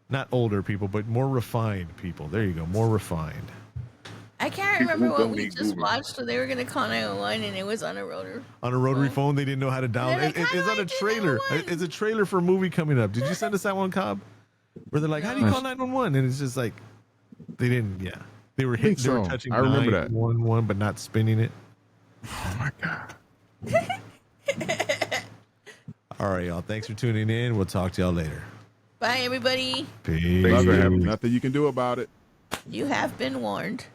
[SPEAKER 1] Not older people, but more refined people. There you go, more refined.
[SPEAKER 2] I can't
[SPEAKER 4] People
[SPEAKER 2] remember what
[SPEAKER 4] don't
[SPEAKER 2] we
[SPEAKER 4] need
[SPEAKER 2] just
[SPEAKER 4] Google.
[SPEAKER 2] watched. So they were going to call 911 and it was on a rotor.
[SPEAKER 1] On a rotary
[SPEAKER 2] Oh.
[SPEAKER 1] phone, they didn't know how to download.
[SPEAKER 2] like,
[SPEAKER 1] It's
[SPEAKER 2] how do
[SPEAKER 1] on
[SPEAKER 2] I
[SPEAKER 1] a
[SPEAKER 2] do
[SPEAKER 1] trailer.
[SPEAKER 2] 911?
[SPEAKER 1] It's a trailer for a movie coming up. Did you send us that one, Cobb? Where they're like, "How do you
[SPEAKER 3] No.
[SPEAKER 1] call 911?" And it's just like they didn't. Yeah, they were
[SPEAKER 3] think
[SPEAKER 1] they were
[SPEAKER 3] so.
[SPEAKER 1] touching
[SPEAKER 3] I remember that.
[SPEAKER 1] 911, but not spinning it.
[SPEAKER 3] Oh my God.
[SPEAKER 1] All right, y'all. Thanks for tuning in. We'll talk to y'all later.
[SPEAKER 2] Bye, everybody.
[SPEAKER 1] Peace.
[SPEAKER 3] Love it. Nothing you can do about it.
[SPEAKER 2] You have been warned.